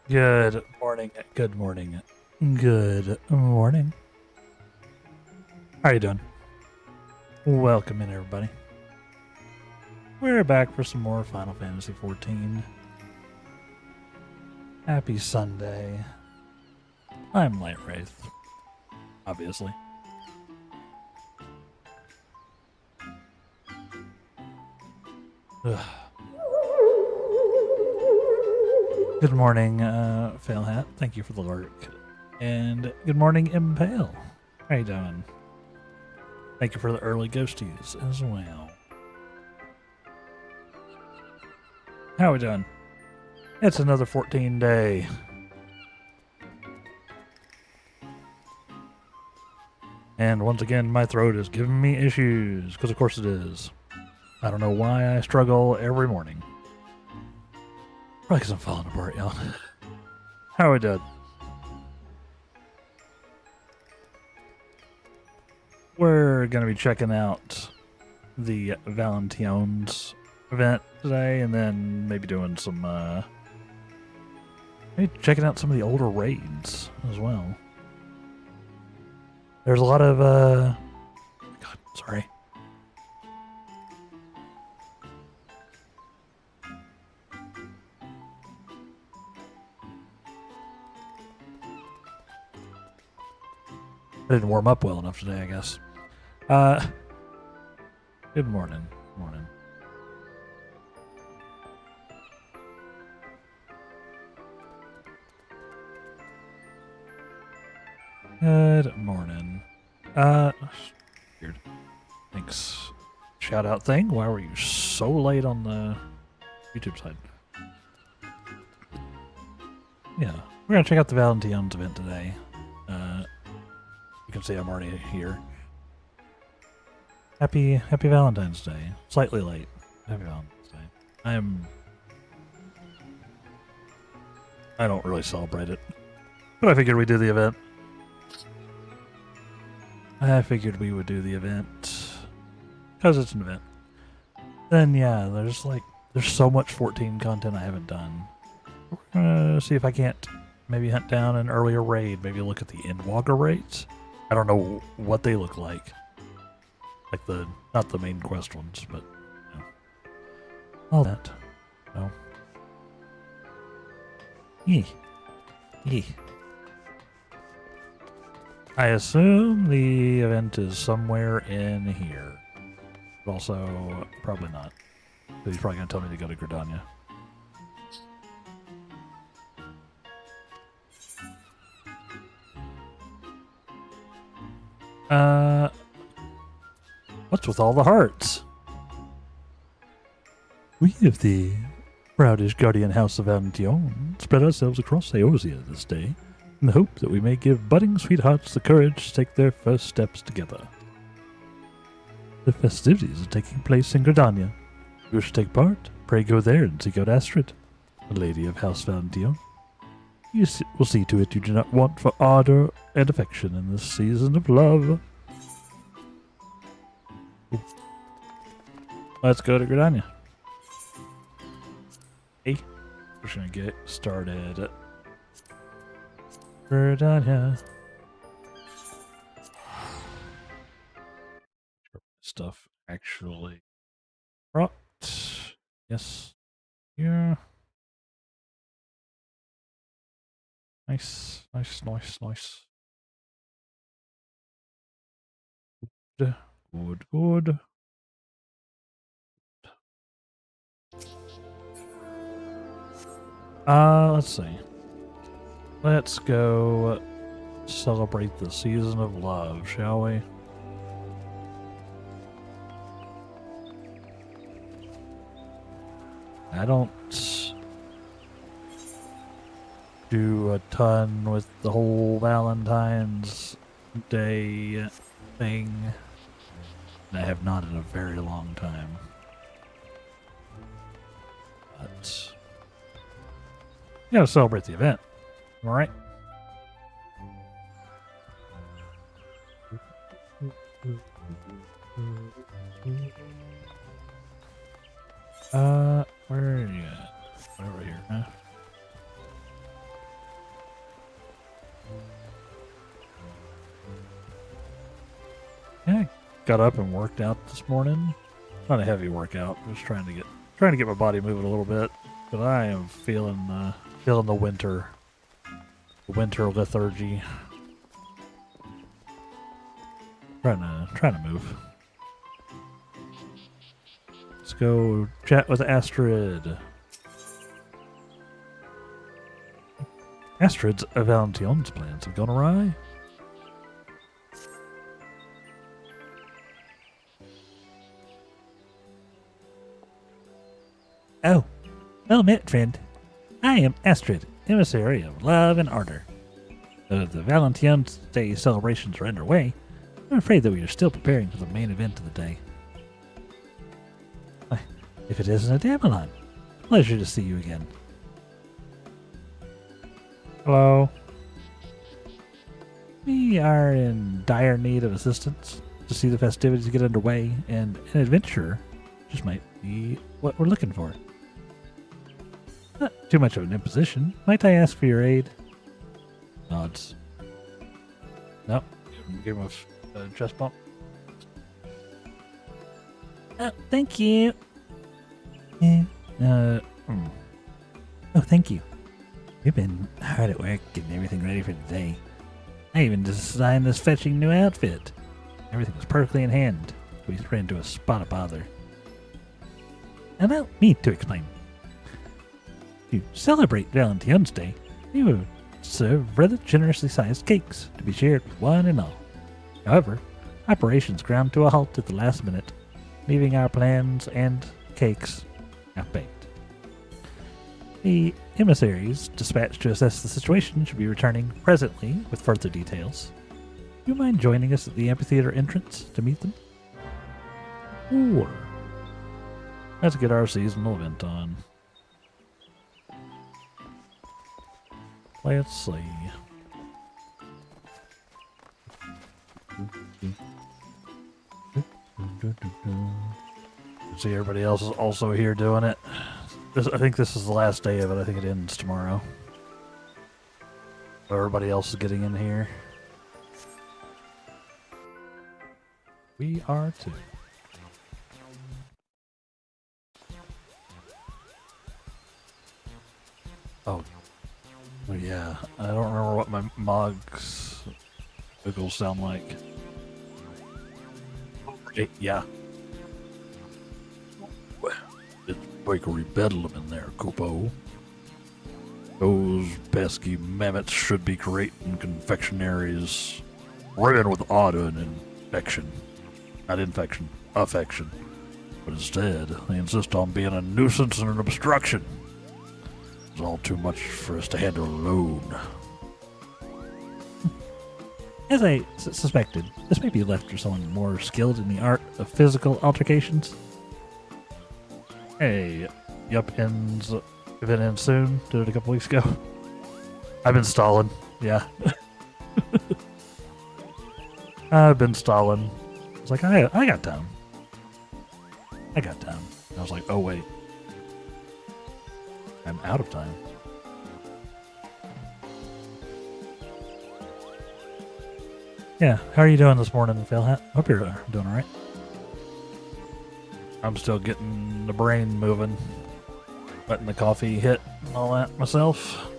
Good morning. Good morning. Good morning. How you doing? Welcome in, everybody. We're back for some more Final Fantasy XIV. Happy Sunday. I'm Light Wraith, obviously. Ugh. Good morning, Failhat. Thank you for the lurk. And good morning, Impale. How you doing? Thank you for the early ghosties as well. How we doing? It's another 14-day. And once again, my throat is giving me issues, because of course it is. I don't know why I struggle every morning. Probably because I'm falling apart, y'all. How are we doing? We're going to be checking out the Valentine's event today, and then maybe doing some, maybe checking out some of the older raids as well. There's a lot of, God, sorry. I didn't warm up well enough today, I guess. Good morning. Morning. Good morning. Weird. Thanks. Shout out thing. Why were you so late on the YouTube side? Yeah, we're gonna check out the Valentine's event today. You can see I'm already here. Happy Valentine's Day. Slightly late. Happy Valentine's Day. I don't really celebrate it, but I figured we'd do the event. I figured we would do the event because it's an event. Then yeah, there's so much 14 content I haven't done. We're gonna see if I can't maybe hunt down an earlier raid. Maybe look at the Endwalker raids. I don't know what they look like. Like not the main quest ones, but you know, all that. No. Yee. I assume the event is somewhere in here. But also, probably not. Because he's probably going to tell me to go to Gridania. What's with all the hearts? We of the proudish guardian house of Valentine spread ourselves across Eorzea this day in the hope that we may give budding sweethearts the courage to take their first steps together. The festivities are taking place in Gridania. If you wish to take part, pray go there and seek out Astrid, the lady of House Valentine. You will see to it you do not want for ardor and affection in this season of love. Let's go to Gridania. Hey, we're just gonna get started. Gridania. Stuff actually. Right. Yes. Yeah. Nice. Good. Let's see. Let's go celebrate the season of love, shall we? I don't do a ton with the whole Valentine's Day thing. I have not in a very long time. But you gotta celebrate the event, alright? Where are you at? Over here, huh? got up and worked out this morning. Not a heavy workout, just trying to get my body moving a little bit. But I am feeling the winter lethargy. Trying to move. Let's go chat with Astrid. Astrid's Valentine's plans have gone awry. Oh, well met, friend. I am Astrid, emissary of love and ardor. Though the Valentine's Day celebrations are underway, I'm afraid that we are still preparing for the main event of the day. If it isn't a Damelon, pleasure to see you again. Hello. We are in dire need of assistance to see the festivities get underway, and an adventure just might be what we're looking for. Not too much of an imposition. Might I ask for your aid? Nods. No. Give him a chest bump. Oh, thank you. Oh, thank you. We've been hard at work getting everything ready for today. I even designed this fetching new outfit. Everything was perfectly in hand. We ran into a spot of bother. Allow me to explain. To celebrate Valentine's Day, we will serve rather generously sized cakes to be shared with one and all. However, operations ground to a halt at the last minute, leaving our plans and cakes half-baked. The emissaries dispatched to assess the situation should be returning presently with further details. Do you mind joining us at the amphitheater entrance to meet them? Or let's get our seasonal event on. Let's see. See, everybody else is also here doing it. I think this is the last day of it. I think it ends tomorrow. Everybody else is getting in here. We are too. Oh yeah, I don't remember what my Mog's wiggles sound like. Yeah. It's bakery bedlam in there, Kupo. Those pesky mammoths should be creating confectionaries ridden with order and infection. Not infection, affection. But instead, they insist on being a nuisance and an obstruction. It's all too much for us to handle alone. As I suspected, this may be left for someone more skilled in the art of physical altercations. Hey, yup, event ends soon. Did it a couple weeks ago. I've been stalling, yeah. I've been stalling. I was like, I got time. I got time. I was like, oh wait. I'm out of time. Yeah, how are you doing this morning, Phil Hat? Hope you're doing alright. I'm still getting the brain moving. Letting the coffee hit and all that myself.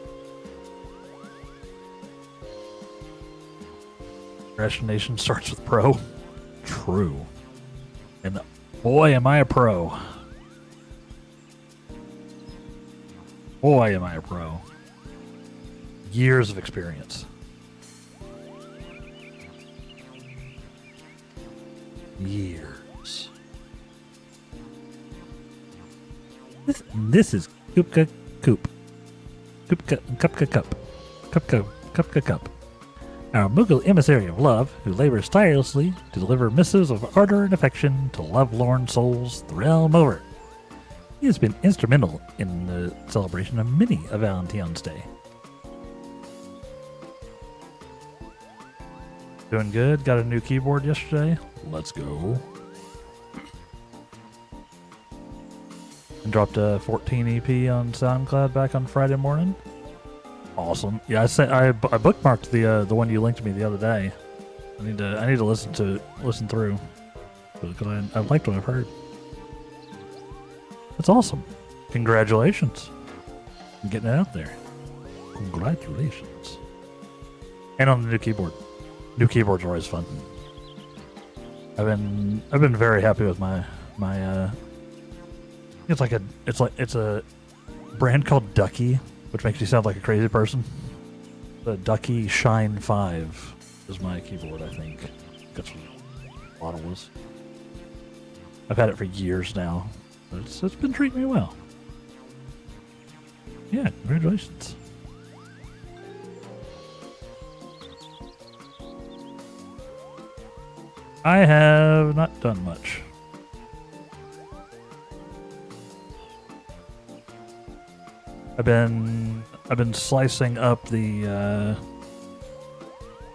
Procrastination starts with pro. True. And boy, am I a pro. Boy, am I a pro. Years of experience. Years. This is Kupka Coop. Kupka Cup. Our Moogle emissary of love, who labors tirelessly to deliver missives of ardor and affection to lovelorn souls the realm over. He has been instrumental in the celebration of many a Valentine's Day. Doing good. Got a new keyboard yesterday. Let's go. And dropped a 14 EP on SoundCloud back on Friday morning. Awesome. Yeah, I bookmarked the one you linked me the other day. I need to listen through. because I liked what I've heard. That's awesome. Congratulations. I'm getting it out there. Congratulations. And on the new keyboard. New keyboards are always fun. I've been very happy with my it's a brand called Ducky, which makes you sound like a crazy person. The Ducky Shine 5 is my keyboard, I think. That's what the model was. I've had it for years now. It's been treating me well. Yeah, congratulations. I have not done much. I've been slicing up the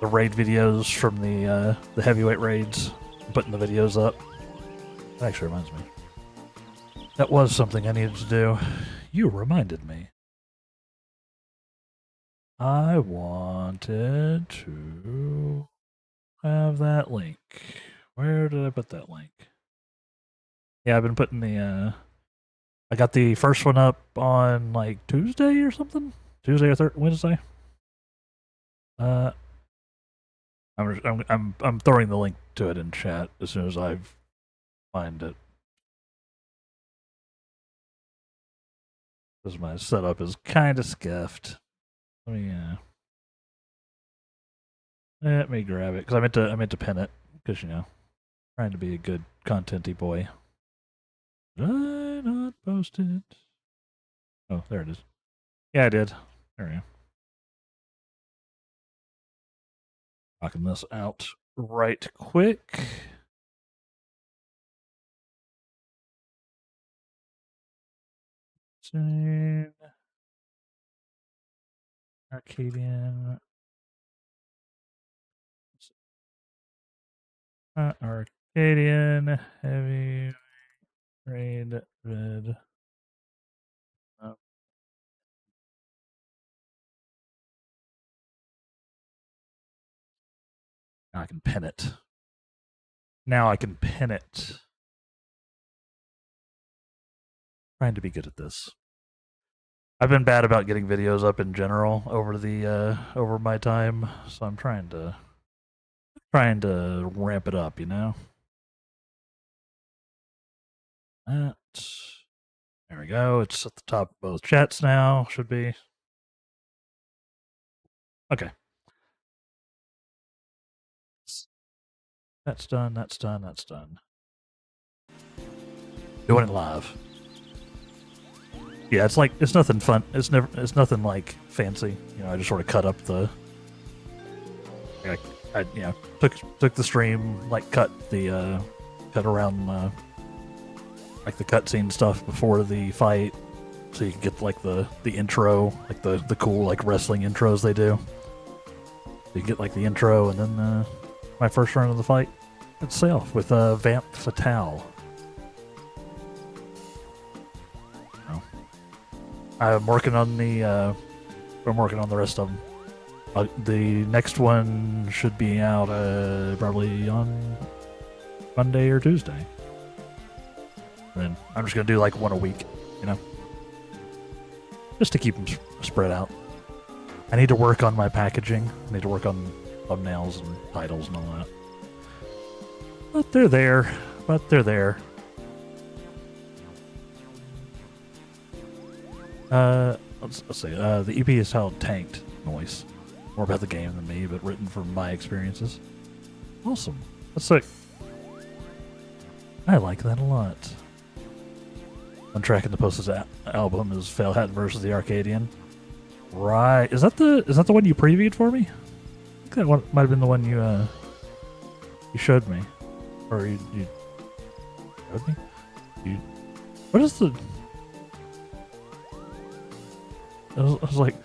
raid videos from the heavyweight raids, putting the videos up. That actually reminds me. That was something I needed to do. You reminded me. I wanted to have that link. Where did I put that link? Yeah, I've been putting the I got the first one up on like Tuesday or something. Tuesday or Wednesday. I'm throwing the link to it in chat as soon as I find it. Because my setup is kind of scuffed. Let me grab it because I meant to pin it because trying to be a good content-y boy. Did I not post it? Oh, there it is. Yeah, I did. There we go. Knocking this out right quick. Arcadian. Arcadian heavy raid red. Oh. Now I can pin it. Trying to be good at this. I've been bad about getting videos up in general over my time, so I'm trying to ramp it up, That. There we go. It's at the top of both chats now. Should be. Okay. That's done. Doing it live. Yeah, it's nothing fun. It's nothing like fancy. I just sort of cut up the. I took the stream, cut around like the cutscene stuff before the fight, so you can get the intro, the cool wrestling intros they do. So you get the intro and then my first run of the fight itself with Vamp Fatale. I'm working on the rest of them. The next one should be out probably on Monday or Tuesday. And then I'm just gonna do one a week, just to keep them spread out. I need to work on my packaging. I need to work on thumbnails and titles and all that. But they're there. Let's see. The EP is titled Tanked Noise. More about the game than me, but written from my experiences. Awesome. That's sick. I like that a lot. One track in the Post's album is Failhat versus the Arcadian. Right. Is that the one you previewed for me? I think that one might have been the one you showed me. Or you showed me? What is the... I was like,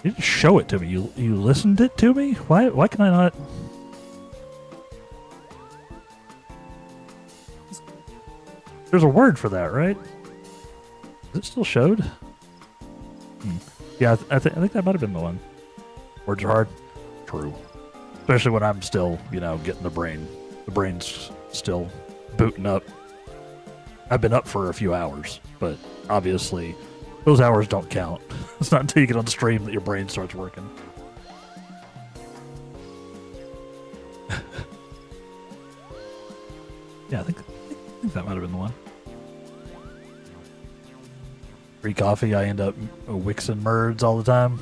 you didn't show it to me. You listened it to me? Why can I not? There's a word for that, right? Is it still showed? Yeah, I think that might have been the one. Words are hard. True. Especially when I'm still, getting the brain. The brain's still booting up. I've been up for a few hours, but obviously those hours don't count. It's not until you get on stream that your brain starts working. Yeah, I think that might have been the one. Free coffee, I end up wixing merds all the time.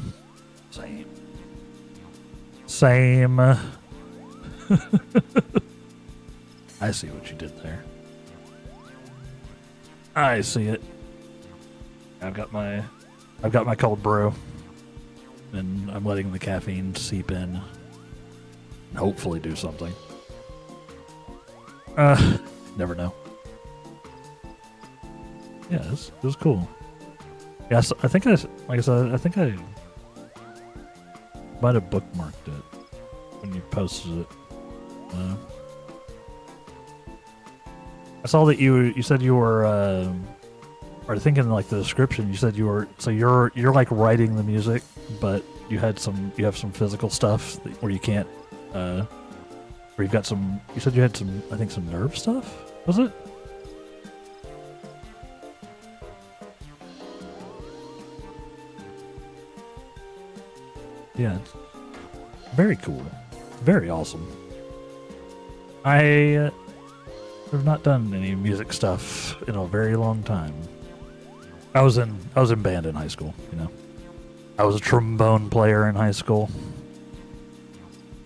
Same. I see what you did there. I see it. I've got my cold brew, and I'm letting the caffeine seep in and hopefully do something. Never know. Yeah, it was cool. Yeah, so I think I might have bookmarked it when you posted it. I saw that you said you were, or I think in like the description you said you were, so you're like writing the music, but you have some physical stuff where you can't, where you've got some, you said you had some, I think some nerve stuff, was it? Yeah, it's very cool, very awesome. I have not done any music stuff in a very long time. I was in band in high school, you know. I was a trombone player in high school,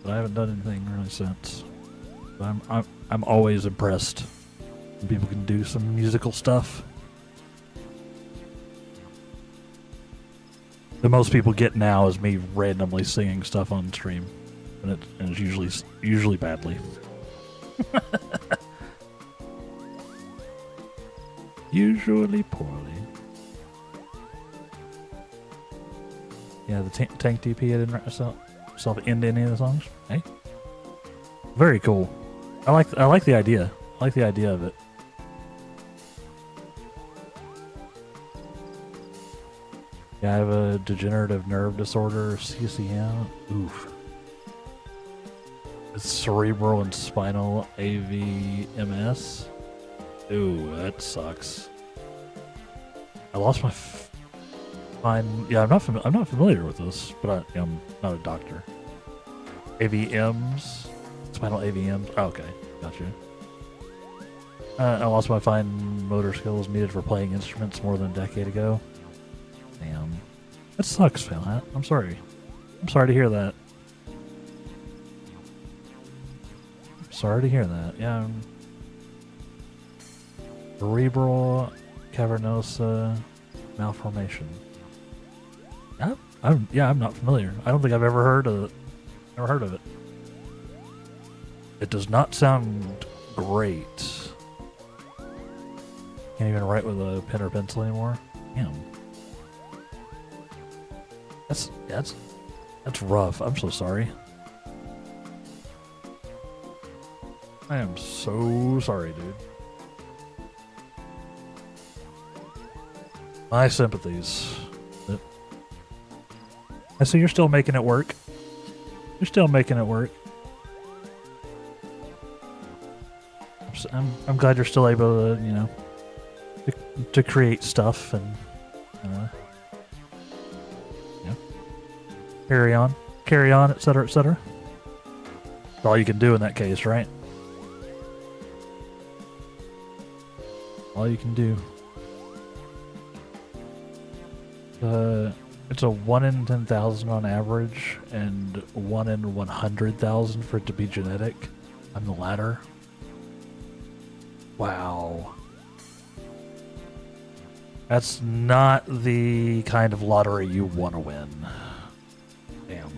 but I haven't done anything really since. But I'm always impressed when people can do some musical stuff. The most people get now is me randomly singing stuff on stream, and it's usually badly. Usually poorly. Yeah, the Tank TP, I didn't write myself into any of the songs. Hey, very cool. I like the idea. I like the idea of it. Yeah, I have a degenerative nerve disorder, CCM. Oof. It's cerebral and spinal AVMS. Ooh, that sucks. I lost my yeah, I'm not familiar with this, but I'm not a doctor. AVMs, spinal AVMs. Oh, okay, gotcha. I lost my fine motor skills needed for playing instruments more than a decade ago. Damn, that sucks, Phil. I'm sorry. I'm sorry to hear that. Sorry to hear that. Yeah. Cerebral cavernosa malformation. I'm not familiar. I don't think I've ever heard of it. It does not sound great. Can't even write with a pen or pencil anymore. Damn. That's rough. I'm so sorry. I am so sorry, dude. My sympathies. I see you're still making it work. You're still making it work. I'm glad you're still able to, you know, to create stuff and, you know, carry on, etc., etc. That's all you can do in that case, right? All you can do. It's a 1 in 10,000 on average, and 1 in 100,000 for it to be genetic. I'm the latter. Wow. That's not the kind of lottery you want to win. Damn.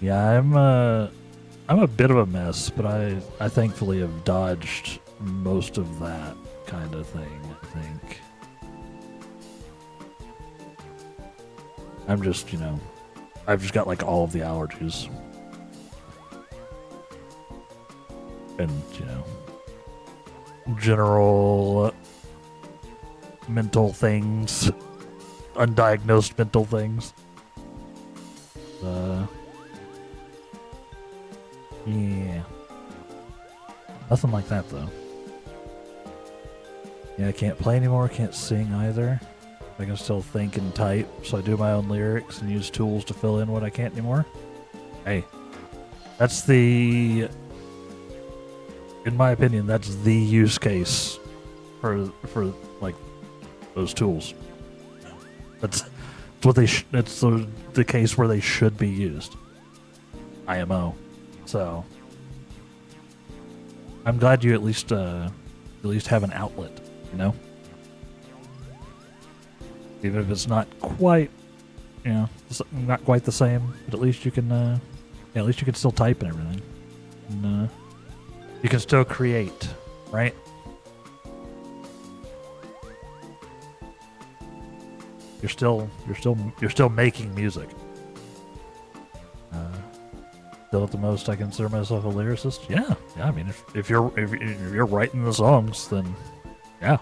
Yeah, I'm a bit of a mess, but I thankfully have dodged most of that kind of thing, I think. I'm just, you know, I've just got like all of the allergies. And, you know, general mental things, undiagnosed mental things. Yeah. Nothing like that, though. Yeah, I can't play anymore, can't sing either. I can still think and type, so I do my own lyrics and use tools to fill in what I can't anymore. Hey, that's the... In my opinion, that's the use case for like, those tools. That's what they that's the case where they should be used. IMO. So I'm glad you at least have an outlet, you know? Even if it's not quite, you know, not quite the same, but at least you can yeah, at least you can still type and everything. And you can still create, right? You're still making music. Still at the most I consider myself a lyricist. Yeah. I mean, if you're writing the songs, then yeah,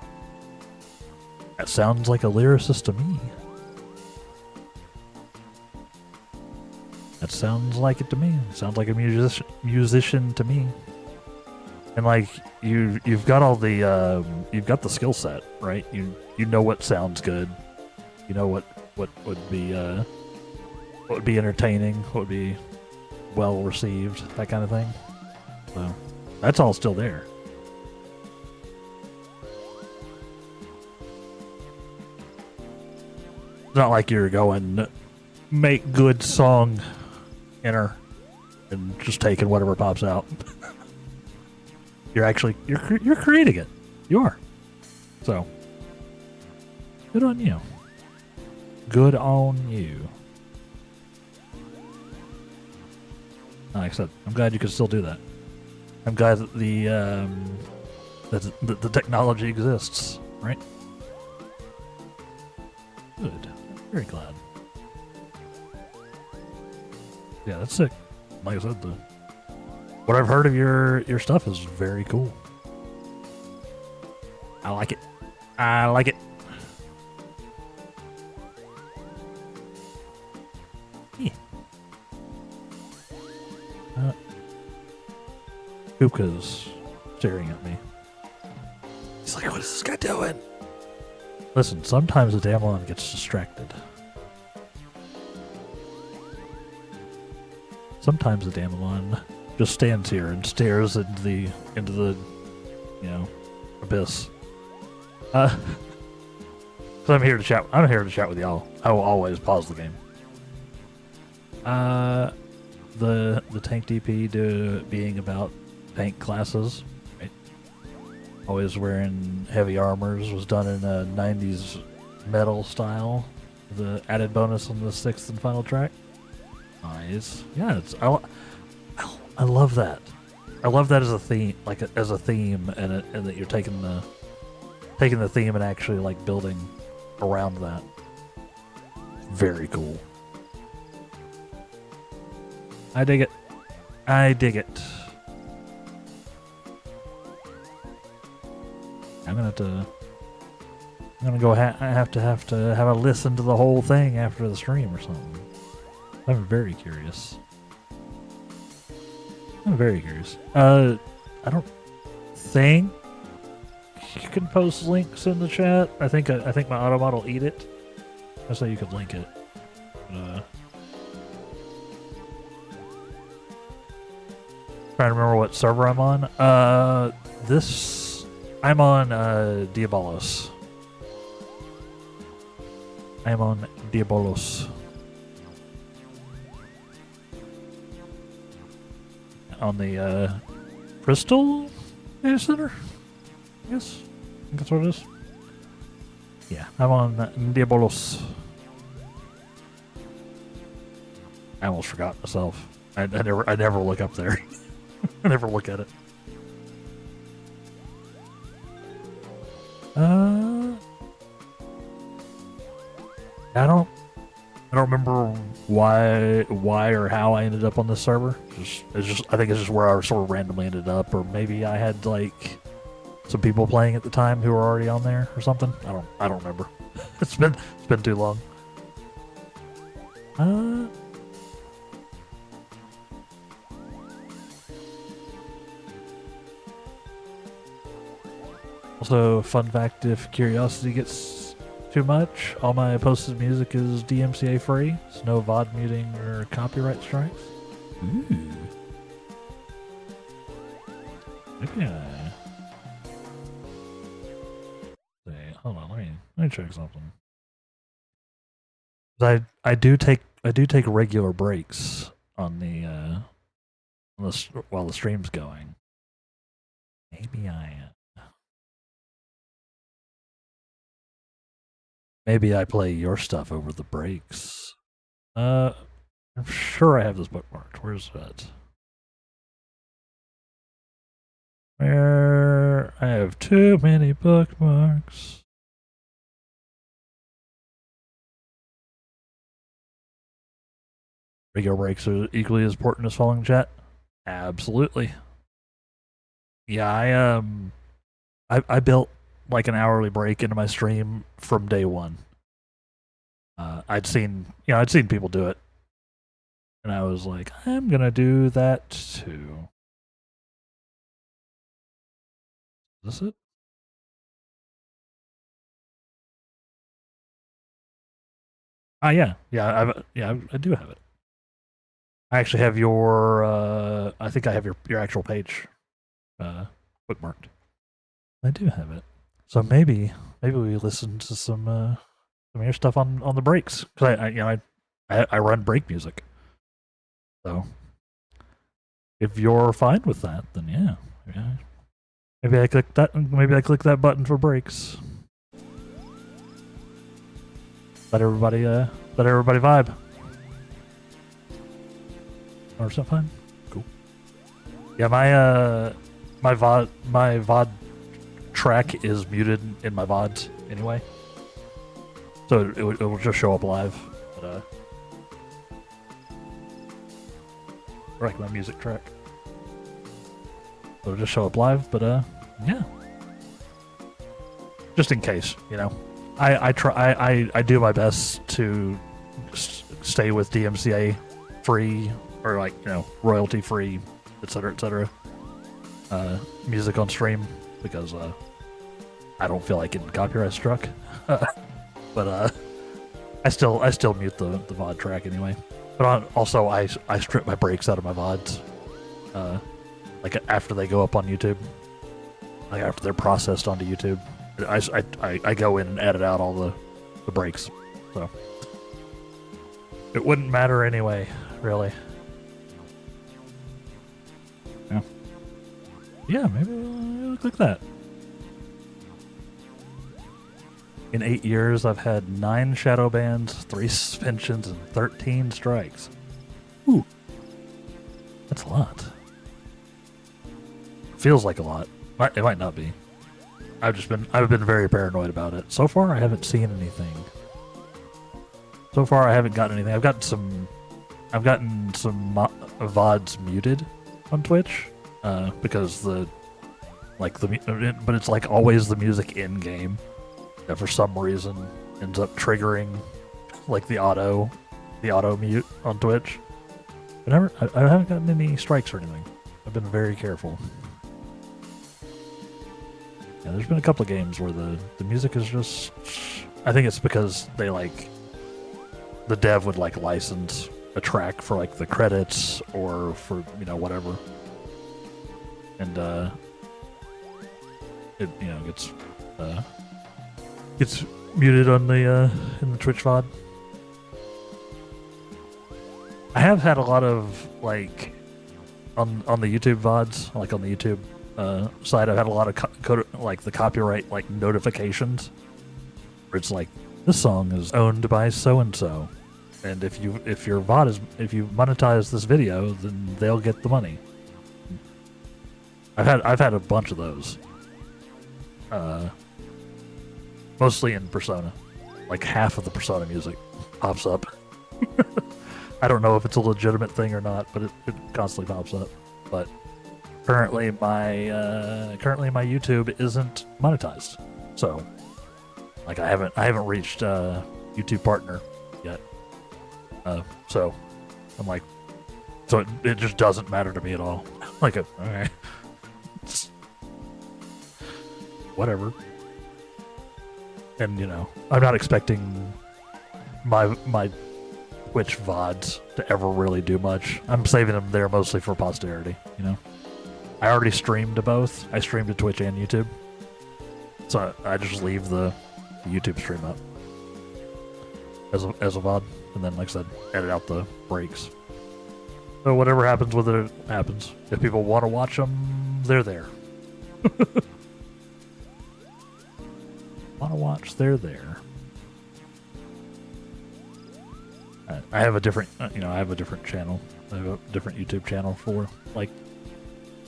that sounds like a lyricist to me. That sounds like it to me. It sounds like a musician to me. And like you've got all the you've got the skill set, right? You know what sounds good. You know what would be entertaining, what would be well received, that kind of thing. So that's all still there. It's not like you're going make good song, enter, and just taking whatever pops out. You're creating it. You are. So good on you. Good on you. Like I said, I'm glad you can still do that. I'm glad that the technology exists, right? Good. I'm very glad. Yeah, that's sick. Like I said, what I've heard of your stuff is very cool. I like it. I like it. Yeah. Kupka's staring at me. He's like, what is this guy doing? Listen, sometimes the Damelon gets distracted. Sometimes the Damelon just stands here and stares into the you know, abyss. So I'm here to chat. I'm here to chat with y'all. I will always pause the game. The tank DP being about tank classes, right? Always wearing heavy armors, was done in a 90s metal style. The added bonus on the 6th and final track. Nice. Yeah, I love that. I love that as a theme, as a theme, and that you're taking the theme and actually like building around that. Very cool. I dig it. I dig it. I'm gonna go. I have to have a listen to the whole thing after the stream or something. I'm very curious. I'm very curious. I don't think you can post links in the chat. I think my automod will eat it. I say you could link it. Trying to remember what server I'm on. I'm on Diabolos. I'm on Diabolos. On the Crystal Data Center? Yes, I think that's what it is. Yeah, I'm on Diabolos. I almost forgot myself. I never look up there. I never look at it. I don't remember why or how I ended up on this server. I think it's just where I sort of randomly ended up, or maybe I had like some people playing at the time who were already on there or something. I don't remember. It's been too long. Also, fun fact: if curiosity gets too much, all my posted music is DMCA free. So no VOD muting or copyright strikes. Ooh. Maybe hold on, let me check something. I do take regular breaks on the while the stream's going. Maybe I play your stuff over the breaks. I'm sure I have this bookmarked. Where's that? Where I have too many bookmarks. Regular breaks are equally as important as following chat. Absolutely. Yeah, I built like an hourly break into my stream from day one. I'd seen people do it, and I was like, I'm gonna do that too. Is this it? Yeah, I do have it. I actually have your. I think I have your actual page, bookmarked. I do have it. So maybe we listen to some of your stuff on the breaks, because I run break music. So if you're fine with that, then yeah. Maybe I click that button for breaks. Let everybody vibe. Or something fine? Cool. Yeah, my VOD track is muted in my VODs anyway. So it will just show up live. But like my music track. It'll just show up live, but yeah. Just in case, I do my best to stay with DMCA free or royalty free, etc. Music on stream, because I don't feel like getting copyright struck. But I still mute the VOD track anyway. But also I strip my breaks out of my VODs, like after they go up on YouTube, like after they're processed onto YouTube. I go in and edit out all the breaks, so it wouldn't matter anyway, really. Yeah, maybe we'll click that. In 8 years, I've had 9 shadow bans, 3 suspensions, and 13 strikes. Ooh, that's a lot. Feels like a lot. It might not be. I've been very paranoid about it. So far, I haven't seen anything. So far, I haven't gotten anything. I've gotten some VODs muted on Twitch, because but it's like always the music in game that for some reason ends up triggering like the auto mute on Twitch. But I haven't gotten any strikes or anything. I've been very careful. Yeah, there's been a couple of games where the music is just... I think it's because they the dev would license a track for the credits or for whatever, and it gets muted on the in the Twitch VOD. I have had a lot of on the YouTube VODs, on the YouTube side. I've had a lot of the copyright notifications where it's this song is owned by so and so, and if you monetize this video, then they'll get the money. I've had a bunch of those, mostly in Persona. Half of the Persona music pops up. I don't know if it's a legitimate thing or not, but it constantly pops up. But currently my YouTube isn't monetized, so I haven't reached YouTube partner yet. So I'm so it just doesn't matter to me at all. Alright. whatever. And, you know, I'm not expecting my Twitch VODs to ever really do much. I'm saving them there mostly for posterity, you know? I already streamed to both. I streamed to Twitch and YouTube. So I just leave the YouTube stream up as a VOD. And then, like I said, edit out the breaks. So whatever happens with it, happens. If people want to watch them, they're there. Want to watch, they're there. I have a different, you know, I have a different channel. I have a different YouTube channel for, like,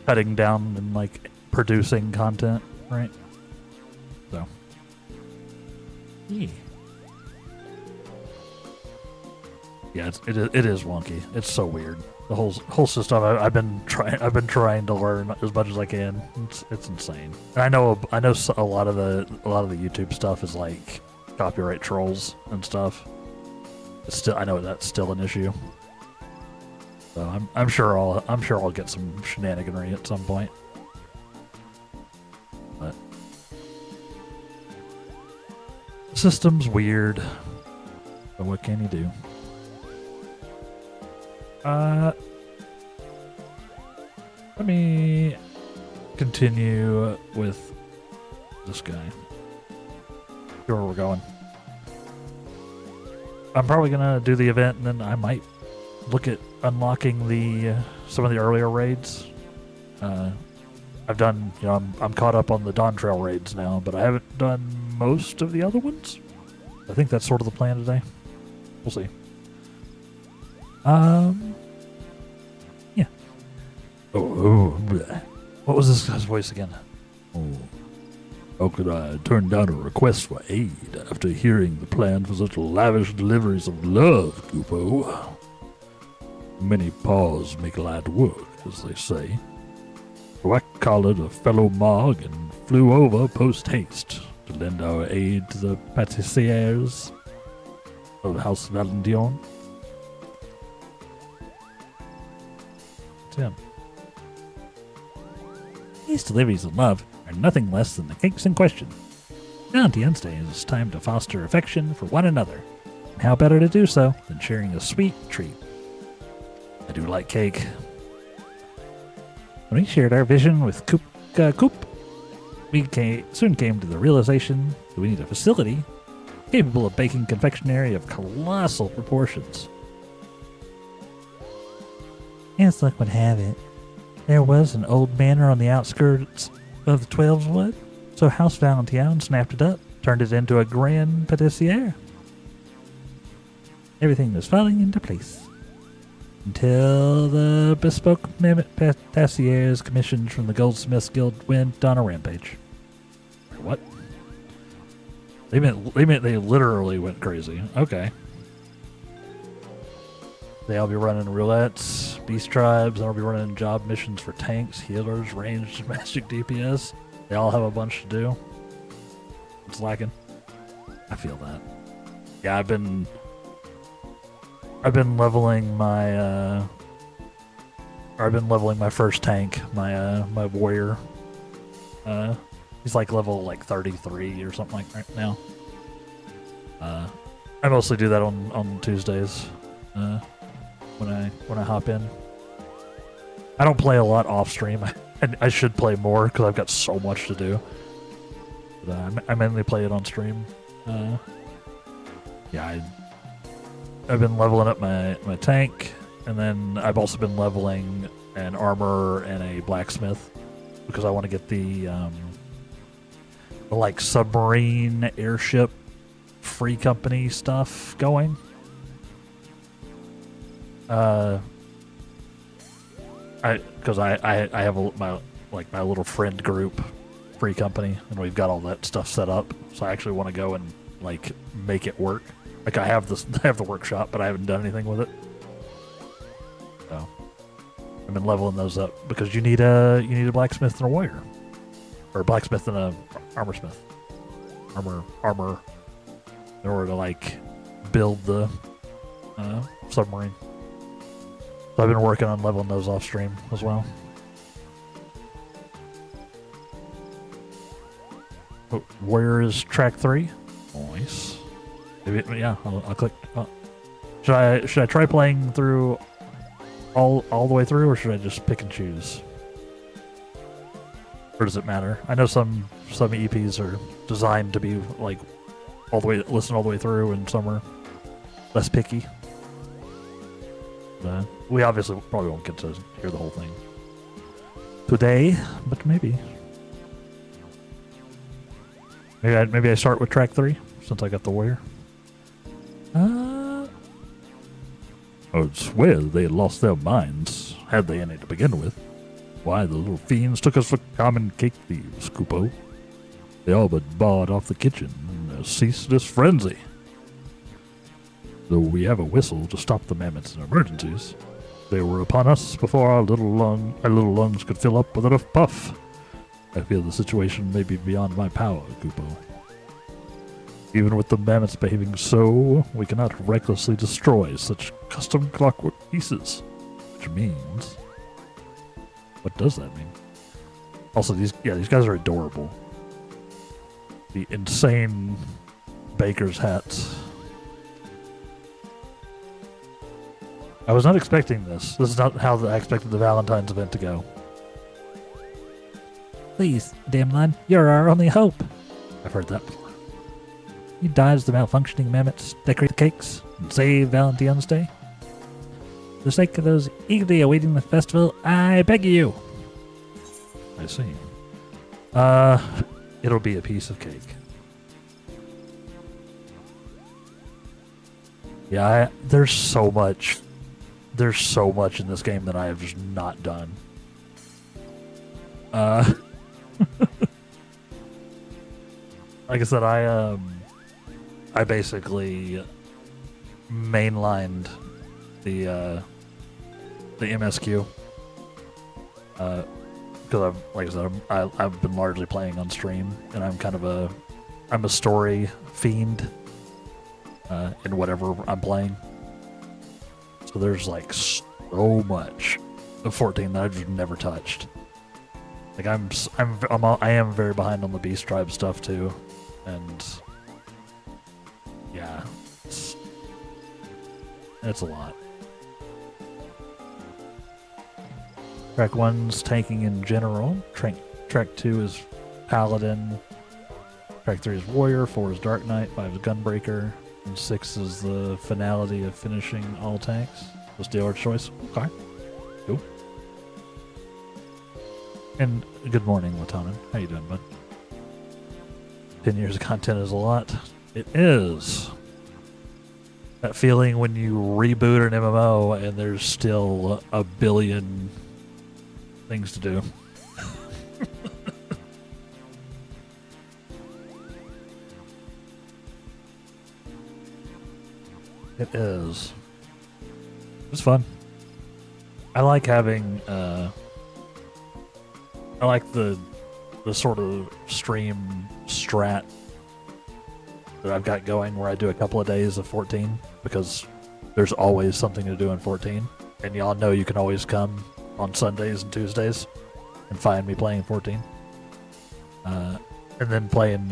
cutting down and, like, producing content, right? So. Yeah. Yeah, it is wonky. It's so weird. The whole system. I've been trying to learn as much as I can. It's insane. And I know a lot of the YouTube stuff is like copyright trolls and stuff. It's still, I know that's still an issue. So I'm sure I'll get some shenaniganry at some point. But the system's weird. But what can you do? Let me continue with this guy. See where we're going. I'm probably gonna do the event, and then I might look at unlocking the some of the earlier raids. I've done, you know, I'm caught up on the Dawn Trail raids now, but I haven't done most of the other ones. I think that's sort of the plan today. We'll see. Yeah. Bleh. What was this guy's voice again? Oh. How could I turn down a request for aid after hearing the plan for such lavish deliveries of love, Kupo? Many paws make light work, as they say. So I collared a fellow Mog and flew over post-haste to lend our aid to the patissiers of House Valentine. Tim. These deliveries of love are nothing less than the cakes in question. Valentine's Day is time to foster affection for one another. And how better to do so than sharing a sweet treat? I do like cake. When we shared our vision with Coop, we soon came to the realization that we need a facility capable of baking confectionery of colossal proportions. As luck would have it, there was an old manor on the outskirts of the Twelveswood, so House Valentine snapped it up, turned it into a grand patissiere. Everything was falling into place until the bespoke patissiers commissioned from the Goldsmiths Guild went on a rampage. What? They literally went crazy. Okay. They'll be running roulettes, beast tribes, and they'll be running job missions for tanks, healers, ranged, magic DPS. They all have a bunch to do. It's lacking. I feel that. Yeah, I've been leveling my first tank, my warrior. He's like level like 33 or something like that now. I mostly do that on Tuesdays. When I hop in. I don't play a lot off stream. I should play more because I've got so much to do. But, I mainly play it on stream. Yeah, I've been leveling up my tank, and then I've also been leveling an armor and a blacksmith because I want to get the like submarine airship free company stuff going. Because I have my little friend group, free company, and we've got all that stuff set up. So I actually want to go and like make it work. Like I have the workshop, but I haven't done anything with it. So I've been leveling those up because you need a blacksmith and a warrior, or a blacksmith and a armorsmith, armor, in order to like build the submarine. So I've been working on leveling those off stream as well. Warrior is track 3. Nice. Maybe, yeah, I'll click. Should I try playing through all the way through, or should I just pick and choose? Or does it matter? I know some EPs are designed to be like listen all the way through, and some are less picky. We obviously probably won't get to hear the whole thing today, but maybe. Maybe I start with track 3 since I got the warrior. I'd swear they had lost their minds, had they any to begin with. Why, the little fiends took us for common cake thieves, Kupo. They all but barred off the kitchen in a ceaseless frenzy. Though we have a whistle to stop the mammoths in emergencies, they were upon us before our little lungs could fill up with enough puff. I feel the situation may be beyond my power, Kupo. Even with the mammoths behaving so, we cannot recklessly destroy such custom clockwork pieces. Which means... What does that mean? Also, these guys are adorable. The insane baker's hats. I was not expecting this. This is not how I expected the Valentine's event to go. Please, Damline, you're our only hope. I've heard that before. You dodge the malfunctioning mammoths, decorate the cakes, and save Valentine's Day. For the sake of those eagerly awaiting the festival, I beg you. I see. It'll be a piece of cake. Yeah, there's so much in this game that I have just not done. Like I said, I basically mainlined the MSQ because I've been largely playing on stream, and I'm a story fiend in whatever I'm playing. So there's like so much of 14 that I've just never touched. Like I am very behind on the Beast Tribe stuff too, and yeah, it's a lot. Track 1's tanking in general. Track 2 is Paladin. Track 3 is Warrior. 4 is Dark Knight. 5 is Gunbreaker. And 6 is the finality of finishing all tanks. Was dealer's choice. Okay. Cool. And good morning, Latonin. How you doing, bud? 10 years of content is a lot. It is. That feeling when you reboot an MMO and there's still a billion things to do. It is. It's fun. I like having I like the sort of stream strat that I've got going where I do a couple of days of 14 because there's always something to do in 14, and y'all know you can always come on Sundays and Tuesdays and find me playing 14. And then playing,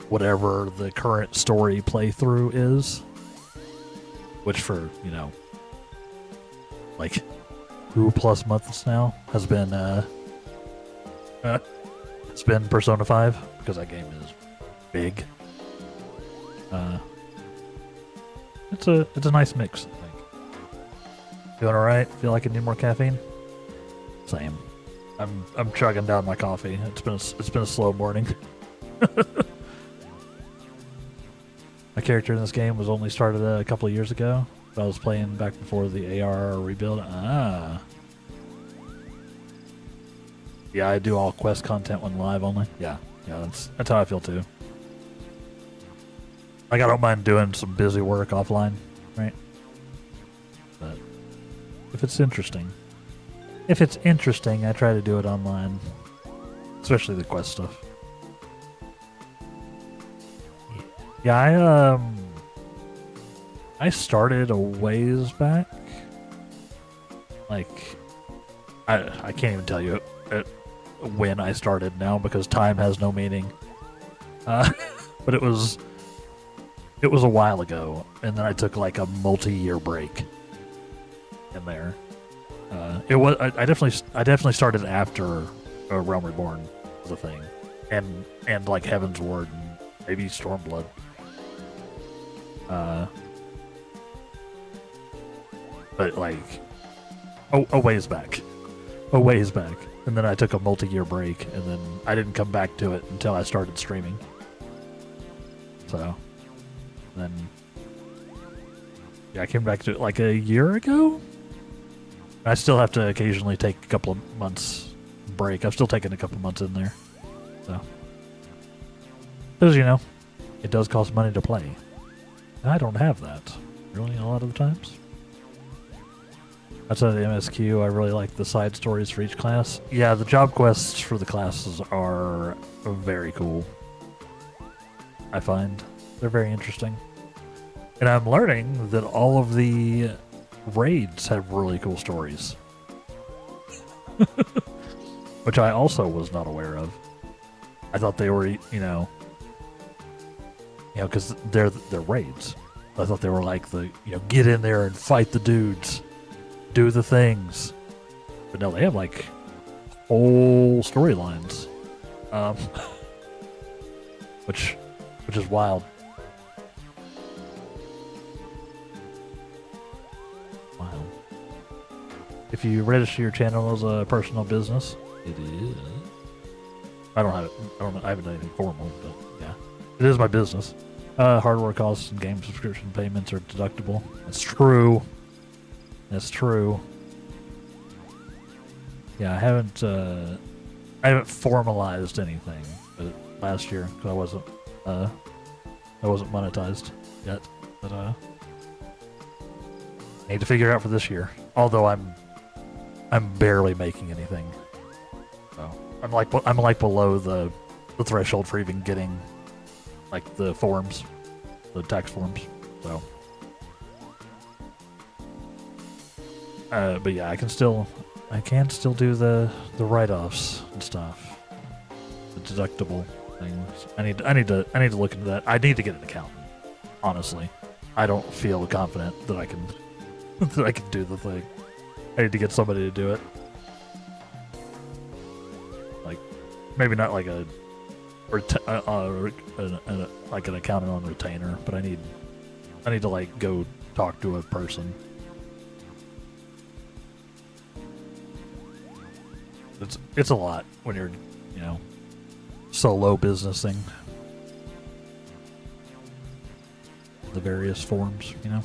whatever the current story playthrough is, which for, like 2+ months now has been it's been Persona 5 because that game is big. It's a nice mix, I think. Doing all right? Feel like I need more caffeine? Same. I'm chugging down my coffee. It's been a slow morning. My character in this game was only started a couple of years ago. I was playing back before the AR rebuild. Yeah, I do all quest content when live only. Yeah, that's how I feel too. Like, I don't mind doing some busy work offline, right? But if it's interesting, I try to do it online, especially the quest stuff. Yeah, I started a ways back. Like, I can't even tell you when I started now because time has no meaning. But it was a while ago, and then I took like a multi-year break in there. I definitely started after Realm Reborn was a thing, and like Heaven's Ward and maybe Stormblood. But like a ways back, and then I took a multi-year break, and then I didn't come back to it until I started streaming. So then, yeah, I came back to it like a year ago. I still have to occasionally take a couple of months break. I've still taken a couple months in there. So, because, you know, it does cost money to play. And I don't have that, really, a lot of the times. Outside of the MSQ, I really like the side stories for each class. Yeah, the job quests for the classes are very cool. I find they're very interesting. And I'm learning that all of the raids have really cool stories. Which I also was not aware of. I thought they were, you know, because they're raids. I thought they were like the, you know, get in there and fight the dudes, do the things. But no, they have like whole storylines, which is wild. Wow. If you register your channel as a personal business, it is. I haven't done anything formal, but yeah, it is my business. Hardware costs and game subscription payments are deductible. That's true. That's true. Yeah, I haven't formalized anything last year because I wasn't monetized yet. But I need to figure it out for this year. Although I'm barely making anything. So I'm like below the threshold for even getting like the forms, the tax forms. So, but yeah, I can still do the write-offs and stuff, the deductible things. I need to look into that. I need to get an accountant. Honestly, I don't feel confident that I can do the thing. I need to get somebody to do it. Like, maybe not like like an accountant on retainer, but I need to like go talk to a person. It's a lot when you're, you know, solo businessing the various forms, you know.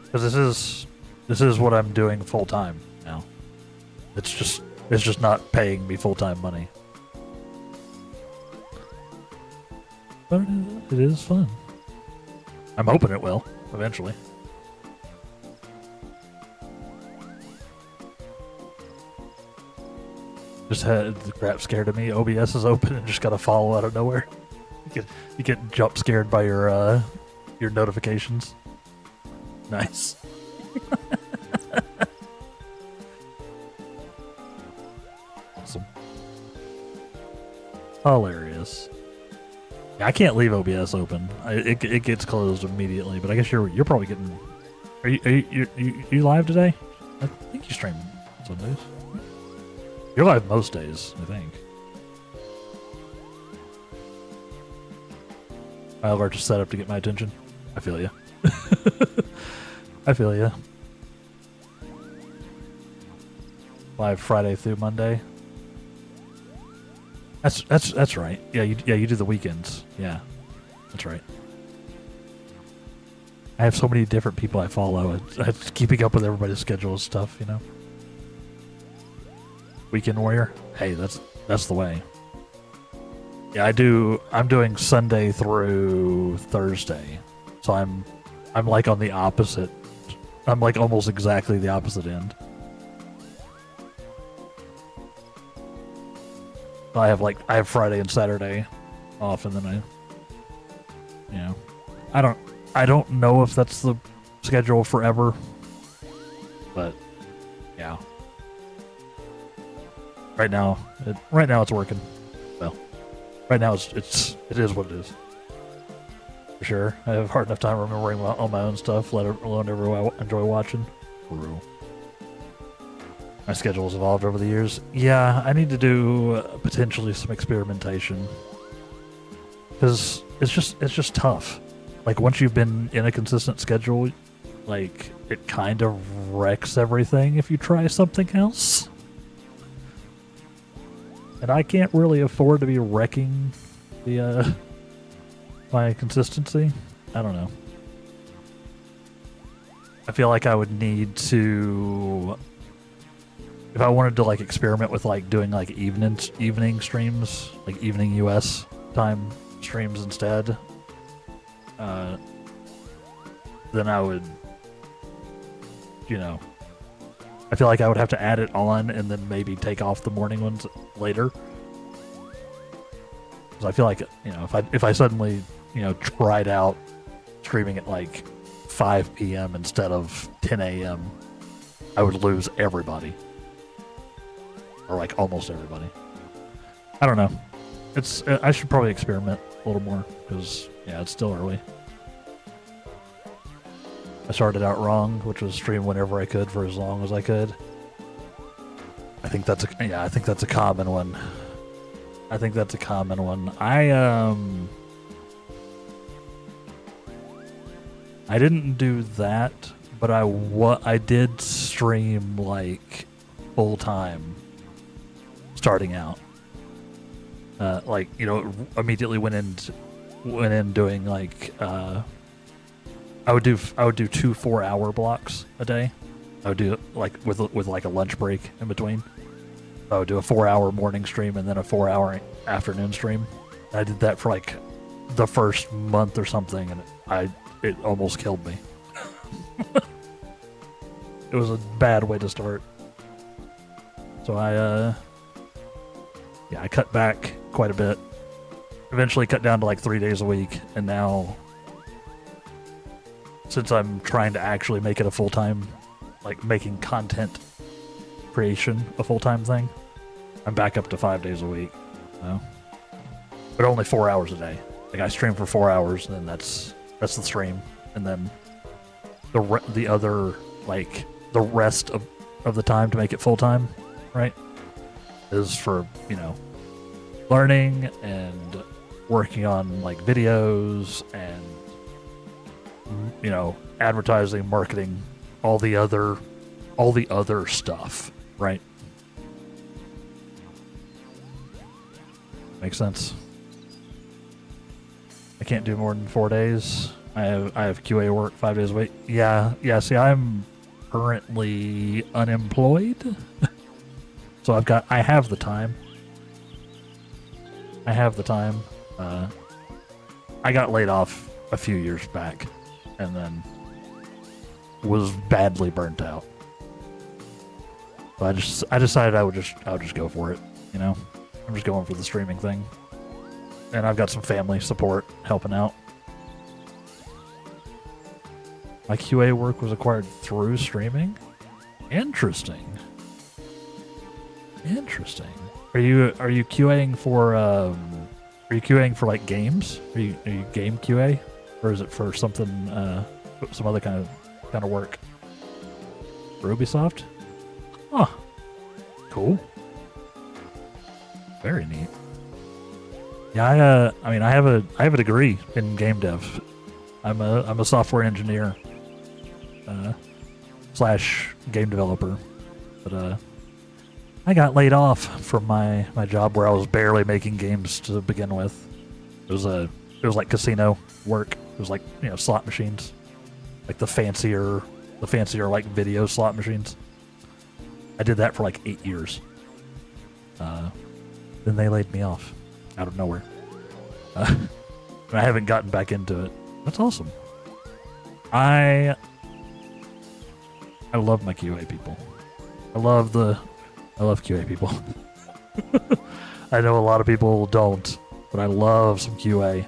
Because this is what I'm doing full time now. It's just not paying me full time money. But it is fun. I'm hoping it will eventually. Just had the crap scared of me. OBS is open and just gotta follow out of nowhere. You get jump scared by your notifications. Nice. Awesome. Hilarious. Yeah, I can't leave OBS open. It gets closed immediately. But I guess you're probably getting. Are you live today? I think you stream Sundays. You're live most days, I think. My alert just set up to get my attention. I feel you. I feel you. Live Friday through Monday. That's right. Yeah, you do the weekends. Yeah, that's right. I have so many different people I follow. It's keeping up with everybody's schedule and stuff, you know. Weekend warrior. Hey, that's the way. Yeah, I'm doing Sunday through Thursday, so I'm like on the opposite. I'm like almost exactly the opposite end. I have Friday and Saturday off, and then I don't know if that's the schedule forever, but yeah. Right now it's working, but Right now, it is what it is. For sure. I have a hard enough time remembering all my own stuff, let alone everyone I enjoy watching. True. My schedule's evolved over the years. Yeah, I need to do potentially some experimentation. Because it's just tough. Like, once you've been in a consistent schedule, like, it kind of wrecks everything if you try something else. And I can't really afford to be wrecking the, my consistency. I don't know. I feel like I would need to, if I wanted to like experiment with like doing like evening streams, like evening US time streams instead, then I would, you know, I feel like I would have to add it on and then maybe take off the morning ones later. Because I feel like, you know, if I suddenly, you know, tried out streaming at like 5 p.m. instead of 10 a.m., I would lose everybody. Or like almost everybody. I don't know. I should probably experiment a little more because, yeah, it's still early. I started out wrong, which was stream whenever I could for as long as I could. I think that's a common one. I think that's a common one. I didn't do that, but I did stream like full time starting out. Like, you know, immediately went in doing like I would do 2 4-hour blocks a day. I would do like with like a lunch break in between. I would do a 4-hour morning stream and then a 4-hour afternoon stream. I did that for like the first month or something, and it almost killed me. It was a bad way to start. So I cut back quite a bit. Eventually cut down to like 3 days a week, and now, since I'm trying to actually make it a full-time, like making content creation a full-time thing, I'm back up to 5 days a week. But only 4 hours a day. Like, I stream for 4 hours, and then that's the stream, and then the other, like, the rest of the time to make it full-time, right, is for, you know, learning and working on like videos and, you know, advertising, marketing, all the other stuff, right? Makes sense. I can't do more than 4 days. I have QA work 5 days a week. Yeah. See, I'm currently unemployed, so I have the time. I got laid off a few years back, and then was badly burnt out. So I decided I would just go for it. You know, I'm just going for the streaming thing, and I've got some family support helping out. My QA work was acquired through streaming. Interesting. Are you QAing for like games? Are you game QA, or is it for something some other kind of work? For Ubisoft? Huh. Cool. Very neat. Yeah, I mean I have a degree in game dev. I'm a software engineer / game developer, but I got laid off from my job where I was barely making games to begin with. It was like casino work. It was like, you know, slot machines, like the fancier like video slot machines. I did that for like 8 years. Then they laid me off out of nowhere. And I haven't gotten back into it. That's awesome. I love my QA people. I love QA people. I know a lot of people don't, but I love some QA.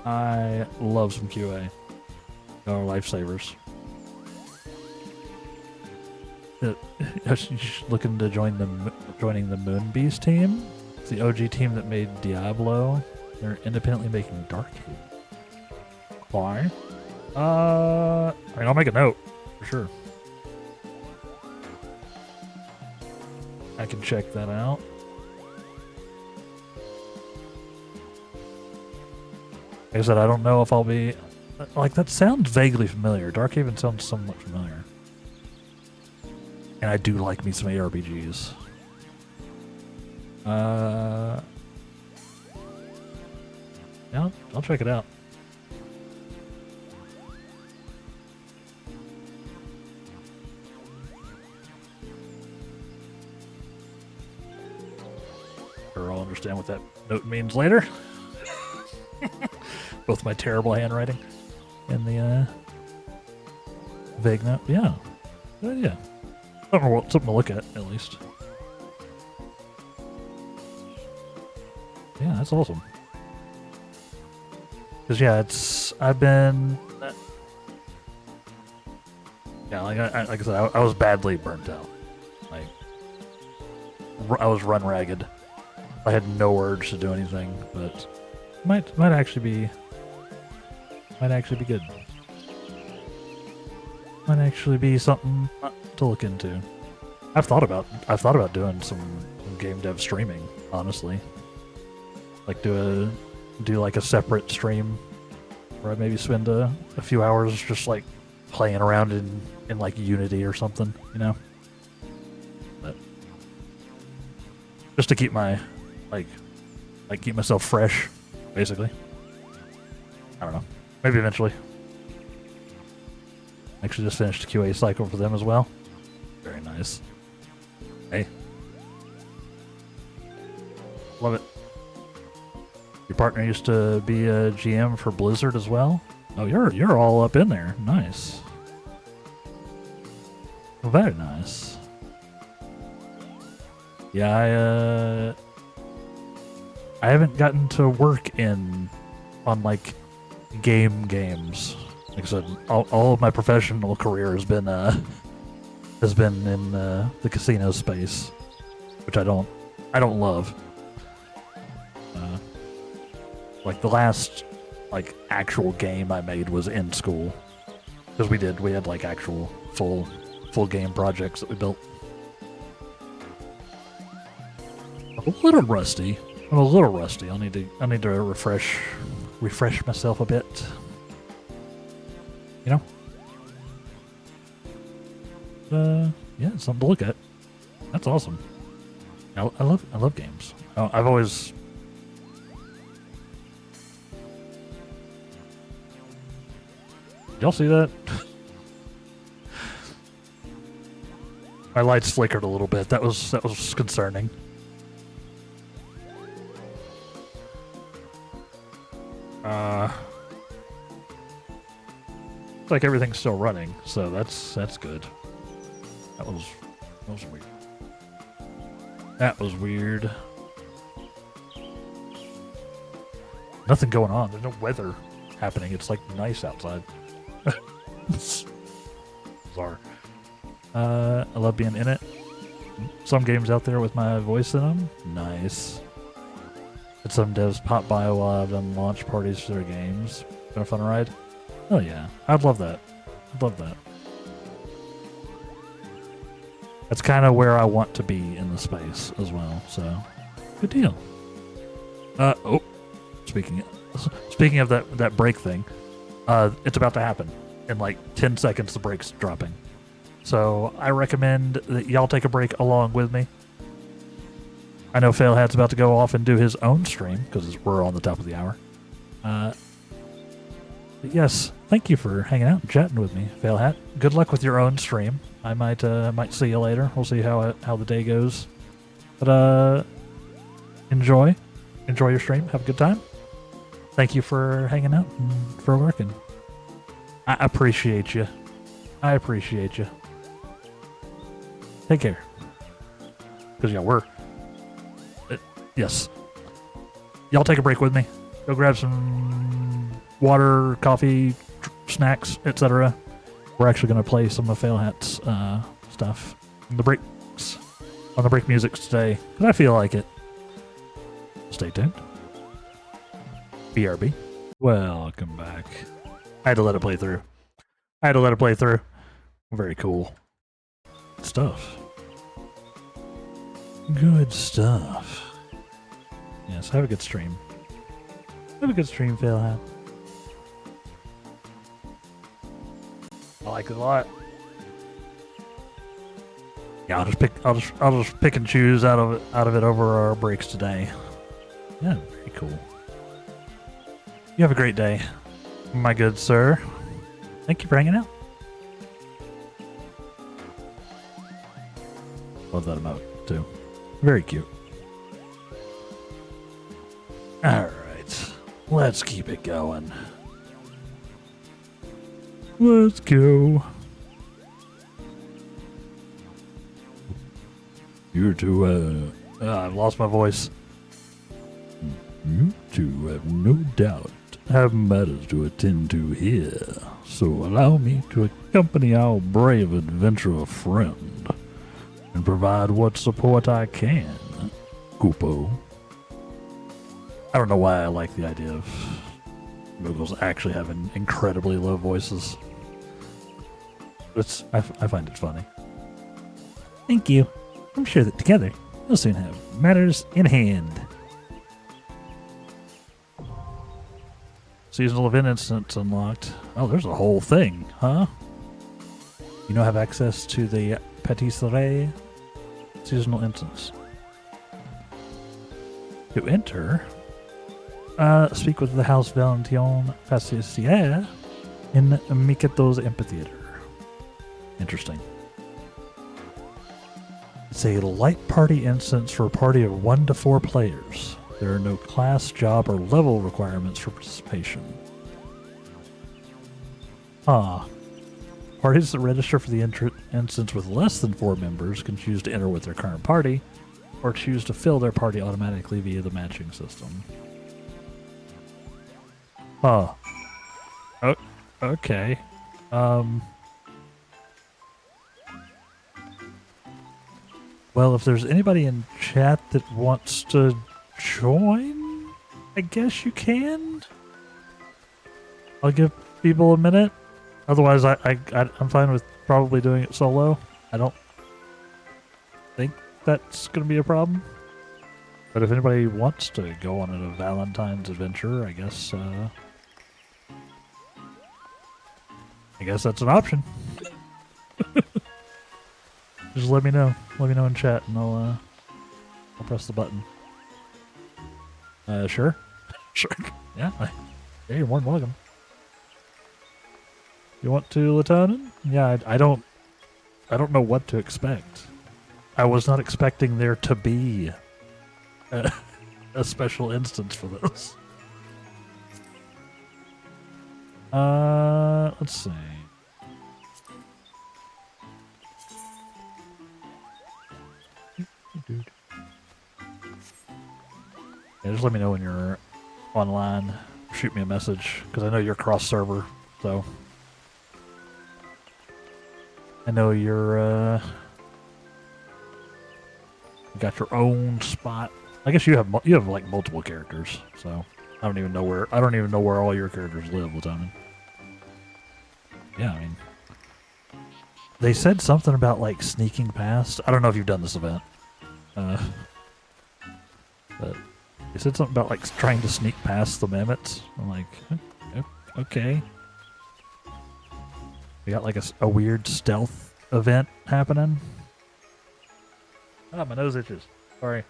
I love some QA. They're lifesavers. she's looking to joining the Moonbeast team. It's the OG team that made Diablo. They're independently making Darkhaven. Why? I mean, I'll make a note for sure. I can check that out. Like I said, I don't know if I'll be... Like, that sounds vaguely familiar. Darkhaven sounds somewhat familiar. And I do like me some ARPGs. Yeah, I'll check it out. Sure, I'll understand what that note means later. Both my terrible handwriting and the vague note. Yeah, good idea. Something to look at least. Yeah, that's awesome. Because yeah, I've been like I said, I was badly burnt out. Like I was run ragged. I had no urge to do anything, but might actually be good. Might actually be something to look into. I've thought about doing some game dev streaming, honestly. Like do like a separate stream where I maybe spend a few hours just like playing around in like Unity or something, you know? But just to keep my like keep myself fresh, basically. I don't know. Maybe eventually. Actually just finished a QA cycle for them as well. Very nice. Hey. Love it. Your partner used to be a GM for Blizzard as well? Oh, you're all up in there. Nice. Very nice. Yeah, I haven't gotten to work on like games. Like I said, all of my professional career has been in the casino space, which I don't love. Like the last like actual game I made was in school, because we had like actual full game projects that we built. I'm a little rusty. I need to refresh myself a bit. You know? Yeah, something to look at. That's awesome. I love games. I've always... Y'all see that? My lights flickered a little bit. That was concerning. Looks like everything's still running, so that's good. That was weird. That was weird. Nothing going on. There's no weather happening. It's like nice outside. Bizarre. I love being in it. Some games out there with my voice in them. Nice. Had some devs pop by while I've done launch parties for their games. Been a fun ride. Oh yeah, I'd love that. That's kind of where I want to be in the space as well. So, good deal. Speaking of that break thing, it's about to happen in like 10 seconds. The break's dropping, so I recommend that y'all take a break along with me. I know Failhat's about to go off and do his own stream because we're on the top of the hour. But yes, thank you for hanging out and chatting with me, Failhat. Good luck with your own stream. I might see you later. We'll see how the day goes. But enjoy your stream. Have a good time. Thank you for hanging out and for working. I appreciate you. Take care. Because yeah, yes. Y'all take a break with me. Go grab some water, coffee, snacks, etc. We're actually going to play some of Failhat's stuff. on the breaks, on the break music today, because I feel like it. Stay tuned. BRB. Welcome back. I had to let it play through. Very cool. Stuff. Good stuff. Yes, have a good stream. Have a good stream, Phil. I like it a lot. Yeah, I'll just pick and choose out of it over our breaks today. Yeah, very cool. You have a great day, my good sir. Thank you for hanging out. Love that emote too. Very cute. Alright. Let's keep it going. Let's go. You're too, I've lost my voice. You two have no doubt have matters to attend to here, so allow me to accompany our brave adventurer friend and provide what support I can, Kupo. I don't know why I like the idea of Moogles actually having incredibly low voices. I find it funny. Thank you. I'm sure that together we'll soon have matters in hand. Seasonal event instance unlocked. Oh, there's a whole thing, huh? You now have access to the Patisserie seasonal instance. To enter, speak with the House Valentine Pastissiere in Miketo's amphitheater. Interesting. It's a light party instance for a party of 1 to 4 players. There are no class, job, or level requirements for participation. Parties that register for the instance with less than 4 members can choose to enter with their current party, or choose to fill their party automatically via the matching system. Okay. Well, if there's anybody in chat that wants to join, I guess you can. I'll give people a minute. Otherwise, I'm fine with probably doing it solo. I don't think that's going to be a problem. But if anybody wants to go on a Valentine's adventure, I guess that's an option. Just let me know. Let me know in chat, and I'll press the button. Sure. Sure. Yeah. Yeah, you're more than welcome. You want to, Latonin? Yeah, I don't know what to expect. I was not expecting there to be a special instance for this. Let's see. Yeah, just let me know when you're online. Shoot me a message, because I know you're cross-server, so... I know you're, you got your own spot. I guess you have like multiple characters, so I don't even know where all your characters live, Latonin. Yeah, I mean, they said something about like sneaking past. I don't know if you've done this event, but they said something about like trying to sneak past the mammoths. I'm like, okay. We got like a weird stealth event happening. Ah, my nose itches. Sorry.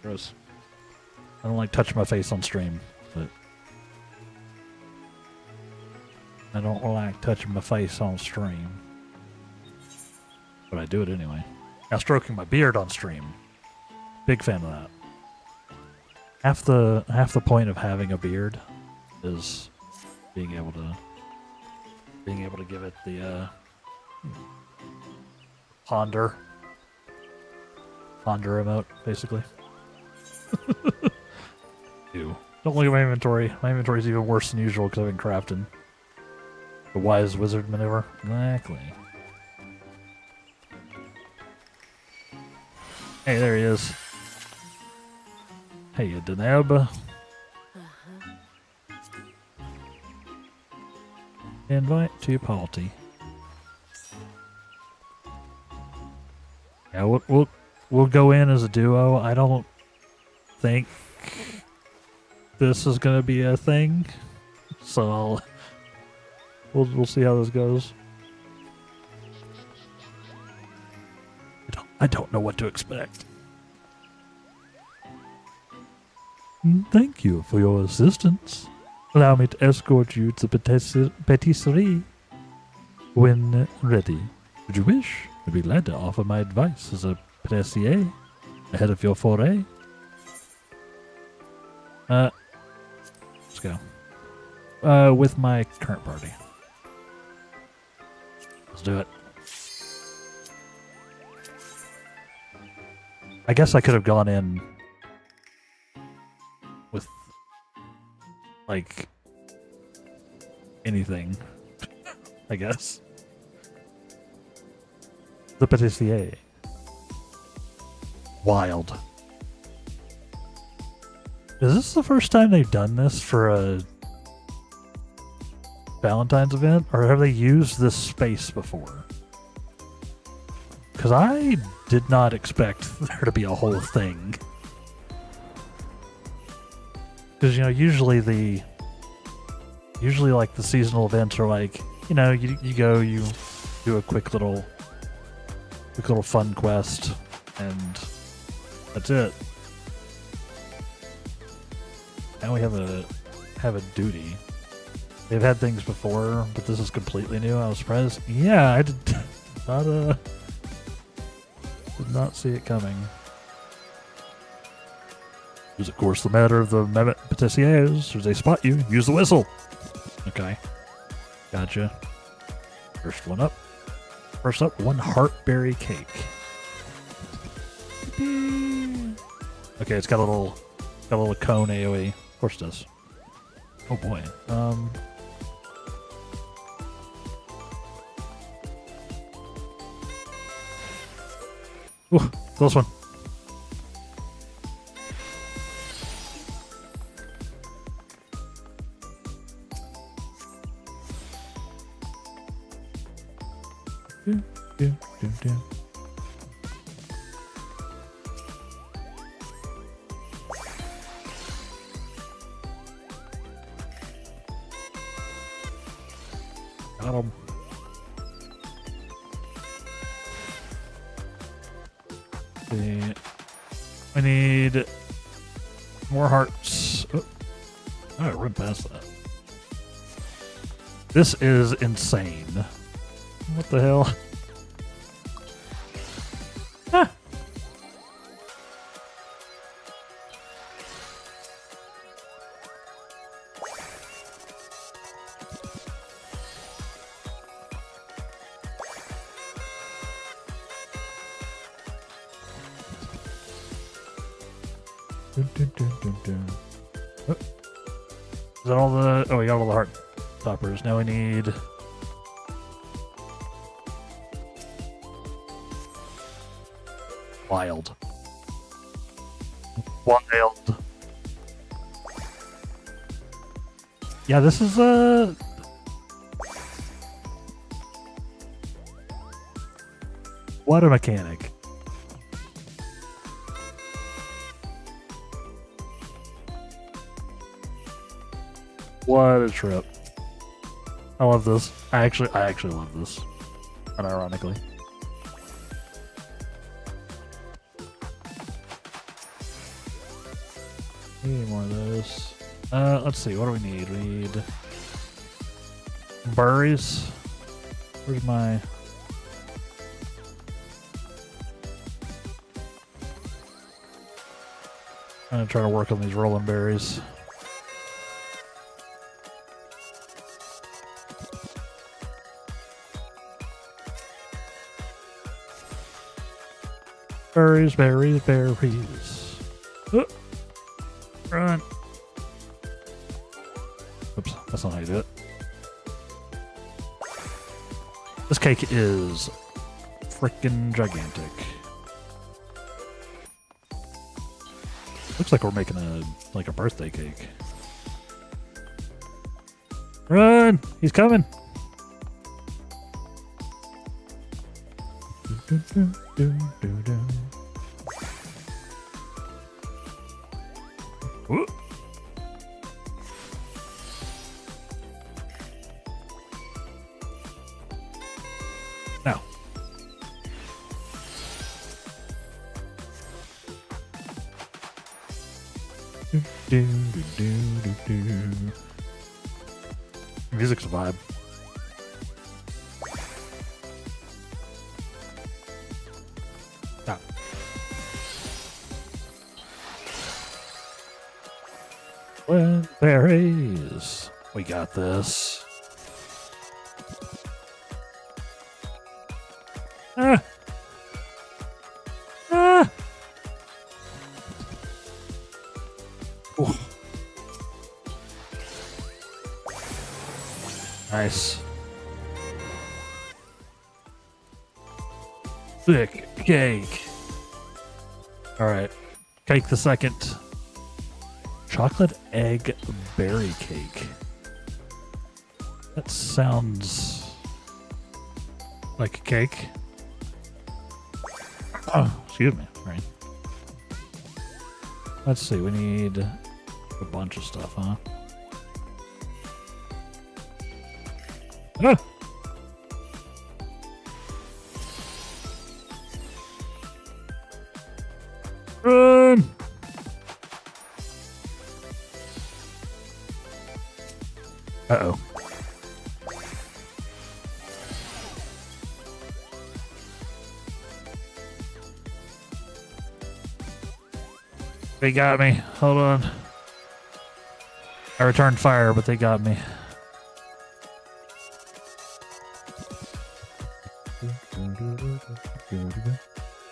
Gross. I don't like touching my face on stream, but I don't like touching my face on stream. But I do it anyway. Now stroking my beard on stream. Big fan of that. Half the point of having a beard is being able to give it the ponder emote, basically. Ew. Don't look at my inventory. My inventory is even worse than usual because I've been crafting. The wise wizard maneuver. Exactly. Hey, there he is. Hey, Deneb. Invite to party. Yeah, we'll go in as a duo. I don't think this is gonna be a thing, so we'll see how this goes. I don't know what to expect. Thank you for your assistance. Allow me to escort you to the patisserie when ready. Should you wish, I'd be glad to offer my advice as a patissier ahead of your foray. Let's go. With my current party. Let's do it. I guess I could have gone in with, like, anything, I guess. The patissier. Wild. Is this the first time they've done this for a Valentine's event, or have they used this space before? Because I did not expect there to be a whole thing. Because, you know, usually like the seasonal events are like, you know, you go, you do a quick little fun quest, and that's it. Now we have a duty. They've had things before, but this is completely new. I was surprised. Yeah, I did not see it coming. Is of course the matter of the patissiers. As they spot you, use the whistle. Okay, gotcha. First up, one heartberry cake. Okay, it's got a little cone AoE. Of course it does. Oh boy. Ooh, close one. Do. Got him. I need more hearts. Oh, I run past that. This is insane. What the hell? Ah. Oh. Is that all the... Oh, we got all the heart toppers. Now we need... Wild. Yeah, this is what a mechanic. What a trip. I love this. I actually love this. Unironically. Need more of those. Let's see, what do we need? We need berries. Where's my... I'm gonna try to work on these rolling berries. Berries, berries, berries. Oh. Run. Oops, that's not how you do it. This cake is freaking gigantic. Looks like we're making a birthday cake. Run! He's coming! Whoa. Now. Music's a vibe. Stop. Well, berries. We got this. Ah! Ah! Ooh. Nice. Thick cake. Alright. Cake the second. Chocolate egg berry cake. That sounds like a cake. Oh, excuse me. Right. Let's see. We need a bunch of stuff, huh? Ah! Run! Uh-oh. They got me. Hold on. I returned fire, but they got me.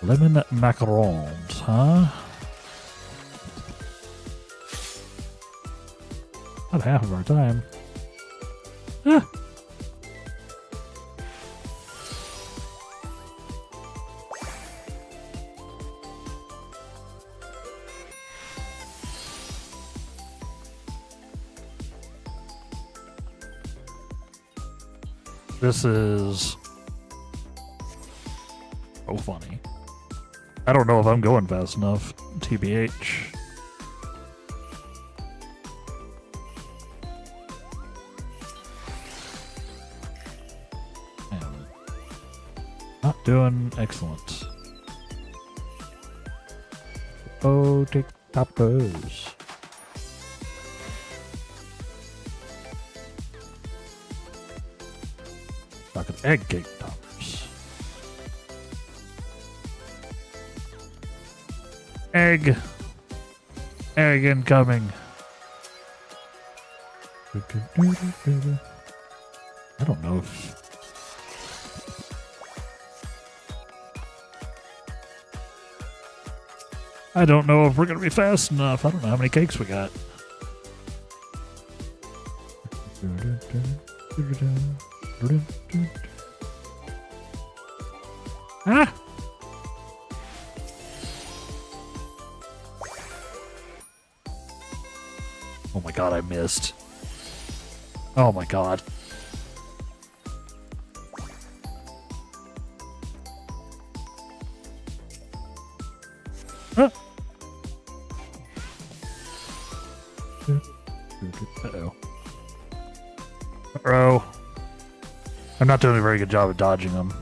Lemon macarons, huh? Not half of our time. Ah. This is so funny. I don't know if I'm going fast enough, TBH. Not doing excellent. Oh, take toppers. Chocolate egg cake toppers. Egg. Egg incoming. I don't know if... I don't know if we're going to be fast enough. I don't know how many cakes we got. Ah! Oh my god, I missed. Oh my god. Huh? Uh-oh. Uh-oh. I'm not doing a very good job of dodging them.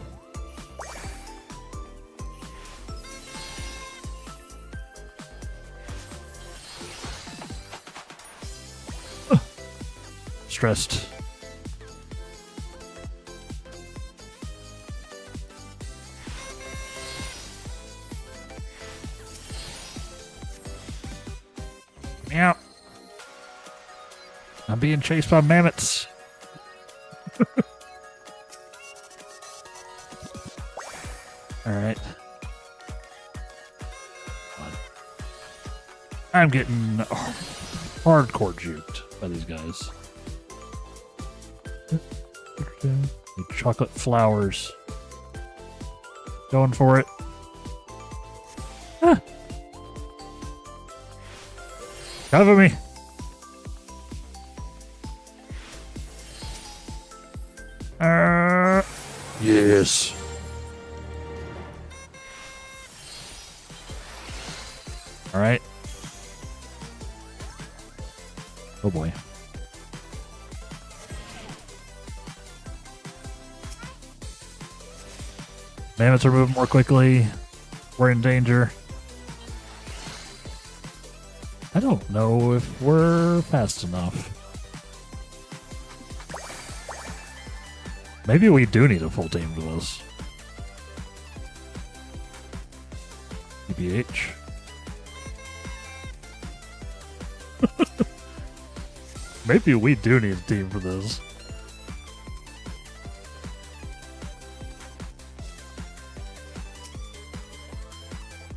Stressed. Meow. I'm being chased by mammoths. Alright. I'm getting hardcore juked by these guys. Chocolate flowers. Going for it. Ah. Cover me. Yes. All right. Oh boy. Mammoths are moving more quickly. We're in danger. I don't know if we're fast enough. Maybe we do need a full team for this. EBH. Maybe we do need a team for this.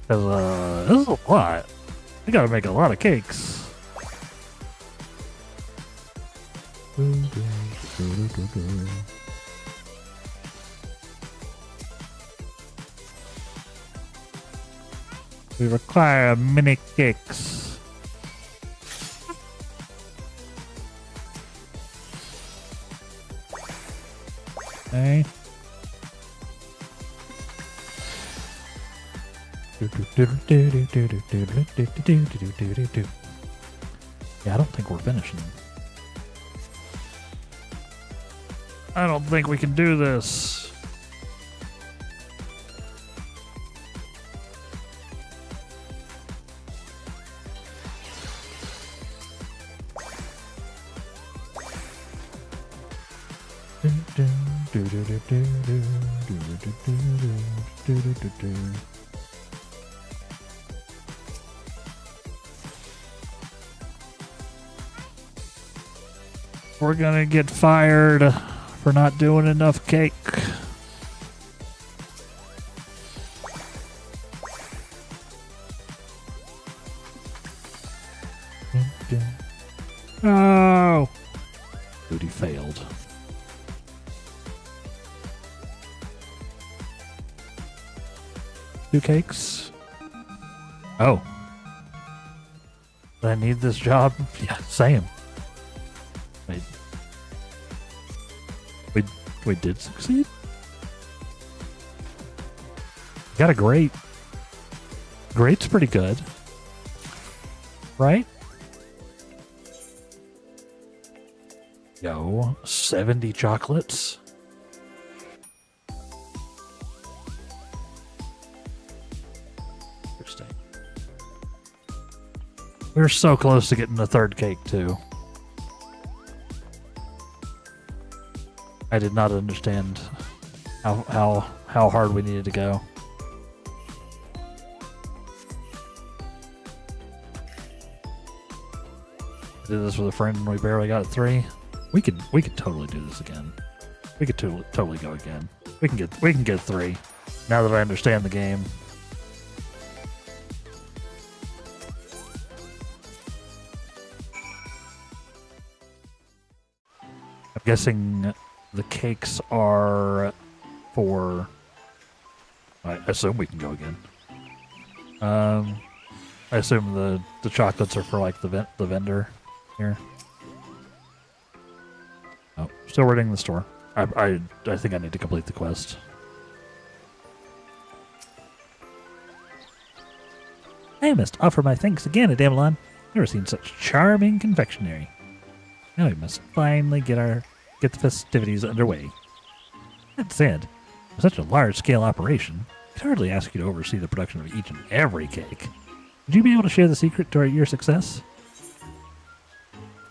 Because, this is a lot. We gotta make a lot of cakes. We require mini cakes. Okay. Yeah, I don't think we're finishing. I don't think we can do this. We're gonna get fired for not doing enough cake. Oh! Duty failed. Two cakes? Oh. Do I need this job? Yeah, same. We did succeed? Got a great. Great's pretty good. Right? Yo, 70 chocolates? Interesting. We were so close to getting the third cake, too. I did not understand how hard we needed to go. I did this with a friend and we barely got 3. We could totally do this again. We could totally go again. We can get 3. Now that I understand the game. I'm guessing the cakes are for... I assume we can go again. I assume the chocolates are for like the vendor here. Oh, still reading the store. I think I need to complete the quest. I must offer my thanks again, Adamelon. Never seen such charming confectionery. Now we must finally get the festivities underway. That said, for such a large-scale operation, I'd hardly ask you to oversee the production of each and every cake. Would you be able to share the secret to your success?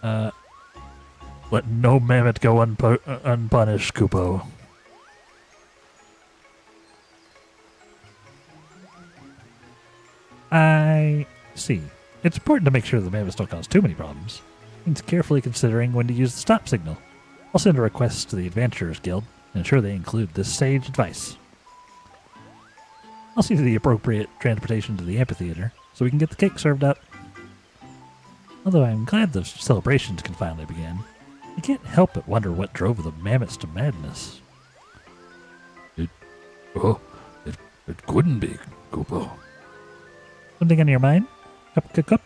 Let no mammoth go unpunished, Kupo. I see. It's important to make sure the mammoths don't cause too many problems. Means carefully considering when to use the stop signal. I'll send a request to the Adventurers Guild and ensure they include this sage advice. I'll see to the appropriate transportation to the amphitheater so we can get the cake served up. Although I'm glad the celebrations can finally begin, I can't help but wonder what drove the mammoths to madness. It couldn't be, Kupo. Something on your mind? Cup.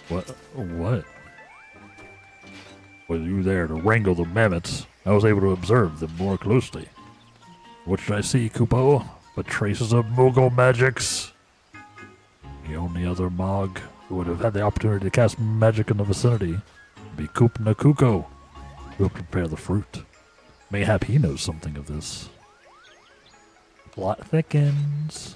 What? Was you there to wrangle the mammoths? I was able to observe them more closely. What should I see, Kupo? But traces of Moogle magics. The only other Mog who would have had the opportunity to cast magic in the vicinity would be Kupna Kuko, who will prepare the fruit. Mayhap he knows something of this. Plot thickens.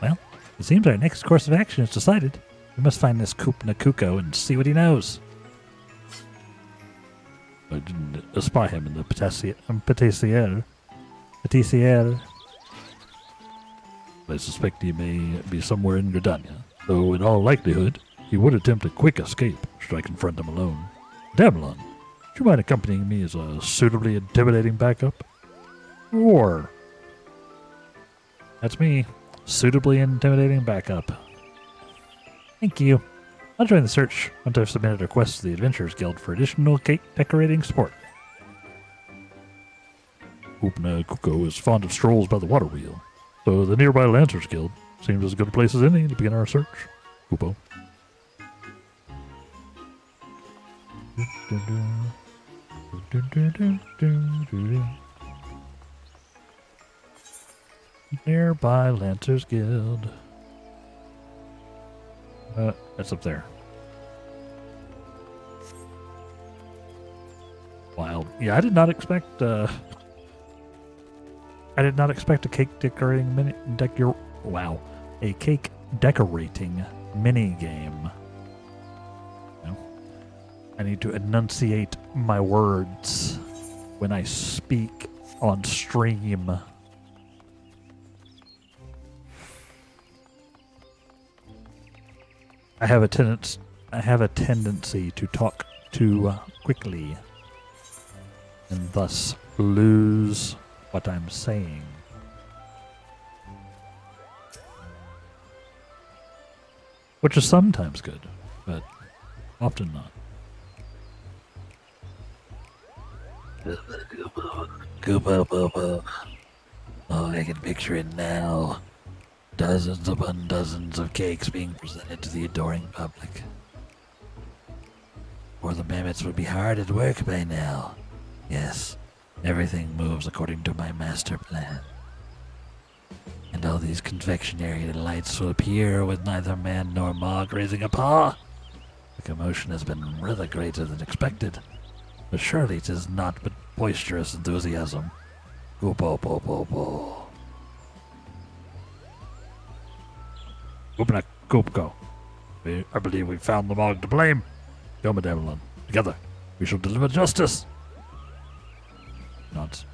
Well, it seems our next course of action is decided. We must find this Kupna Kuko and see what he knows. I didn't espy him in the Patissier. I suspect he may be somewhere in Gridania, though in all likelihood he would attempt a quick escape should I confront him alone. Damelon, would you mind accompanying me as a suitably intimidating backup? Or... That's me. Suitably intimidating backup. Thank you. I'll join the search once I've submitted a request to the Adventurers Guild for additional cake decorating support. Kupna Kuko is fond of strolls by the water wheel, so the nearby Lancers Guild seems as good a place as any to begin our search. Kupo. Nearby Lancers Guild. That's up there. Wild. Yeah, I did not expect a cake decorating a cake decorating mini game. No. I need to enunciate my words when I speak on stream. I have a tendency to talk too quickly and thus lose what I'm saying. Which is sometimes good, but often not. Koopa. Oh, I can picture it now. Dozens upon dozens of cakes being presented to the adoring public. Or the mammoths would be hard at work by now. Yes, everything moves according to my master plan. And all these confectionery delights will appear with neither man nor Mog raising a paw. The commotion has been rather greater than expected, but surely it is not but boisterous enthusiasm. Go. Kupna Kuko. I believe we found the Mog to blame. Come, Damelon. Together, we shall deliver justice. Nods.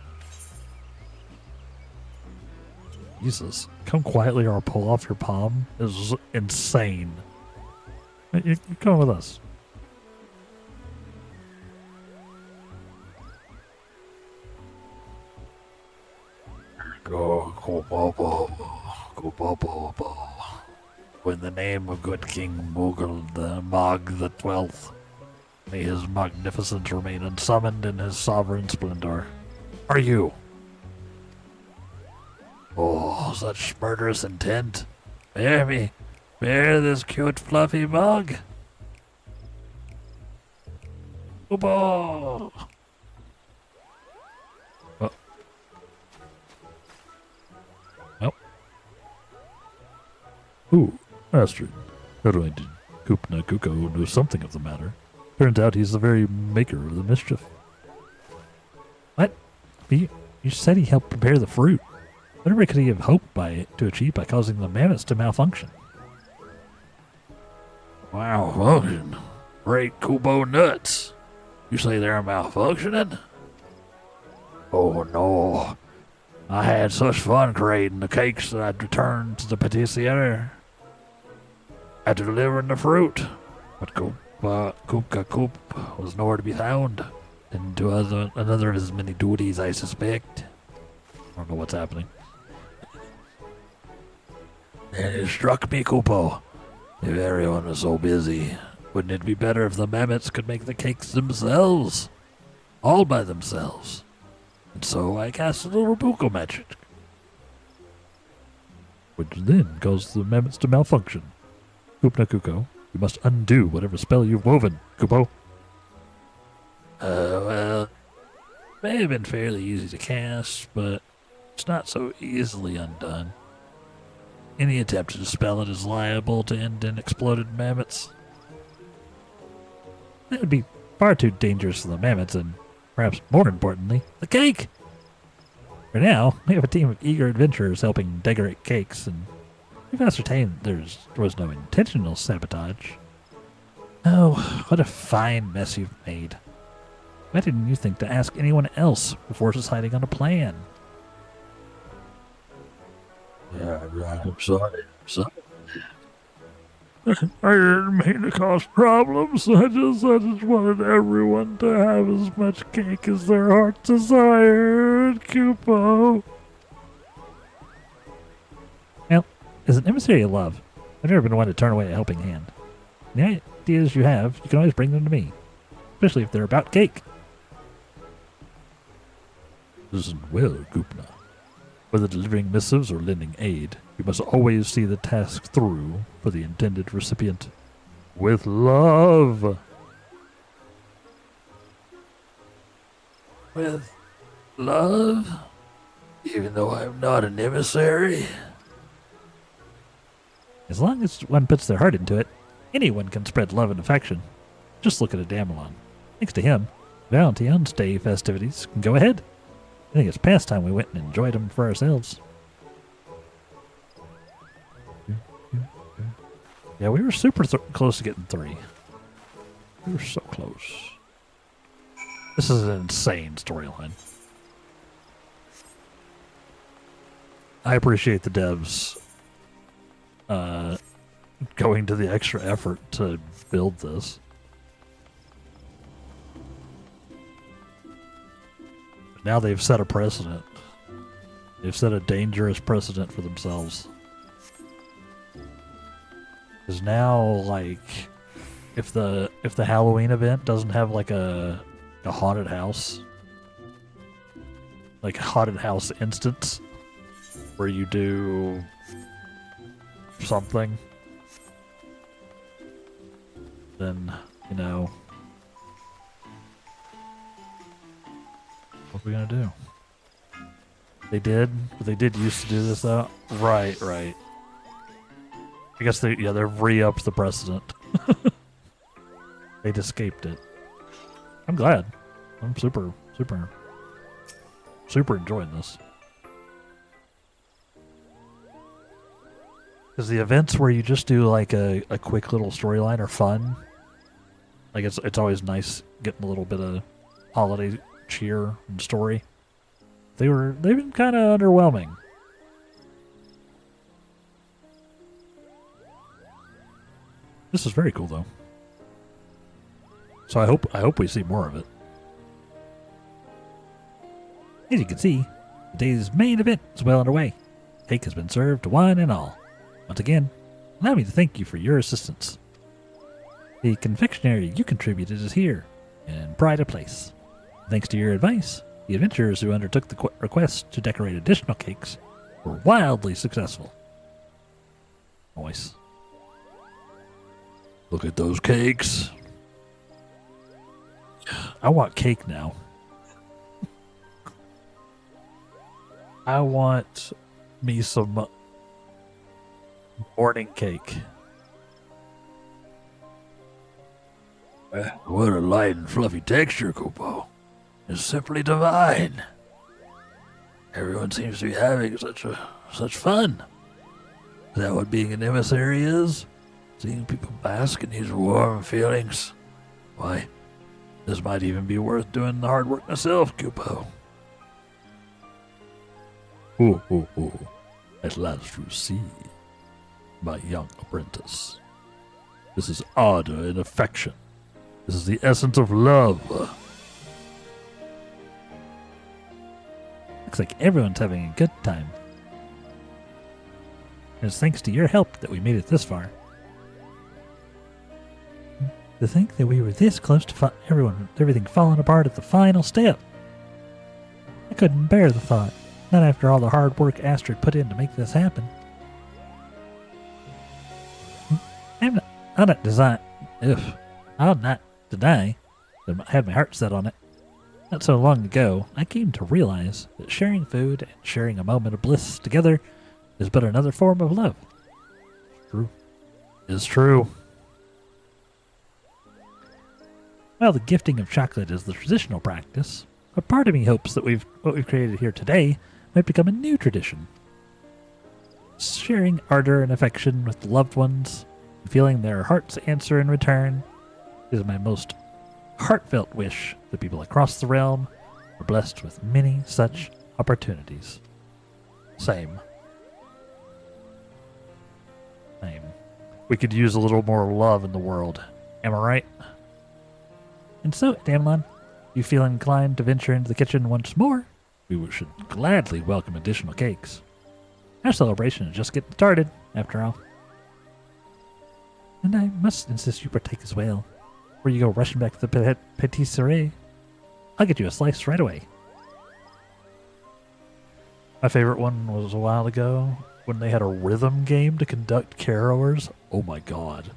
Jesus, come quietly or I'll pull off your palm. This is insane. You come with us. Go, in the name of good King Moogle, the Mog the 12th, may his magnificence remain unsummoned in his sovereign splendor. Are you? Oh, such murderous intent. Bear me. Bear this cute fluffy Mog. Kupo! Nope. Ooh, Astrid. Not only did Kupna Kuko know something of the matter, turns out he's the very maker of the mischief. What? You said he helped prepare the fruit. Whatever could he have hoped to achieve by causing the mammoths to malfunction? Malfunction? Great Kubo nuts. You say they're malfunctioning? Oh no. I had such fun creating the cakes that I'd returned to the patissier after delivering the fruit. But Kupka Koop was nowhere to be found. And to another of his many duties, I suspect. I don't know what's happening. And it struck me, Kupo. If everyone was so busy, wouldn't it be better if the mammoths could make the cakes themselves? All by themselves. And so I cast a little buko magic. Which then caused the mammoths to malfunction. Kupna Kuko, You must undo whatever spell you've woven, Kupo. Well, may have been fairly easy to cast, but it's not so easily undone. Any attempt to dispel it is liable to end in exploded mammoths. That would be far too dangerous for the mammoths and, perhaps more importantly, the cake! For now, we have a team of eager adventurers helping decorate cakes, and we've ascertained there was no intentional sabotage. Oh, what a fine mess you've made. Why didn't you think to ask anyone else before deciding on a plan? Yeah, I'm sorry. I didn't mean to cause problems. I just wanted everyone to have as much cake as their heart desired, Kupo. Well, as an emissary of love, I've never been one to turn away a helping hand. The ideas you have, you can always bring them to me, especially if they're about cake. Listen well, Goopna. Whether delivering missives or lending aid, you must always see the task through for the intended recipient. With love! With love? Even though I'm not an emissary? As long as one puts their heart into it, anyone can spread love and affection. Just look at Adamelon. Thanks to him, Valentine's Day festivities can go ahead. I think it's past time we went and enjoyed them for ourselves. Yeah, we were super close to getting 3. We were so close. This is an insane storyline. I appreciate the devs going to the extra effort to build this. Now they've set a precedent. They've set a dangerous precedent for themselves. Because now, like, if the Halloween event doesn't have like a haunted house, like a haunted house instance, where you do something, then, you know, what are we gonna do? They did used to do this though. Right. I guess they've re-upped the precedent. They'd escaped it. I'm glad. I'm super enjoying this. Because the events where you just do like a quick little storyline are fun. Like it's always nice getting a little bit of holiday cheer and story. They've been kind of underwhelming. This is very cool though. So I hope we see more of it. As you can see, the day's main event is well underway. Cake has been served to one and all. Once again, allow me to thank you for your assistance. The confectionery you contributed is here, in pride of place. Thanks to your advice, the adventurers who undertook the request to decorate additional cakes were wildly successful. Nice. Look at those cakes. I want cake now. I want me some morning cake. What a light and fluffy texture, Kupo. It's simply divine. Everyone seems to be having such fun. Is that what being an emissary is? Seeing people bask in these warm feelings? Why, this might even be worth doing the hard work myself, Kupo. Oh. At last you see, my young apprentice. This is ardor and affection. This is the essence of love. Looks like everyone's having a good time. It's thanks to your help that we made it this far. To think that we were this close to everything falling apart at the final step. I couldn't bear the thought, not after all the hard work Astrid put in to make this happen. I'll not design. I'll not deny that I had my heart set on it. Not so long ago, I came to realize that sharing food and sharing a moment of bliss together is but another form of love. True. It's true. While the gifting of chocolate is the traditional practice, a part of me hopes that what we've created here today might become a new tradition. Sharing ardor and affection with loved ones, and feeling their hearts answer in return, is my most heartfelt wish that people across the realm are blessed with many such opportunities. Same. Same. We could use a little more love in the world. Am I right? And so, Damlon, you feel inclined to venture into the kitchen once more? We should gladly welcome additional cakes. Our celebration is just getting started, after all. And I must insist you partake as well, before you go rushing back to the patisserie. I'll get you a slice right away. My favorite one was a while ago when they had a rhythm game to conduct carolers. Oh my god.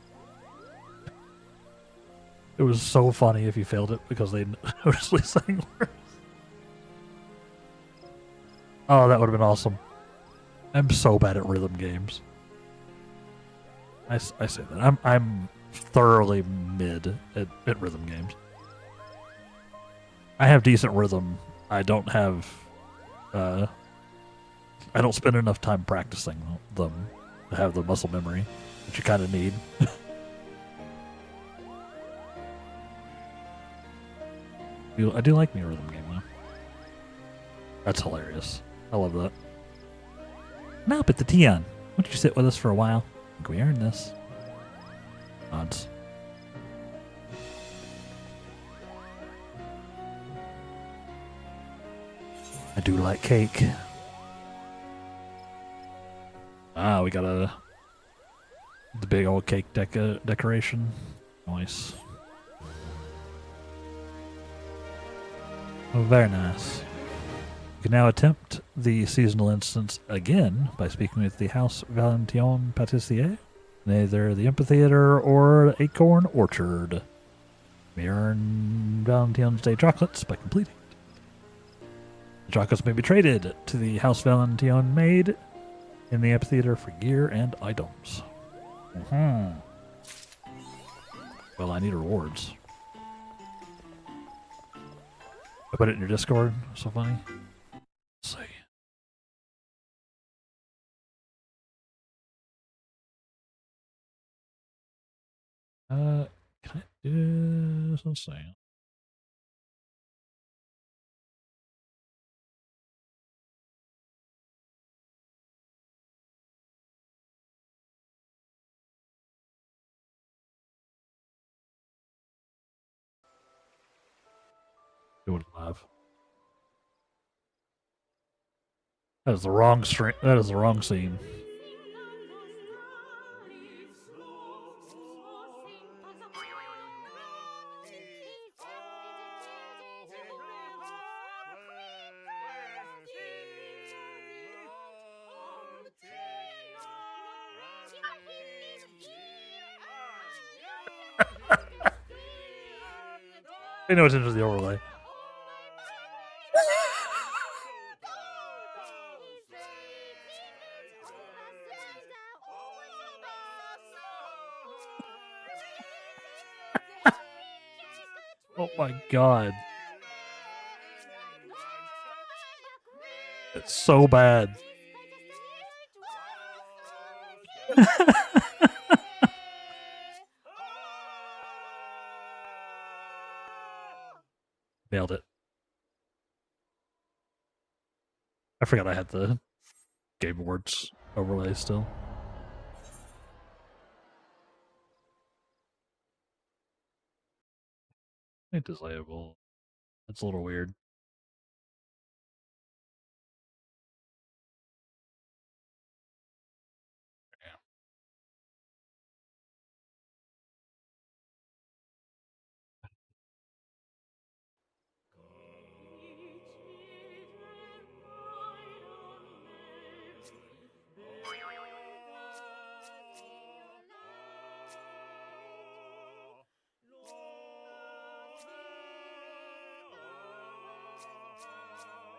It was so funny if you failed it because they noticeably sang words. Oh, that would have been awesome. I'm so bad at rhythm games. I say that. I'm thoroughly mid at rhythm games. I have decent rhythm. I don't have... I don't spend enough time practicing them to have the muscle memory, which you kind of need. I do like me a rhythm game, though. That's hilarious. I love that. Now put the tea on. Why don't you sit with us for a while? I think we earned this. Odds. I do like cake. Ah, we got the big old cake decoration. Nice. Oh, very nice. You can now attempt the seasonal instance again by speaking with the House Valentine Patissier in either the amphitheater or acorn orchard. You may earn Valentine's Day chocolates by completing it. The chocolates may be traded to the House Valentine maid in the amphitheater for gear and items. Well, I need rewards. I put it in your Discord. So funny. Let's see. Can I do something? Do it live. That is the wrong string. That is the wrong scene. Pay no attention to the overlay. Oh my god. It's so bad. Nailed it. I forgot I had the Game Awards overlay still. Ain't disable. It's a little weird.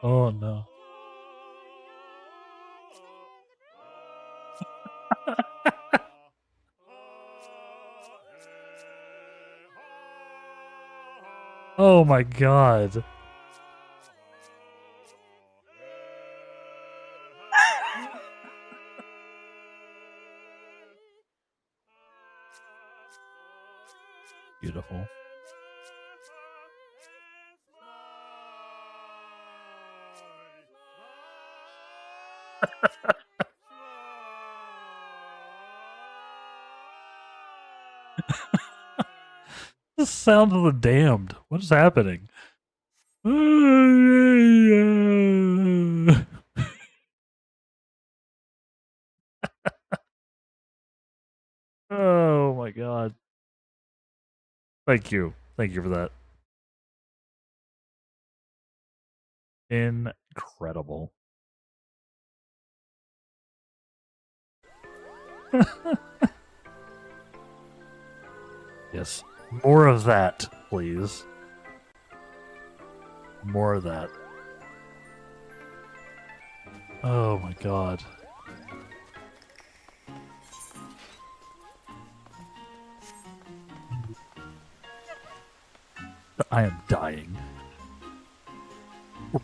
Oh no. Oh my god. Beautiful. The sound of the damned. What is happening? Oh my god. Thank you. Thank you for that. Incredible. Yes. More of that, please. More of that. Oh my god. I am dying.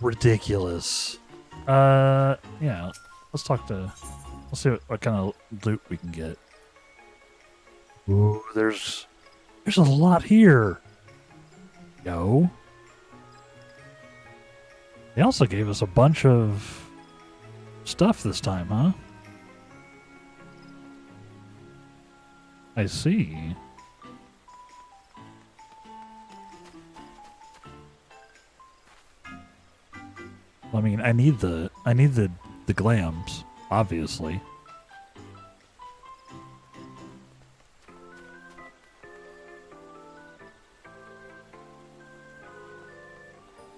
Ridiculous. Yeah. Let's talk to... Let's see what kind of loot we can get. Ooh, there's a lot here. Yo. They also gave us a bunch of stuff this time, huh? I see. I mean, I need the glams, obviously.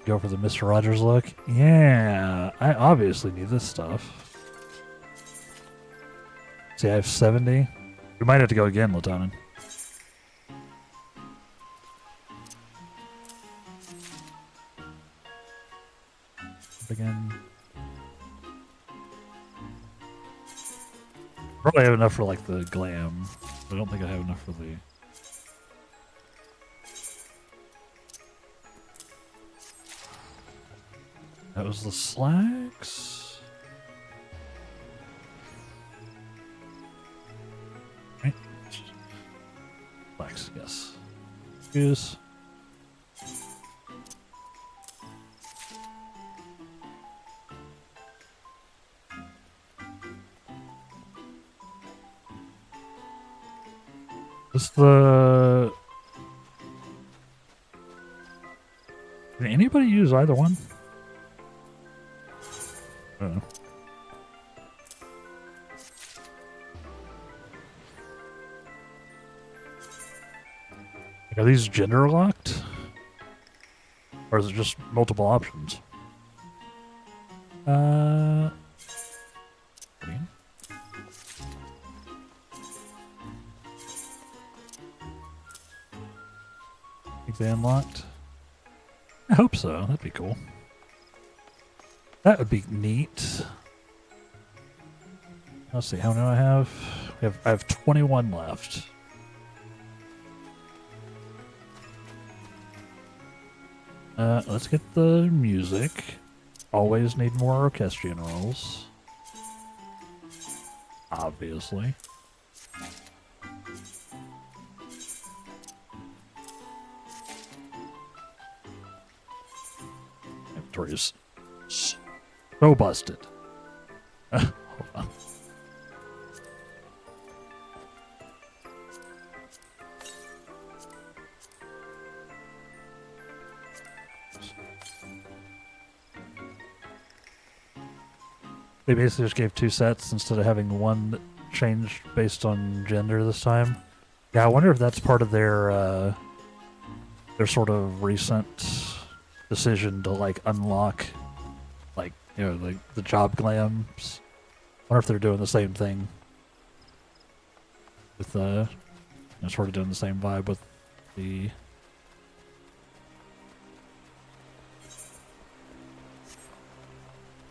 Go for the Mr. Rogers look? Yeah, I obviously need this stuff. See, I have 70. We might have to go again, Latonin. Again. Probably have enough for like the glam. I don't think I have enough for the... That was the slacks. Right. Slacks, yes. Use. Is the... Can anybody use either one? I don't know. Are these gender locked? Or is it just multiple options? Think they unlocked? I hope so. That'd be cool. That would be neat. Let's see, how many do I have? I have 21 left. Let's get the music. Always need more orchestrion rolls. Obviously. Inventory is so busted. Hold on. They basically just gave 2 sets instead of having one changed based on gender this time. Yeah, I wonder if that's part of their sort of recent decision to like unlock, like, you know, like the job glams. I wonder if they're doing the same thing with sort of doing the same vibe with the...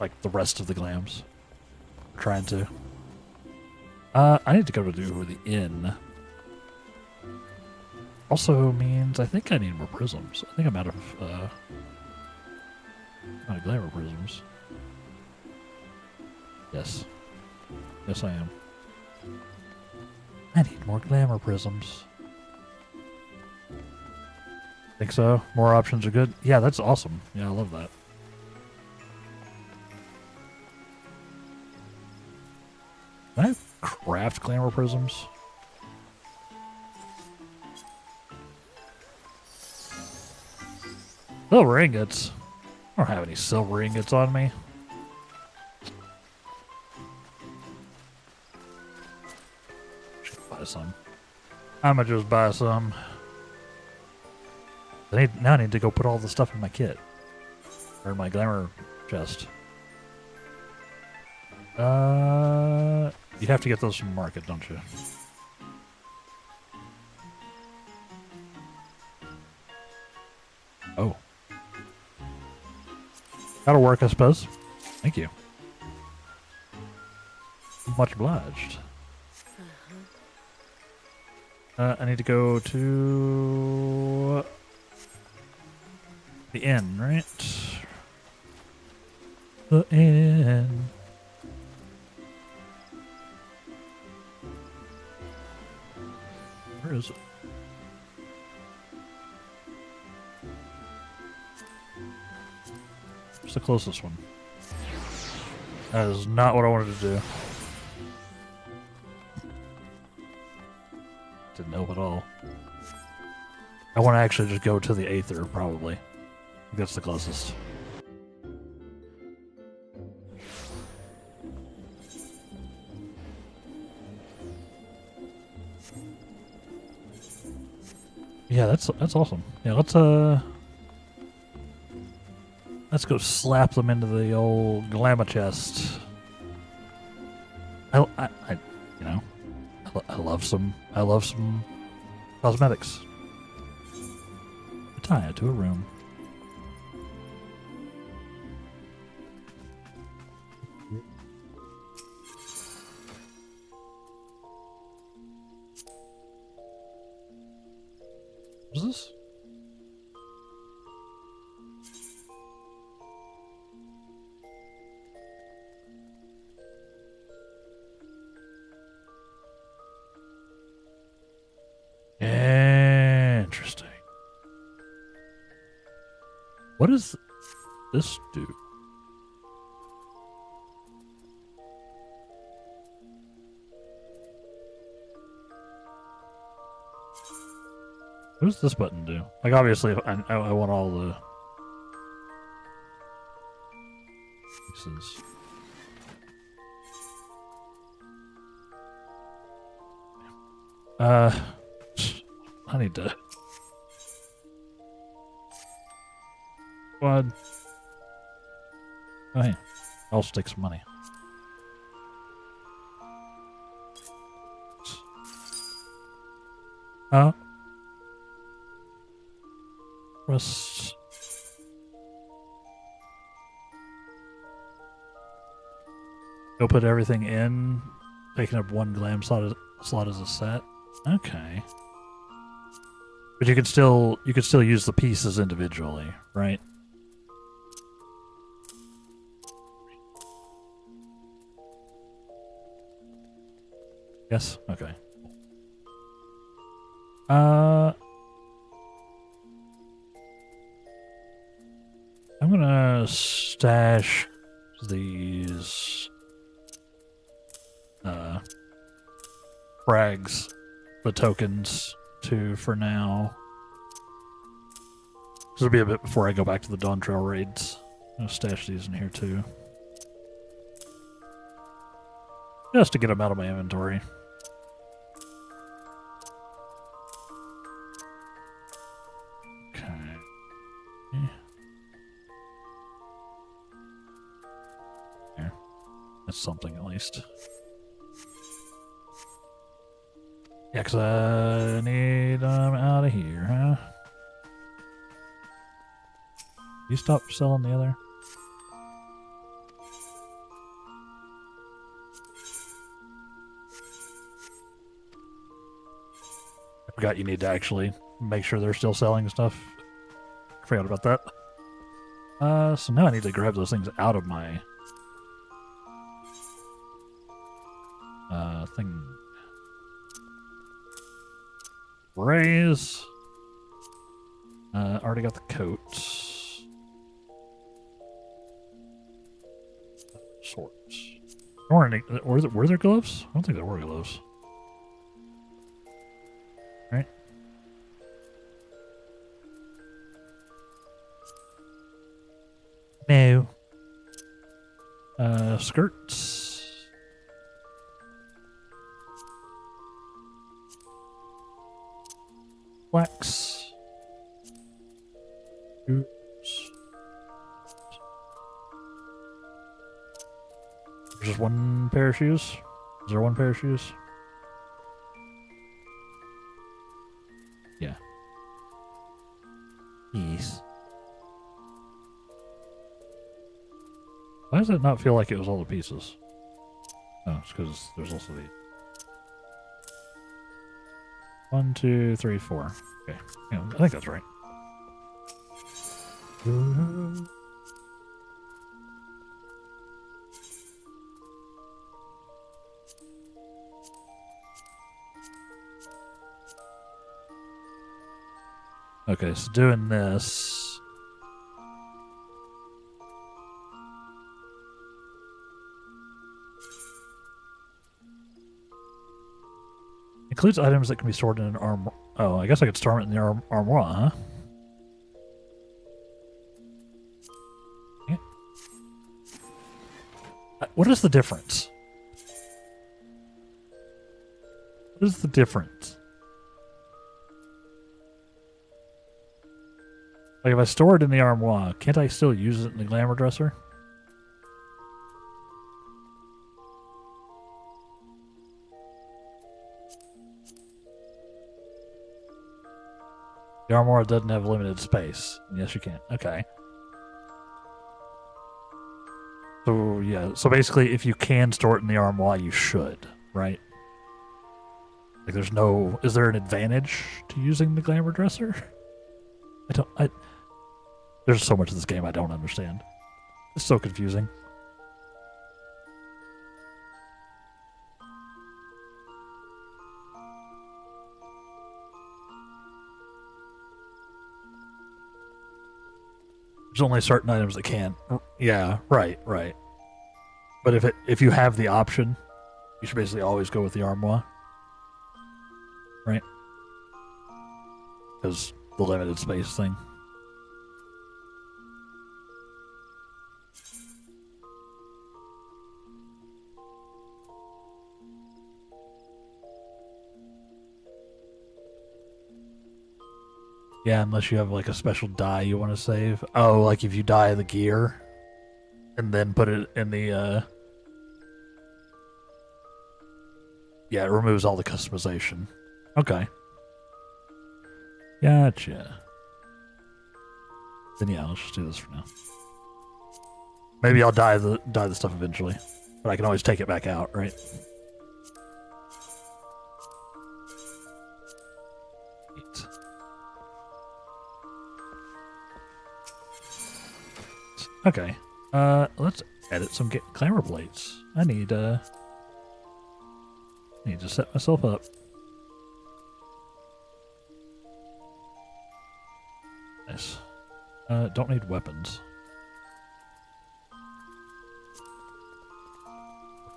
like the rest of the glams. I'm trying to. I need to go to the inn. Also means I think I need more prisms. I think I'm out of glamour prisms. Yes. Yes, I am. I need more glamour prisms. Think so? More options are good? Yeah, that's awesome. Yeah, I love that. Can I craft glamour prisms? Silver ingots? I don't have any silver ingots on me. Should buy some. I'ma just buy some. Now I need to go put all the stuff in my kit. Or my glamour chest. You have to get those from market, don't you? Oh. That'll work, I suppose. Thank you. Much obliged. I need to go to the inn, right? The inn. Where is it? What's the closest one? That is not what I wanted to do. Didn't help at all. I want to actually just go to the Aether, probably. I think that's the closest. Yeah, that's awesome. Yeah, let's go slap them into the old glamour chest. I you know, I love some cosmetics. Tie it to a room. What's this? Interesting. What does this do? What does this button do? Like, obviously, I want all the pieces. I need to. What? Oh, hey. I'll stick some money. Press. Go put everything in, taking up one glam slot as a set. Okay. But you could still use the pieces individually, right? Yes? Okay. I'm gonna stash these frags, the tokens, too, for now. This will be a bit before I go back to the Dawn Trail raids. I'm gonna stash these in here too. Just to get them out of my inventory. Okay. There. That's something at least. Yeah, because I need them out of here, huh? You stop selling the other? Forgot you need to actually make sure they're still selling stuff. Forgot about that. So now I need to grab those things out of my thing. Raise. Already got the coats. Swords. Were there gloves? I don't think there were gloves. Right? No. Skirts. Wax. Boots. There's just one pair of shoes? Is there one pair of shoes? Yeah. Yes. Why does it not feel like it was all the pieces? Oh, it's because there's also the 1, 2, 3, 4. Okay, yeah, I think that's right. Okay, so doing this. Includes items that can be stored in an armor. Oh, I guess I could store it in the armoire, huh? Yeah. What is the difference? What is the difference? Like, if I store it in the armoire, can't I still use it in the glamour dresser? The armoire doesn't have limited space. Yes, you can. Okay. So, yeah. So, basically, if you can store it in the armoire, you should, right? Like, there's no... Is there an advantage to using the glamour dresser? There's so much of this game I don't understand. It's so confusing. There's only certain items that can. Yeah, right. But if you have the option, you should basically always go with the armoire. Right? Because the limited space thing. Yeah, unless you have like a special die you want to save. Oh, like if you dye the gear and then put it in the yeah, it removes all the customization. Okay. Gotcha. Then yeah, let's just do this for now. Maybe I'll dye the stuff eventually. But I can always take it back out, right? Okay. Let's edit some glamour plates. I need to set myself up. Nice. Don't need weapons.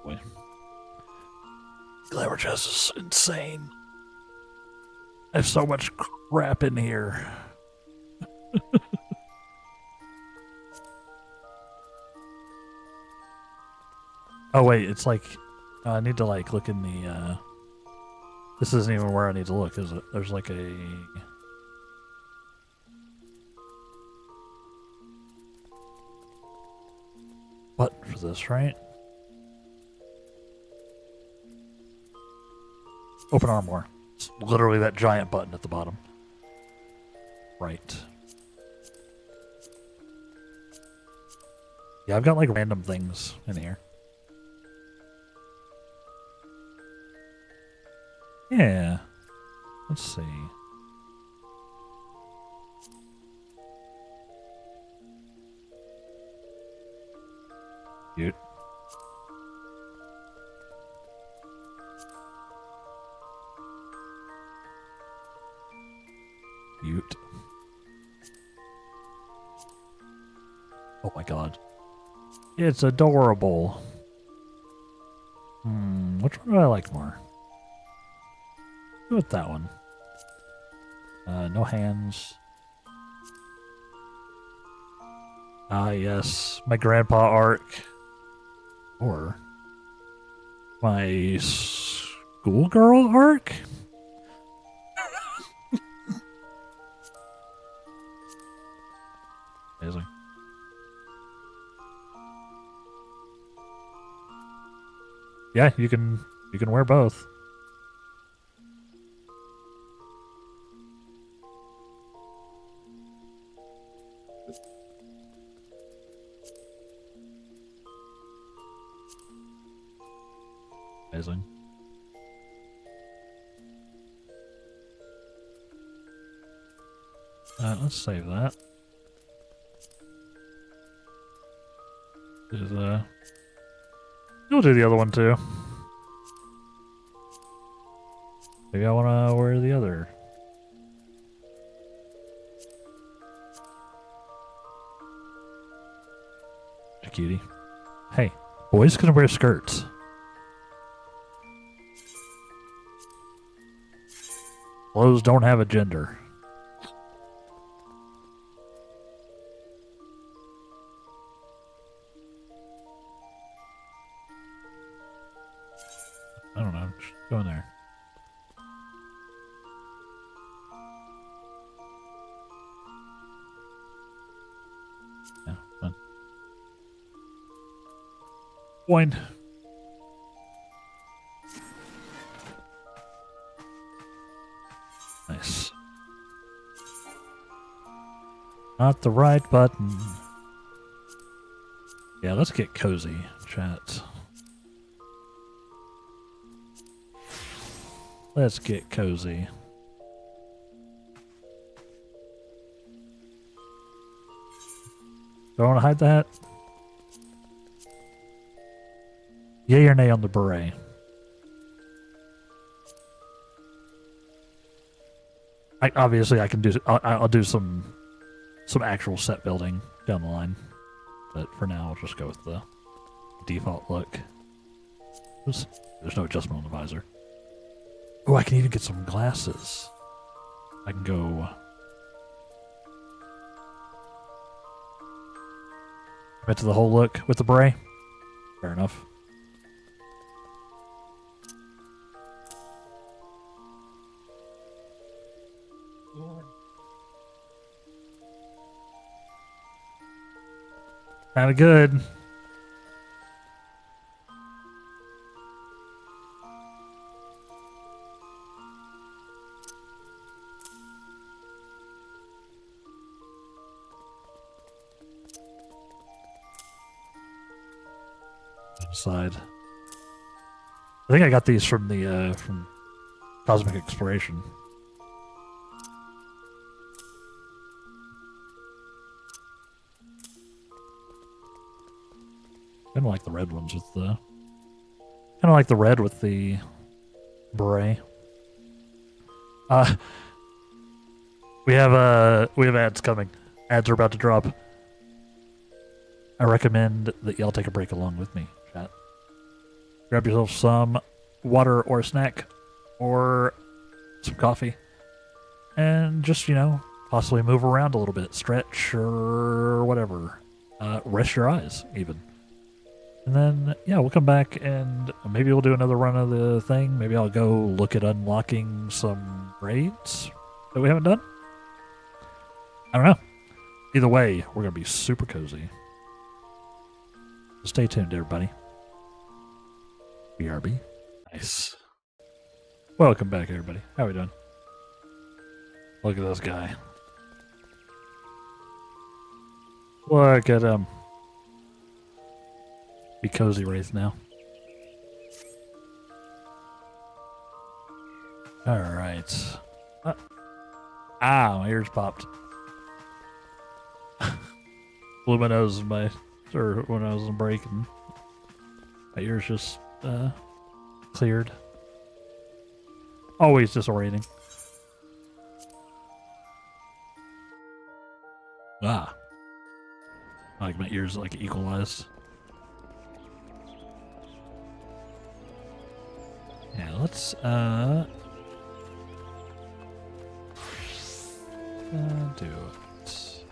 Boy. Glamour chest is insane. I have so much crap in here. Oh wait, it's like I need to like look in the this isn't even where I need to look, is it? There's like a button for this, right? Open armoire. It's literally that giant button at the bottom. Right. Yeah, I've got like random things in here. Yeah. Let's see. Cute. Cute. Oh my god. It's adorable. Which one do I like more? Go with that one. No hands. Ah, yes. My grandpa arc. Or my schoolgirl arc? Amazing. Yeah, you can wear both. Amazing. Let's save that. We'll do the other one too. Maybe I want to wear the other. Cutie. Hey, boys can wear skirts. Clothes don't have a gender. I don't know. Just go in there. Yeah, fun. Wine. Nice. Not the right button. Yeah, let's get cozy, chat. Let's get cozy. Do I want to hide that? Yay or nay on the beret? Obviously I can do. I'll do some actual set building down the line, but for now I'll just go with the default look. There's no adjustment on the visor. Oh, I can even get some glasses. I can go. Right to the whole look with the beret. Fair enough. Kinda good. Side. I think I got these from the from Cosmic Exploration. Kind of like the red ones with the. Kind of like the red with the beret. We have ads coming. Ads are about to drop. I recommend that y'all take a break along with me, chat. Grab yourself some water or a snack or some coffee and just, possibly move around a little bit, stretch or whatever. Rest your eyes, even. And then, yeah, we'll come back and maybe we'll do another run of the thing. Maybe I'll go look at unlocking some raids that we haven't done. I don't know. Either way, we're going to be super cozy. Stay tuned, everybody. BRB. Nice. Welcome back, everybody. How are we doing? Look at this guy. Look at him. Be cozy wraith now. Alright. My ears popped. Blew my nose in when I was on break, and my ears just cleared. Always disorienting. Like my ears like equalized. Yeah, let's do it.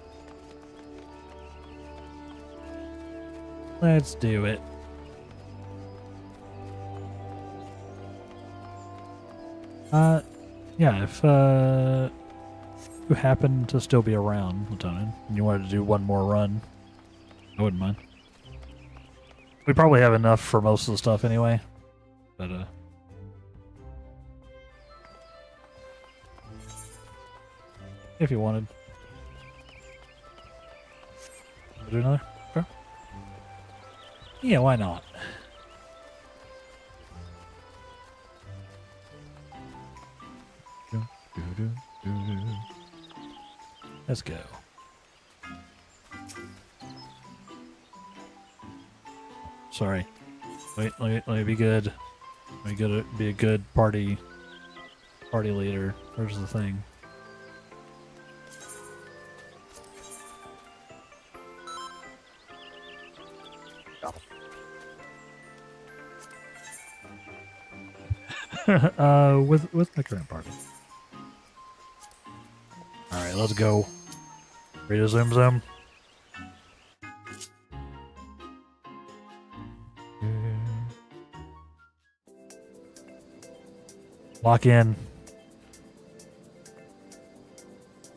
Let's do it. Yeah, if you happen to still be around, Lieutenant, and you wanted to do one more run, I wouldn't mind. We probably have enough for most of the stuff anyway, but if you wanted. Do another? Okay. Yeah, why not? Let's go. Sorry. Wait, let me be good. Let me be a good party leader. Where's the thing? With my current party. All right, let's go. Ready to zoom zoom. Lock in.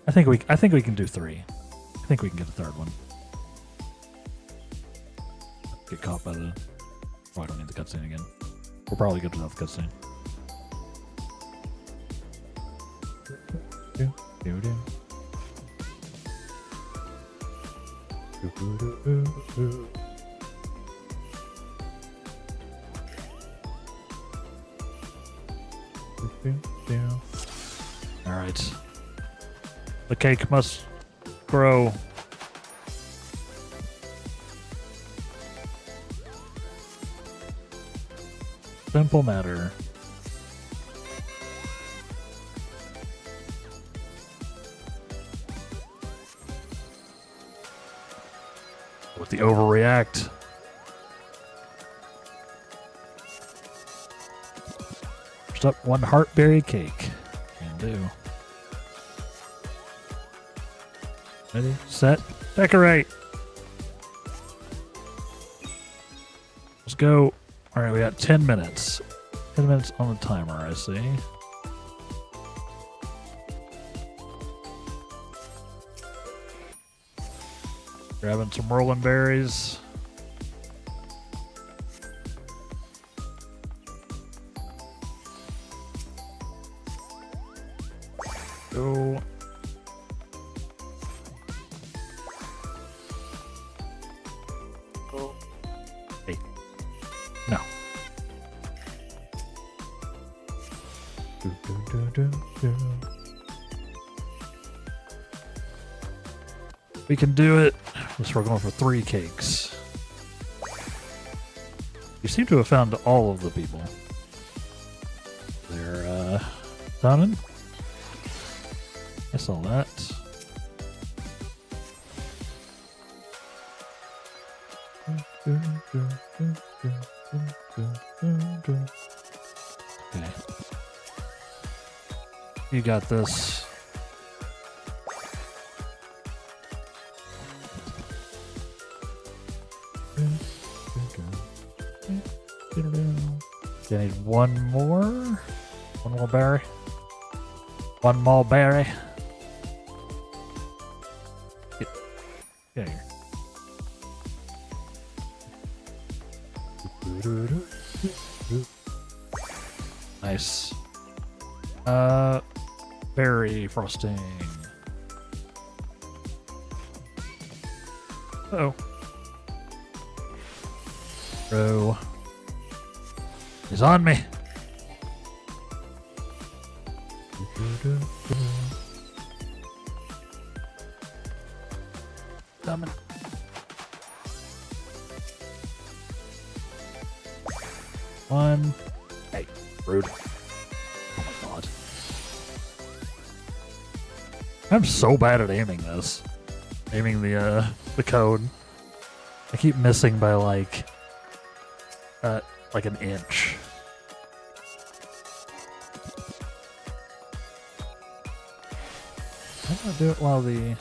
I think we can do 3. I think we can get a third one. Get caught by the. Oh, I don't need the cutscene again. We'll probably good without the cutscene. All right. The cake must grow. Simple matter. With the overreact. First up, 1 heartberry cake. Can do. Ready, set, decorate. Let's go. All right, we got 10 minutes. 10 minutes on the timer, I see. Grabbing some rolling berries. Go. Hey. No. We can do it. So we're going for 3 cakes. You seem to have found all of the people. They're done. I saw that. Okay. You got this. I need one more berry. One more berry. Get here. Nice. Berry frosting. Uh-oh. Bro. He's on me. Coming. One. Hey, rude. Oh my god. I'm so bad at aiming this. Aiming the code. I keep missing by like an inch. How do I do it while the...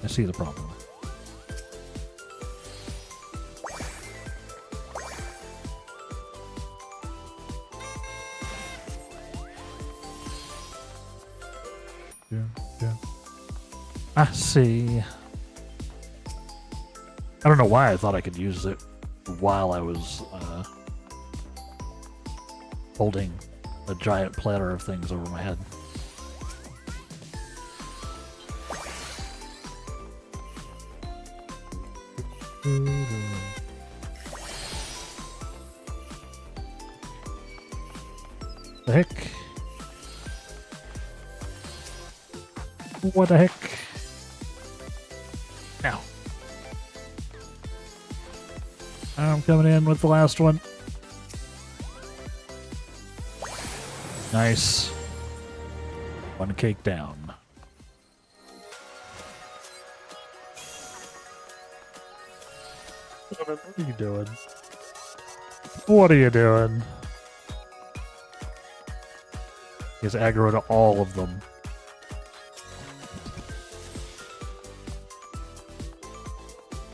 I see the problem. I see. I don't know why I thought I could use it while I was holding a giant platter of things over my head. The heck? What the heck? Now. I'm coming in with the last one. Nice. One cake down. What are you doing? What are you doing? He's aggro to all of them.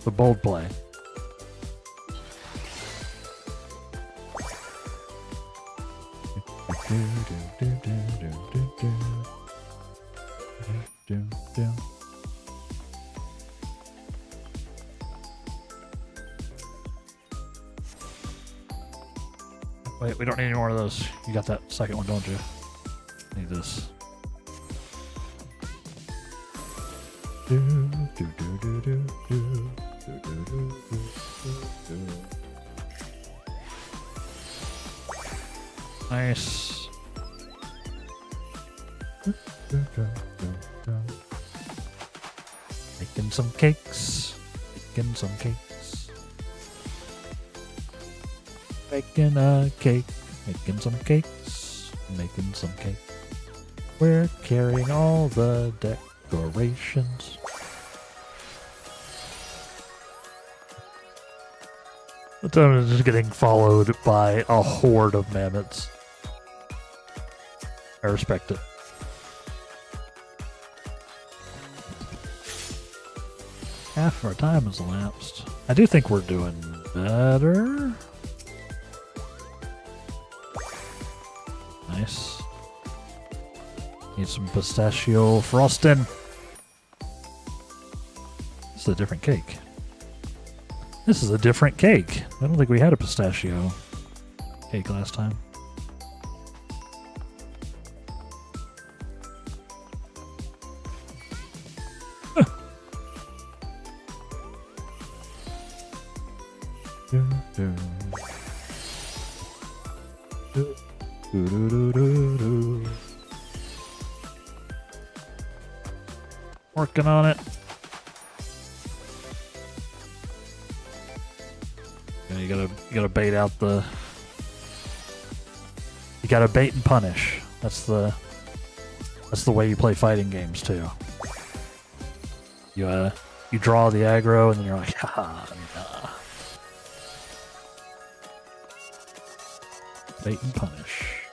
The bold play. Wait, we don't need any more of those. You got that second one, don't you? Need this. Nice. Making some cakes. Making some cakes. Making a cake. Making some cakes. Making some cake. We're carrying all the decorations. The time is just getting followed by a horde of mammoths. I respect it. Half of our time has elapsed. I do think we're doing better. Nice. Need some pistachio frosting. This is a different cake. This is a different cake. I don't think we had a pistachio cake last time. Working on it. Yeah, you gotta bait out the. You gotta bait and punish. That's the way you play fighting games too. You draw the aggro and then you're like, haha, nah. Bait and punish.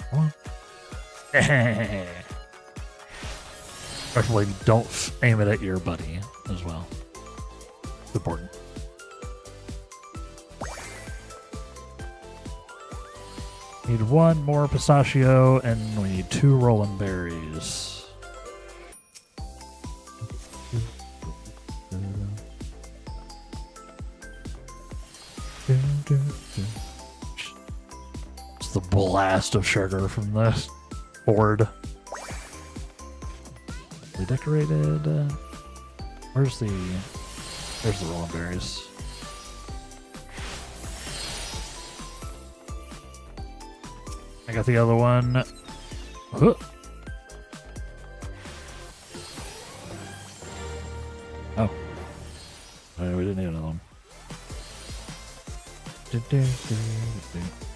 Come on. Especially don't aim it at your buddy as well. It's important. Need one more pistachio and we need 2 rolling berries. It's the blast of sugar from the board. They decorated. There's the rolling berries. I got the other one. Huh. Oh. We didn't need another one.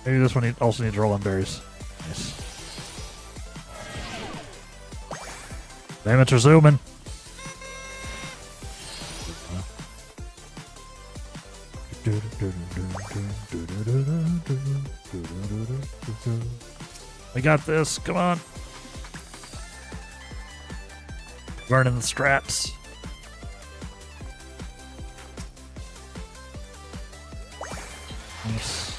Maybe this one also needs roll on berries. Nice. Damn, it's resuming. We got this. Come on. Burning the straps. Nice.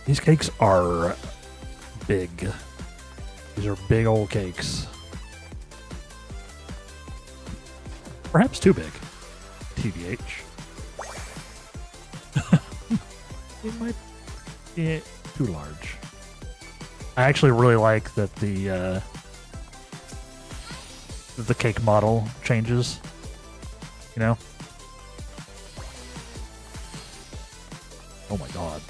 These cakes are big. These are big old cakes. Perhaps too big. TBH. It might be too large. I actually really like that the cake model changes. You know? Oh my god.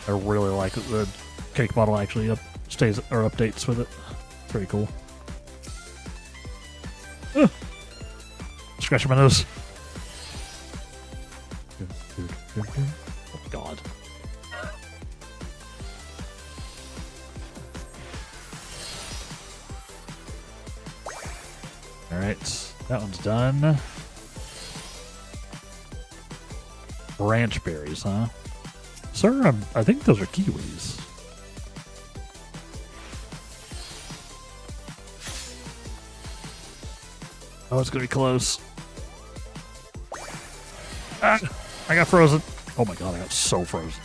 I really like that the cake model actually updates with it. It's very cool. Scratching my nose. Oh god. Alright, that one's done. Branch berries, huh? Sir, I think those are kiwis. Oh, it's gonna be close. Ah, I got frozen. Oh my god, I got so frozen.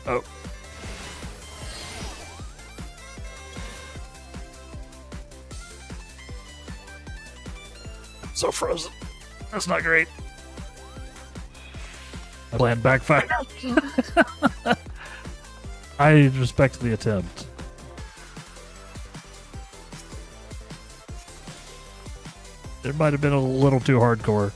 Oh. So frozen. That's not great. My plan backfired. I respect the attempt. It might have been a little too hardcore.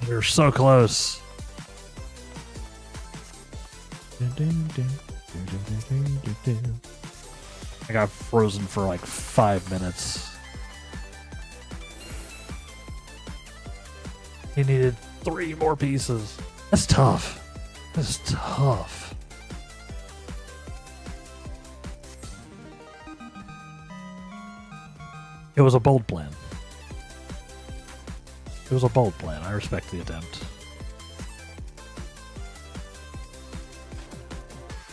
We were so close. I got frozen for like 5 minutes. He needed 3 more pieces. That's tough. That's tough. It was a bold plan. It was a bold plan. I respect the attempt.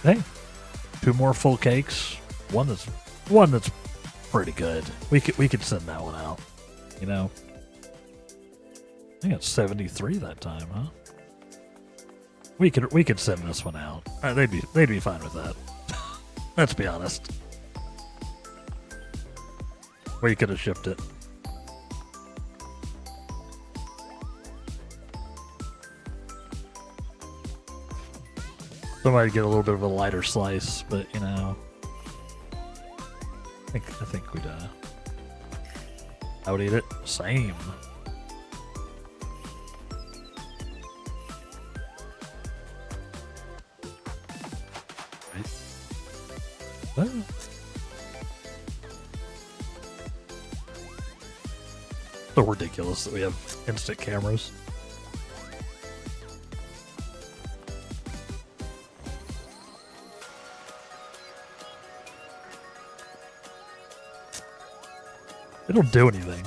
Hey, 2 more full cakes. One that's pretty good. We could send that one out. You know. I think it's 73 that time, huh? We could send this one out. They'd be fine with that. Let's be honest. We could have shipped it. Somebody get a little bit of a lighter slice, but you know, I think we'd I would eat it. Same. Right. Ah. So ridiculous that we have instant cameras. They don't do anything.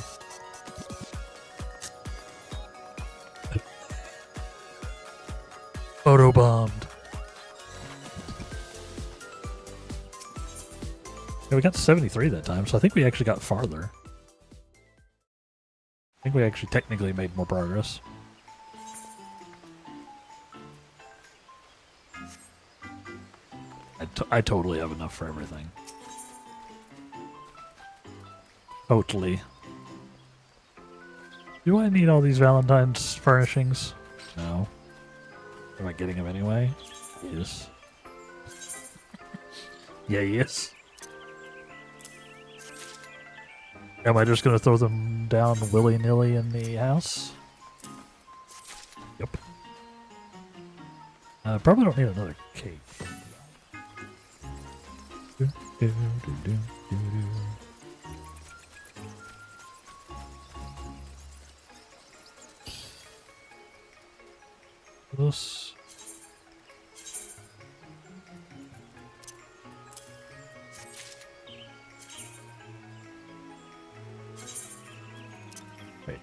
Photobombed. Yeah, we got 73 that time, so I think we actually got farther. I think we actually technically made more progress. I totally have enough for everything. Totally. Do I need all these Valentine's furnishings? No. Am I getting them anyway? Yes. Yeah, yes. Am I just gonna throw them down willy-nilly in the house? Yep. Probably don't need another cake. This. Wait.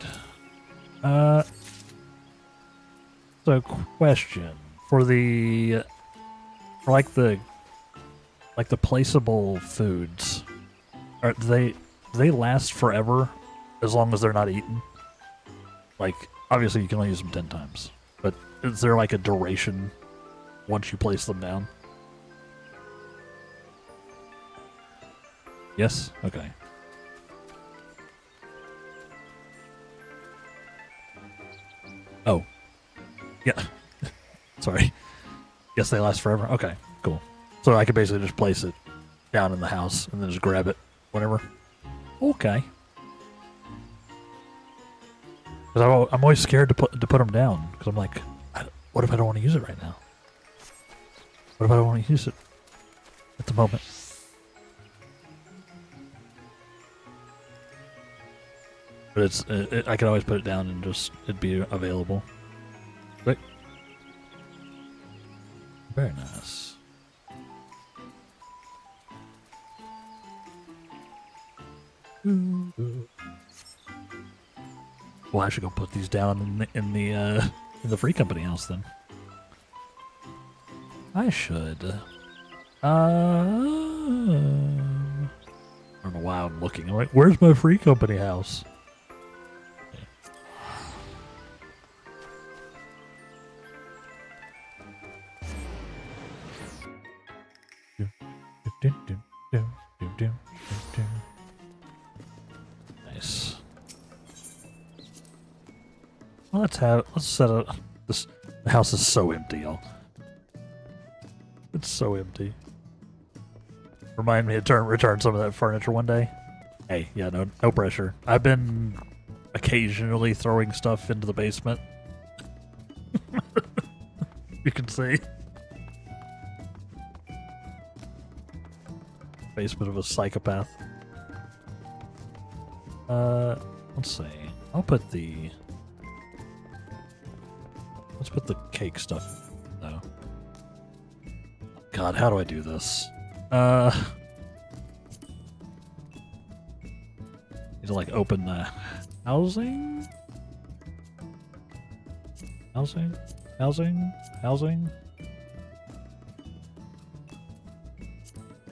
So question for the like the placeable foods, are they last forever as long as they're not eaten? Like obviously you can only use them 10 times, but is there like a duration once you place them down? Yes? Okay. Oh. Yeah. Sorry. Yes, they last forever. Okay, cool. So I could basically just place it down in the house and then just grab it whenever. Okay. Because I'm always scared to put them down because I'm like, what if I don't want to use it right now? What if I don't want to use it at the moment? But I could always put it down and just it'd be available. Right. Very nice. Well, I should go put these down in the free company house then. I should. I don't know why I'm looking. I'm like, where's my free company house? Nice. Well, let's set up this. The house is so empty, y'all. It's so empty. Remind me to return some of that furniture one day. Hey, yeah, no pressure. I've been occasionally throwing stuff into the basement. You can see. Basement of a psychopath. Let's see. Let's put the cake stuff. No. God, how do I do this? Need to like open the housing? Housing? Housing? Housing?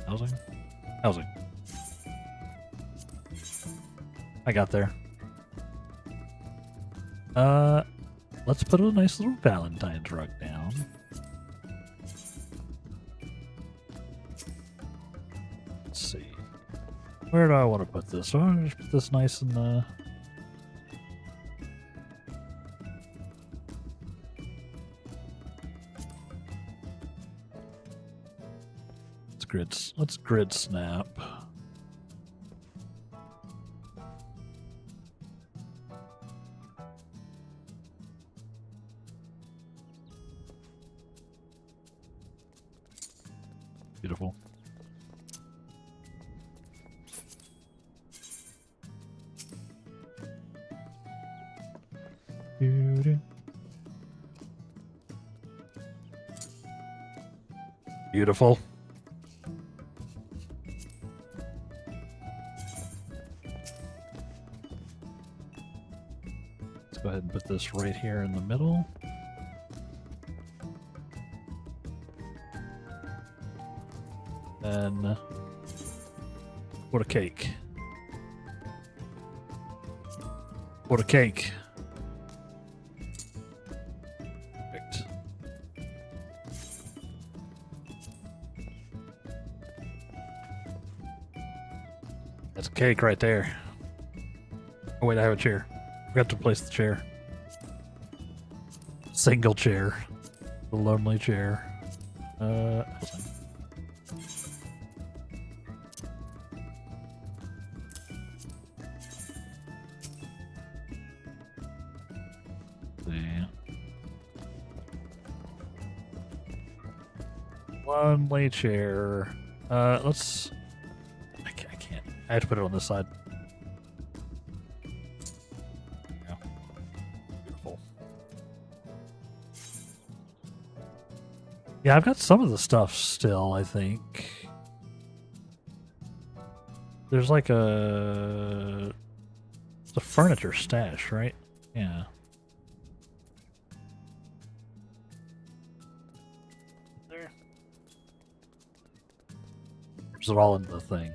Housing? Housing. I got there. Let's put a nice little Valentine's rug down. Let's see. Where do I want to put this? Oh, just put this nice in the... Let's grid snap. Beautiful. Beautiful. Let's go ahead and put this right here in the middle. Then, what a cake. What a cake. Perfect. That's a cake right there. Oh wait, I have a chair. Forgot to place the chair. Single chair. The lonely chair. See. Lonely chair. Let's. I can't. I have to put it on this side. Yeah. Beautiful. Yeah, I've got some of the stuff still, I think. There's like a... It's a furniture stash, right? Yeah. There. Is it all in the thing?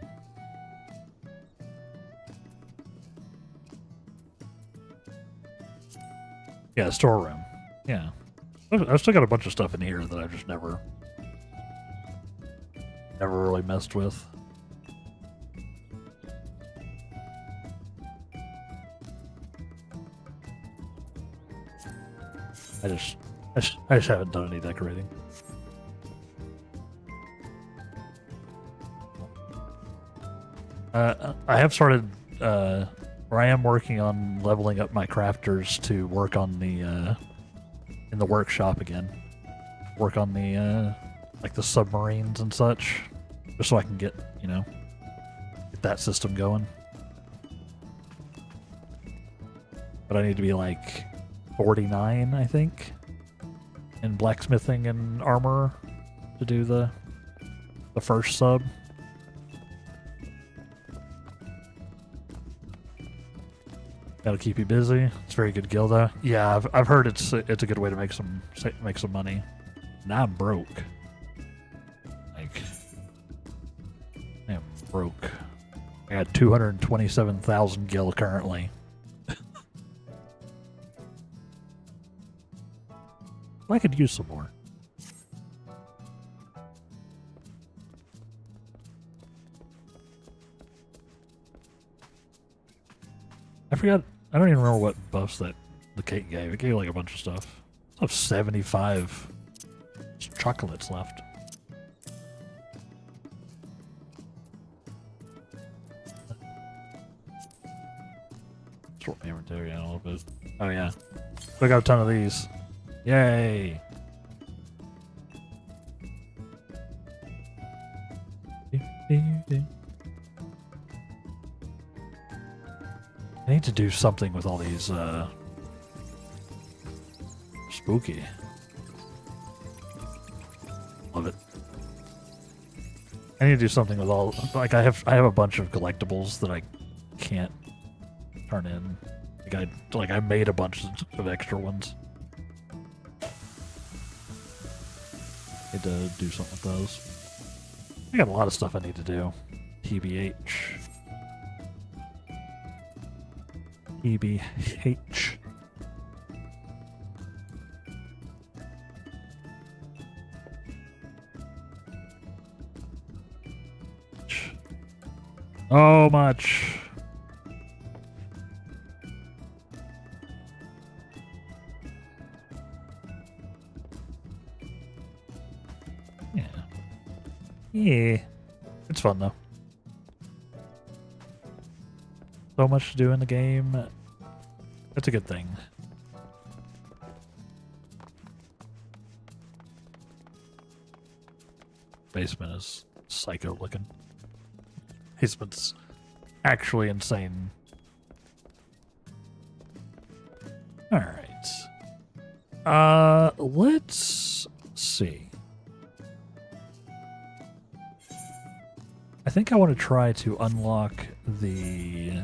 Yeah, storeroom. Yeah. I've still got a bunch of stuff in here that I've just never really messed with. I just haven't done any decorating. I have started, or I am working on leveling up my crafters to work on the, in the workshop again. Work on the, like the submarines and such. Just so I can get, you know, get that system going. But I need to be like 49, I think, in blacksmithing and armor to do the first sub. That'll keep you busy. It's a very good guild, though. Yeah, I've heard it's a good way to make some money. Now I'm broke. Like, I am broke. I got 227,000 gil currently. I could use some more. I forgot. I don't even remember what buffs that the cake gave. It gave like a bunch of stuff. I have 75 chocolates left. Sort my inventory out a little bit. Oh yeah, I got a ton of these. Yay! I need to do something with all these, spooky. Love it. I need to do something with all, like I have a bunch of collectibles that I can't turn in. Like I made a bunch of extra ones. Need to do something with those. I got a lot of stuff I need to do. TBH. TBH. Oh, much. Yeah. Yeah. It's fun, though. So much to do in the game. That's a good thing. Basement is psycho looking. Basement's actually insane. Alright. Let's see. I think I want to try to unlock the...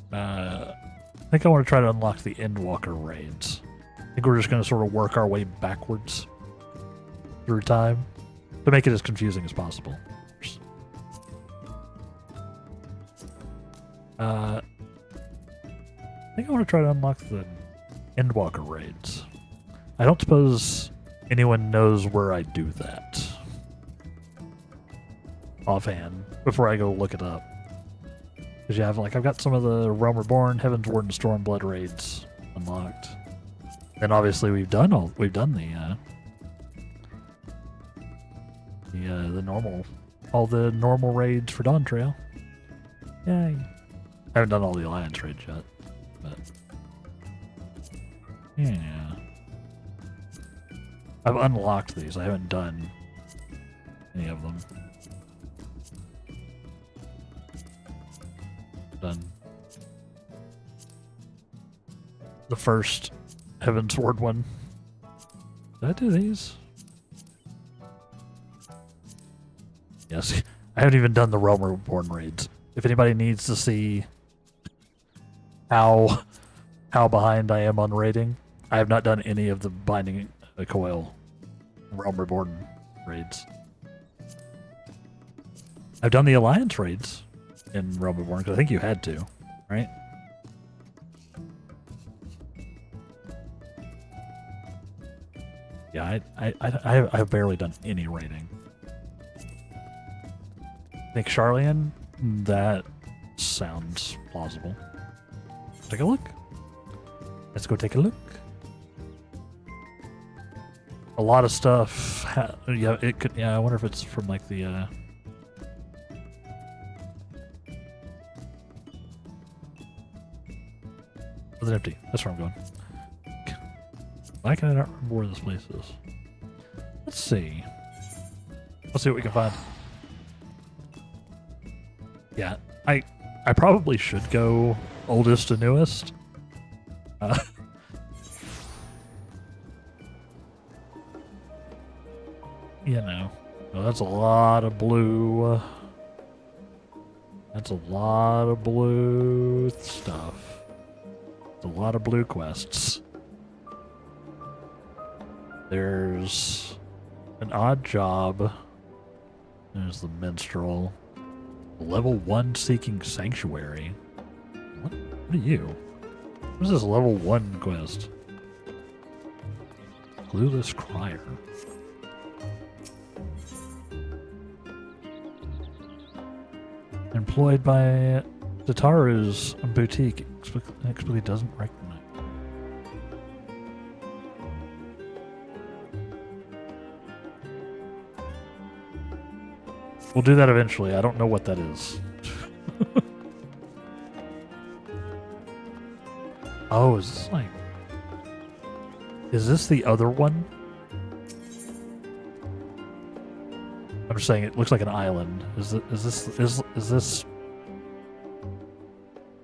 I think I want to try to unlock the Endwalker raids. I think we're just going to sort of work our way backwards through time to make it as confusing as possible. I think I want to try to unlock the Endwalker raids. I don't suppose anyone knows where I do that offhand before I go look it up. Because yeah, I've got some of the Realm Reborn, Heaven's Ward, and Stormblood raids unlocked. And obviously we've done the normal, all the normal raids for Dawn Trail. Yay! I haven't done all the Alliance raids yet, but yeah, I've unlocked these. I haven't done any of them. Done the first Heaven's Ward one. Did I do these? Yes. I haven't even done the Realm Reborn raids. If anybody needs to see how behind I am on raiding, I have not done any of the Binding a Coil Realm Reborn raids. I've done the Alliance raids in Realm Reborn because I think you had to, right? Yeah, I've barely done any raiding. I think Charlian, that sounds plausible. Take a look. Let's go take a look. A lot of stuff. Yeah, it could. Yeah, I wonder if it's from like the. Was it empty? That's where I'm going. Why can I not remember where this place is? Let's see. Let's see what we can find. Yeah, I probably should go oldest to newest. You know, well, that's a lot of blue. That's a lot of blue stuff. It's a lot of blue quests. There's an odd job. There's the minstrel. Level 1 seeking sanctuary. What are you? What is this level 1 quest? Clueless crier. Employed by Tataru's boutique. Explicitly doesn't recognize. We'll do that eventually. I don't know what that is. Oh, is this like... Is this the other one? I'm just saying it looks like an island. Is this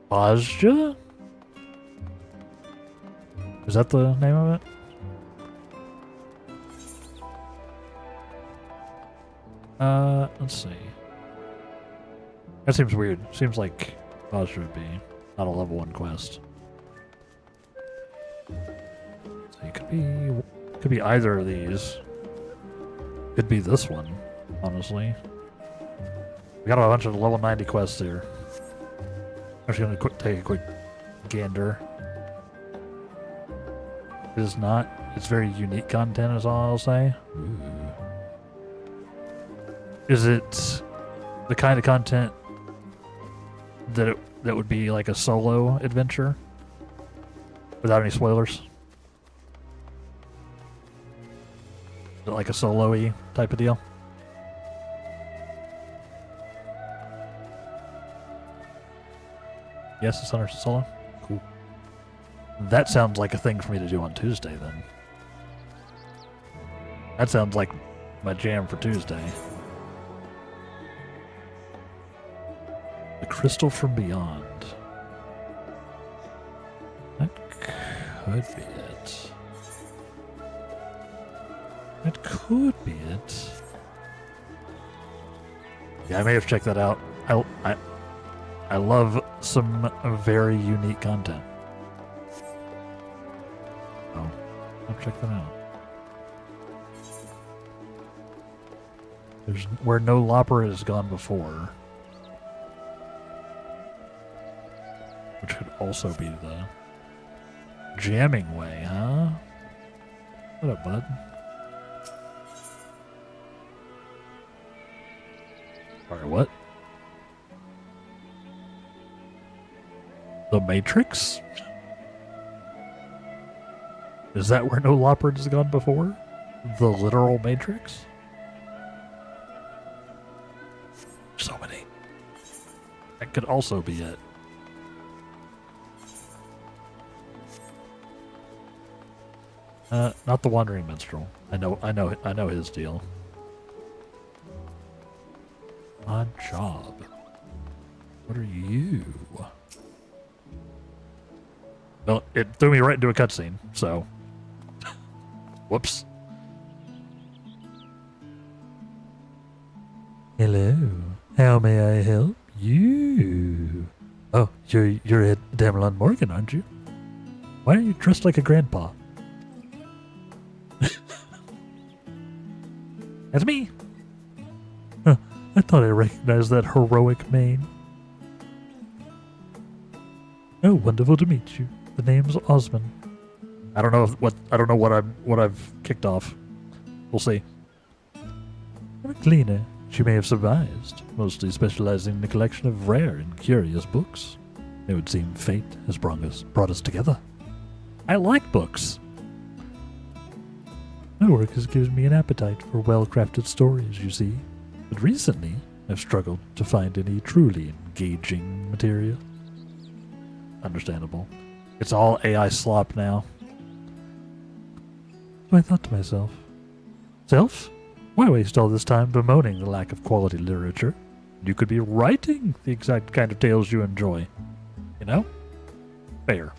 Bajja? Is that the name of it? Let's see. That seems weird. Seems like Bajja would be not a level 1 quest. So it could be either of these. Could be this one, honestly. We got a bunch of level 90 quests here. I'm just gonna take a quick gander. It is not. It's very unique content, is all I'll say. Ooh. Is it the kind of content that would be like a solo adventure without any spoilers? Is it like a solo-y type of deal? Yes, it's 100% solo? Cool. That sounds like a thing for me to do on Tuesday, then. That sounds like my jam for Tuesday. The Crystal from Beyond. That could be it. That could be it. Yeah, I may have checked that out. I love some very unique content. Oh, I'll check that out. There's where no Lopper has gone before. Which could also be the jamming way, huh? What up, bud? Sorry, what? The Matrix? Is that where no Loppard has gone before? The literal Matrix? So many. That could also be it. Not the Wandering Minstrel. I know his deal. Odd job. What are you? Well, it threw me right into a cutscene, so. Whoops. Hello. How may I help you? Oh, you're Damelon Morgan, aren't you? Why are you dressed like a grandpa? That's me. Huh, I thought I recognized that heroic mane. Oh, wonderful to meet you. The name's Osman. I don't know what I've kicked off. We'll see. I'm a cleaner. She may have surmised, mostly specializing in the collection of rare and curious books. It would seem fate has brought us together. I like books. My work has given me an appetite for well-crafted stories, you see. But recently, I've struggled to find any truly engaging material. Understandable. It's all AI slop now. So I thought to myself, Self, why waste all this time bemoaning the lack of quality literature? You could be writing the exact kind of tales you enjoy. You know? Fair.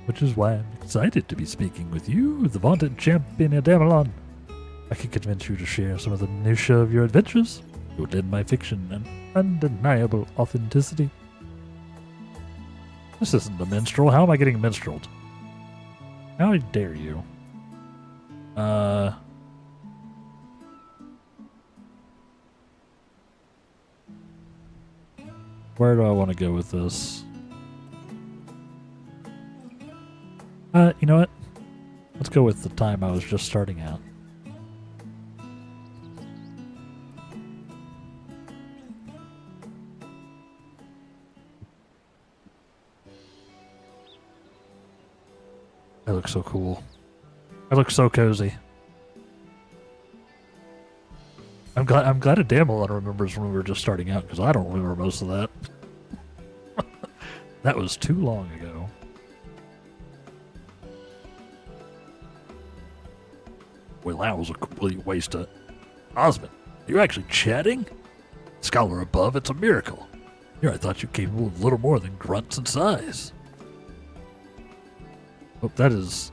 Which is why I'm excited to be speaking with you, the vaunted champion of Damelon. I can convince you to share some of the minutiae of your adventures. It would lend my fiction an undeniable authenticity. This isn't a minstrel. How am I getting minstreled? How dare you? Where do I want to go with this? You know what? Let's go with the time I was just starting out. I look so cool. I look so cozy. I'm glad a Damelon remembers when we were just starting out, because I don't remember most of that. That was too long ago. Well, that was a complete waste of... Osmond, you're actually chatting? Scholar above, it's a miracle. Here I thought you capable of little more than grunts and sighs. Oh, that is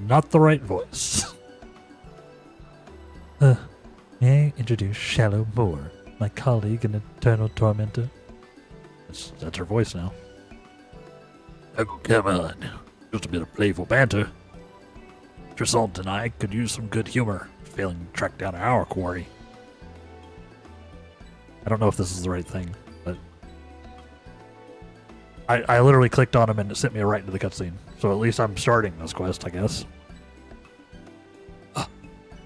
not the right voice. May I introduce Shallow Moore, my colleague and eternal tormentor? That's her voice now. Oh, come on. Just a bit of playful banter. Trisant and I could use some good humor, failing to track down our quarry. I don't know if this is the right thing, but... I literally clicked on him and it sent me right into the cutscene. So at least I'm starting this quest, I guess.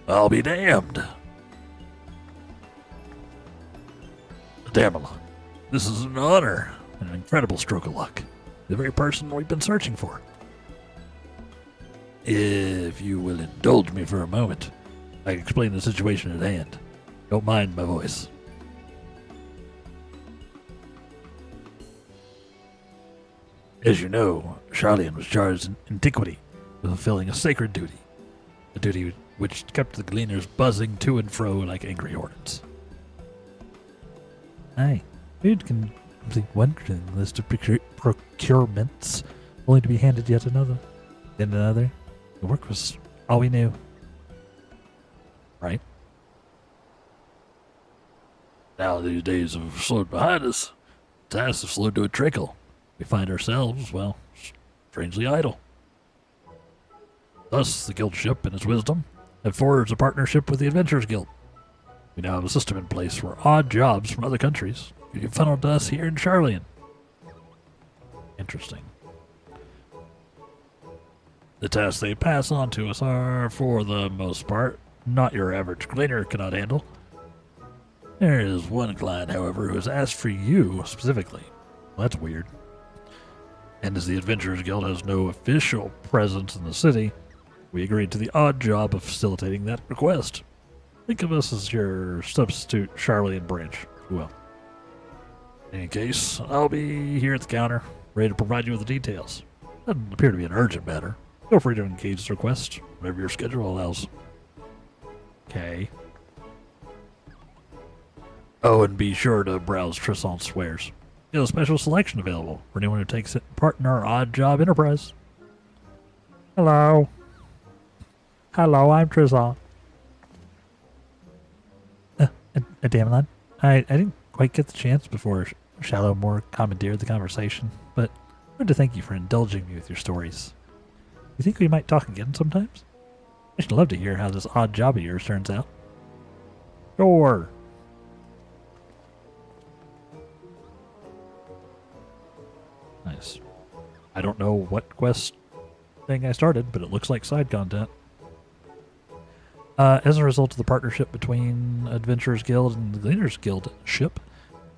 I'll be damned. Damelon, this is an honor, an incredible stroke of luck. The very person we've been searching for. If you will indulge me for a moment, I can explain the situation at hand. Don't mind my voice. As you know, Charlian was charged in antiquity with fulfilling a sacred duty. A duty which kept the gleaners buzzing to and fro like angry hornets. Aye, Food can complete one list of procurements, only to be handed yet another. Then another. The work was all we knew. Right? Now these days have slowed behind us. Tasks have slowed to a trickle. We find ourselves, well, strangely idle. Thus, the guild ship, in its wisdom, have forged a partnership with the Adventurers Guild. We now have a system in place where odd jobs from other countries can be funneled to us here in Charlian. Interesting. The tasks they pass on to us are, for the most part, not your average cleaner cannot handle. There is one client, however, who has asked for you specifically. Well, that's weird. And as the Adventurers Guild has no official presence in the city, we agreed to the odd job of facilitating that request. Think of us as your substitute Charlie and Branch, if you will. In any case, I'll be here at the counter, ready to provide you with the details. Doesn't appear to be an urgent matter. Feel free to engage this request whenever your schedule allows. Okay. Oh, and be sure to browse Trissant's wares. There's a special selection available for anyone who takes part in our odd job enterprise. Hello. Hello, I'm Trissant. Damelin, I didn't quite get the chance before Shallowmore commandeered the conversation, but I wanted to thank you for indulging me with your stories. You think we might talk again sometimes? I should love to hear how this odd job of yours turns out. Sure. Nice. I don't know what quest thing I started, but it looks like side content. As a result of the partnership between Adventurers Guild and the Cleaners Guild ship,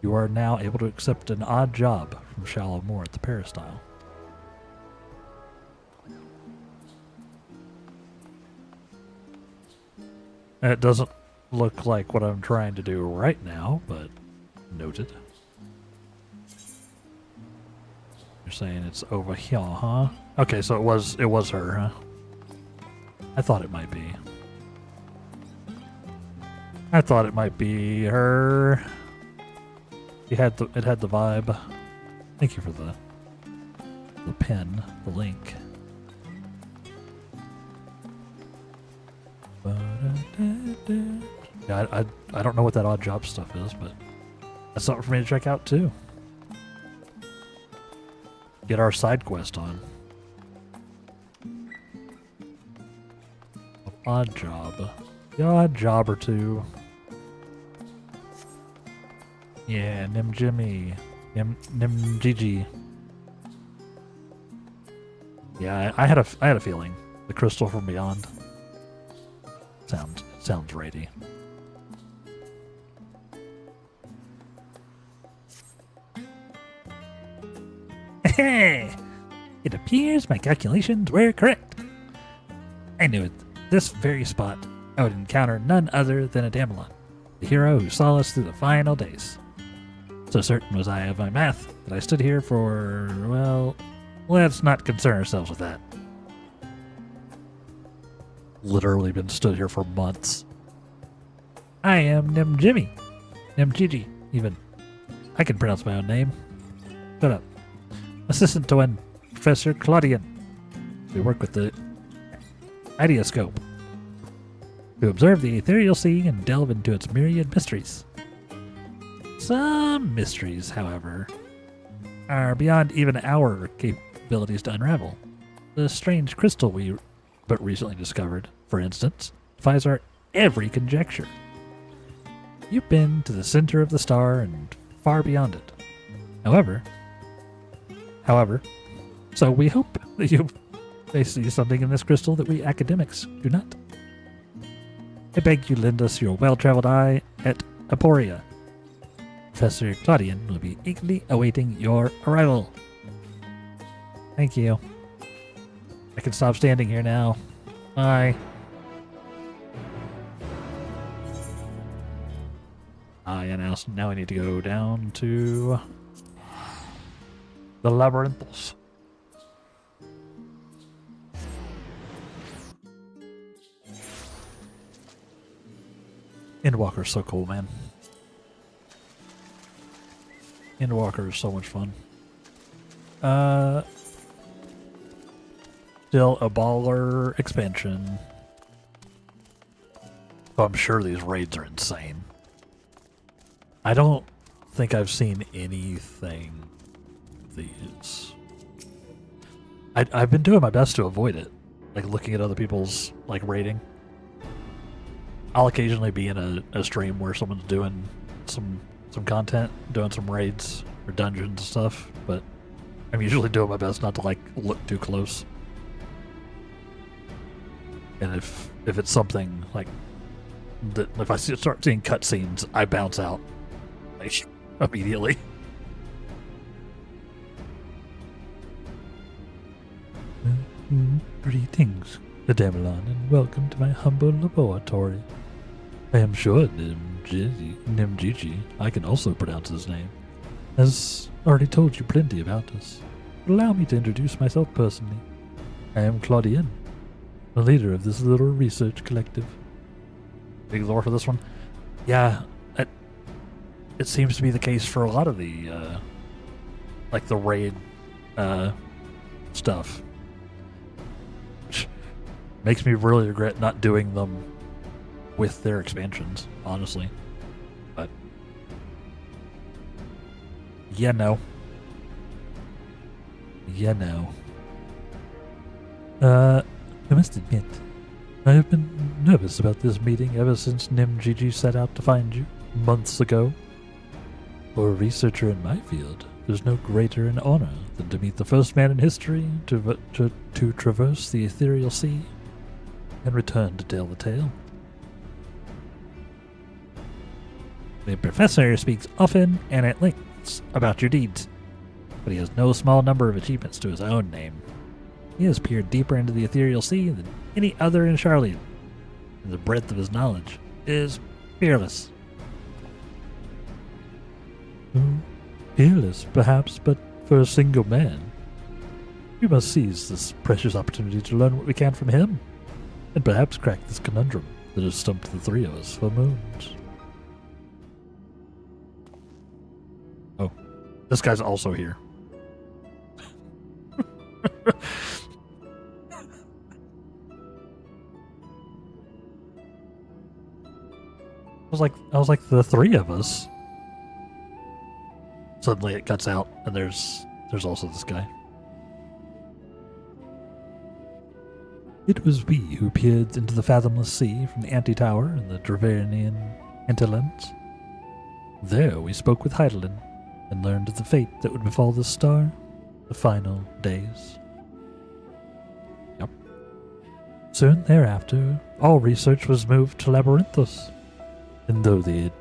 you are now able to accept an odd job from Shallowmore at the Peristyle. It doesn't look like what I'm trying to do right now, but noted. You're saying it's over here, huh? Okay, so it was her, huh? I thought it might be. I thought it might be her. It had the vibe. Thank you for the pin, the link. Yeah, I don't know what that odd job stuff is, but that's something for me to check out too. Get our side quest on. Odd job. The odd job or two. Yeah, Nim Jimmy. Nim Gigi. Yeah, I had a feeling. The Crystal from Beyond. Sounds righty. It appears my calculations were correct. I knew at this very spot I would encounter none other than a Damelin, the hero who saw us through the final days. So certain was I of my math that I stood here for, well, let's not concern ourselves with that. Literally been stood here for months. I am Nim Jimmy. Nim Gigi, even. I can pronounce my own name. Shut up. Assistant to one Professor Claudian. We work with the Ideoscope to observe the ethereal sea and delve into its myriad mysteries. Some mysteries, however, are beyond even our capabilities to unravel. The strange crystal we but recently discovered, for instance, defies our every conjecture. You've been to the center of the star and far beyond it. However, so we hope that you may see something in this crystal that we academics do not. I beg you lend us your well-traveled eye at Aporia. Professor Claudian will be eagerly awaiting your arrival. Thank you. I can stop standing here now. Bye. Yeah, now I need to go down to the labyrinths. Endwalker's so cool, man. Endwalker is so much fun. Still a baller expansion. Oh, I'm sure these raids are insane. I don't think I've seen anything these. I've been doing my best to avoid it. Like looking at other people's like rating. I'll occasionally be in a stream where someone's doing some content, doing some raids or dungeons and stuff, but I'm usually doing my best not to like look too close. And if it's something like that if I start seeing cutscenes, I bounce out like, immediately. Greetings, Adamelon, and welcome to my humble laboratory. I am sure Nimgigi, I can also pronounce his name, has already told you plenty about us. Allow me to introduce myself personally. I am Claudien, the leader of this little research collective. Big lore for this one? Yeah, it seems to be the case for a lot of the, like the raid, stuff. Which makes me really regret not doing them with their expansions, honestly. But yeah, no. I must admit, I have been nervous about this meeting ever since Nimgigi set out to find you months ago. For a researcher in my field, there's no greater an honor than to meet the first man in history to traverse the ethereal sea and return to tell the tale. The professor speaks often and at length about your deeds, but he has no small number of achievements to his own name. He has peered deeper into the ethereal sea than any other in Charlotte, and the breadth of his knowledge is fearless. Fearless, perhaps, but for a single man. We must seize this precious opportunity to learn what we can from him, and perhaps crack this conundrum that has stumped the three of us for moons. Oh, this guy's also here. I was like the three of us. Suddenly it cuts out, and there's also this guy. It was we who peered into the fathomless sea from the Anti-Tower in the Draverian hinterlands. There we spoke with Heidelin, and learned of the fate that would befall this star, the final days. Yep. Soon thereafter, all research was moved to Labyrinthos, and through the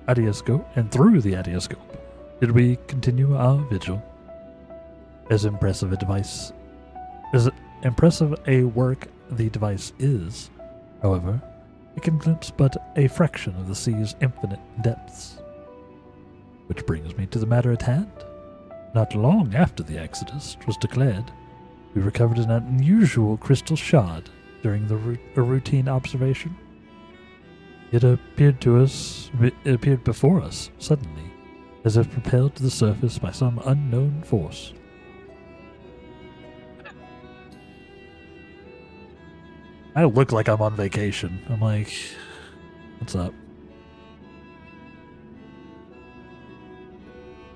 Adiascope, did we continue our vigil. As impressive a work the device is, however, it can glimpse but a fraction of the sea's infinite depths. Which brings me to the matter at hand. Not long after the Exodus was declared, we recovered an unusual crystal shard during a routine observation. It appeared before us suddenly, as if propelled to the surface by some unknown force. I look like I'm on vacation. I'm like, what's up?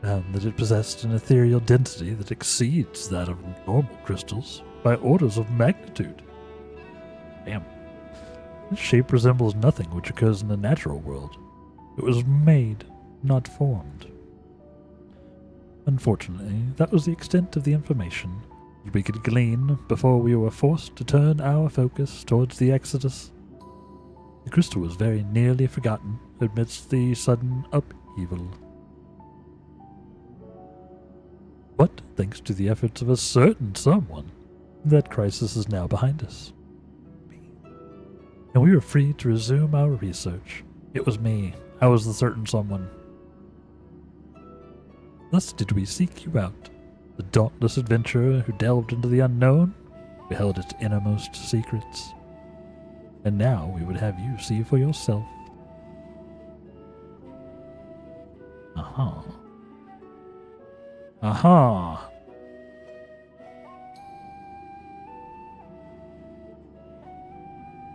Found that it possessed an ethereal density that exceeds that of normal crystals by orders of magnitude. Damn. This shape resembles nothing which occurs in the natural world. It was made, not formed. Unfortunately, that was the extent of the information that we could glean before we were forced to turn our focus towards the Exodus. The crystal was very nearly forgotten amidst the sudden upheaval. But, thanks to the efforts of a certain someone, that crisis is now behind us. And we were free to resume our research. It was me. I was the certain someone. Thus did we seek you out, the dauntless adventurer who delved into the unknown, beheld its innermost secrets. And now we would have you see for yourself. Aha. Aha!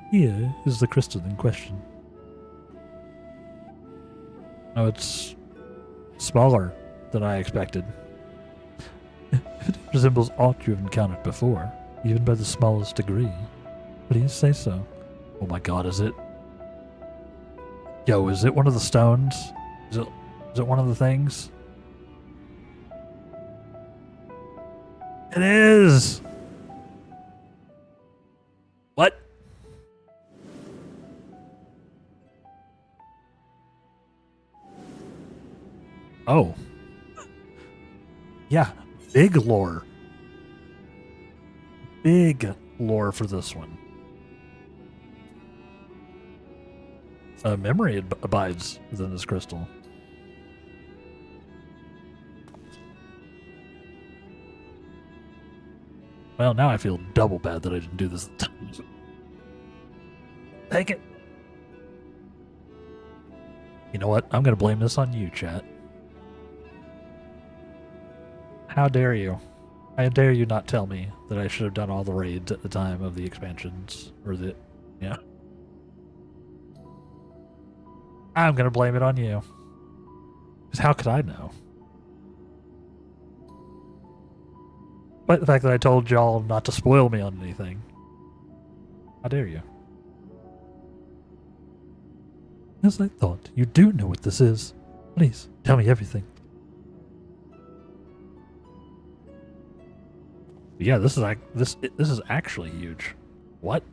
Here is the crystal in question. Oh, it's smaller than I expected. If it resembles aught you have encountered before, even by the smallest degree, please say so. Oh my god, is it? Yo, is it one of the stones? Is it one of the things? It is! What? Oh. Yeah, big lore. Big lore for this one. Memory abides within this crystal. Well, now I feel double bad that I didn't do this. Take it. You know what? I'm going to blame this on you, chat. How dare you? How dare you not tell me that I should have done all the raids at the time of the expansions? Or the... Yeah. I'm going to blame it on you. Because how could I know? But the fact that I told y'all not to spoil me on anything. How dare you? As I thought, you do know what this is. Please, tell me everything. Yeah, this is actually huge. What?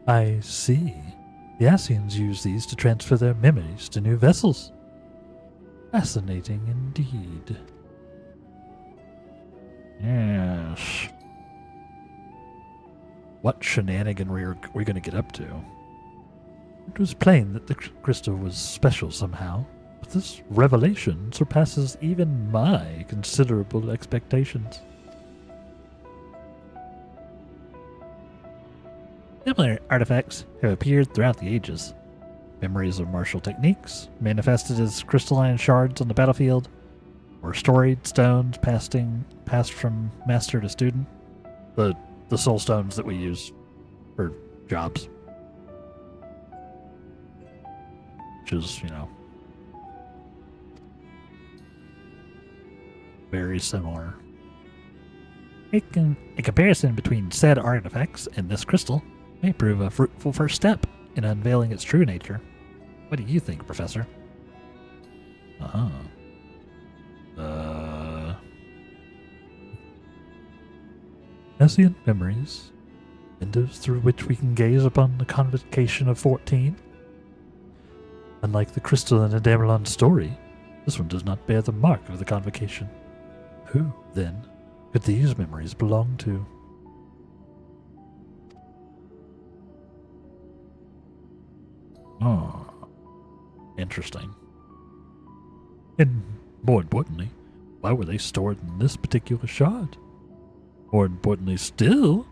I see. The Ascians use these to transfer their memories to new vessels. Fascinating indeed. Yes. What shenanigan were we going to get up to? It was plain that the crystal was special somehow, but this revelation surpasses even my considerable expectations. Similar artifacts have appeared throughout the ages. Memories of martial techniques, manifested as crystalline shards on the battlefield, or storied stones passed from master to student. The soul stones that we use for jobs. Which is, you know, very similar. A comparison between said artifacts and this crystal may prove a fruitful first step in unveiling its true nature. What do you think, Professor? Ascient memories, windows through which we can gaze upon the convocation of 14. Unlike the crystal in the Damelon story, this one does not bear the mark of the convocation. Who, then, could these memories belong to? Oh, interesting. And more importantly, why were they stored in this particular shard? More importantly still,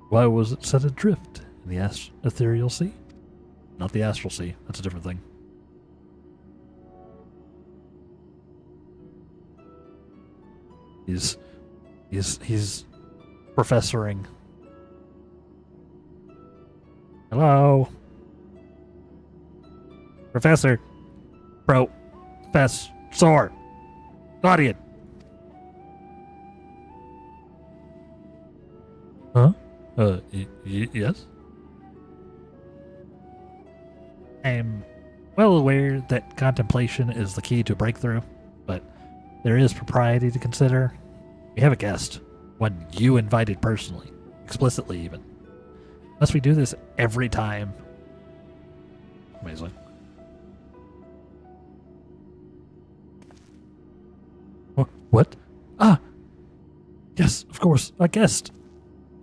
why was it set adrift in the ethereal sea? Not the astral sea, that's a different thing. He's professoring. Hello? Professor. Professor. Guardian. Huh? Yes? I'm well aware that contemplation is the key to breakthrough, but there is propriety to consider. We have a guest, one you invited personally, explicitly even. Must we do this every time? Amazing. What? Ah! Yes, of course, a guest!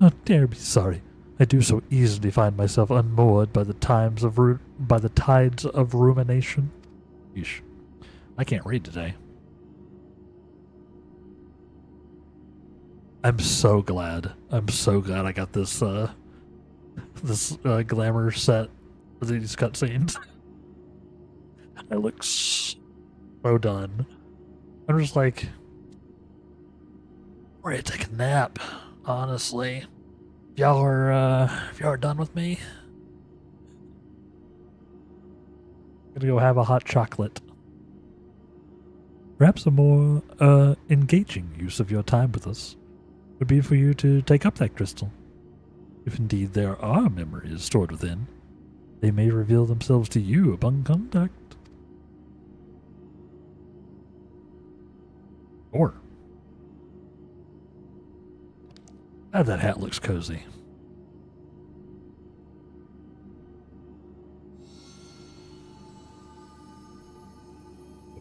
Oh, dare be sorry. I do so easily find myself unmoored by the tides of rumination. Yeesh. I can't read today. I'm so glad I got this glamour set for these cutscenes. I look so done. I'm just like, I'm ready to take a nap, honestly. If y'all are done with me, I'm gonna go have a hot chocolate. Perhaps a more engaging use of your time with us would be for you to take up that crystal. If indeed there are memories stored within, they may reveal themselves to you upon contact. Or, that hat looks cozy.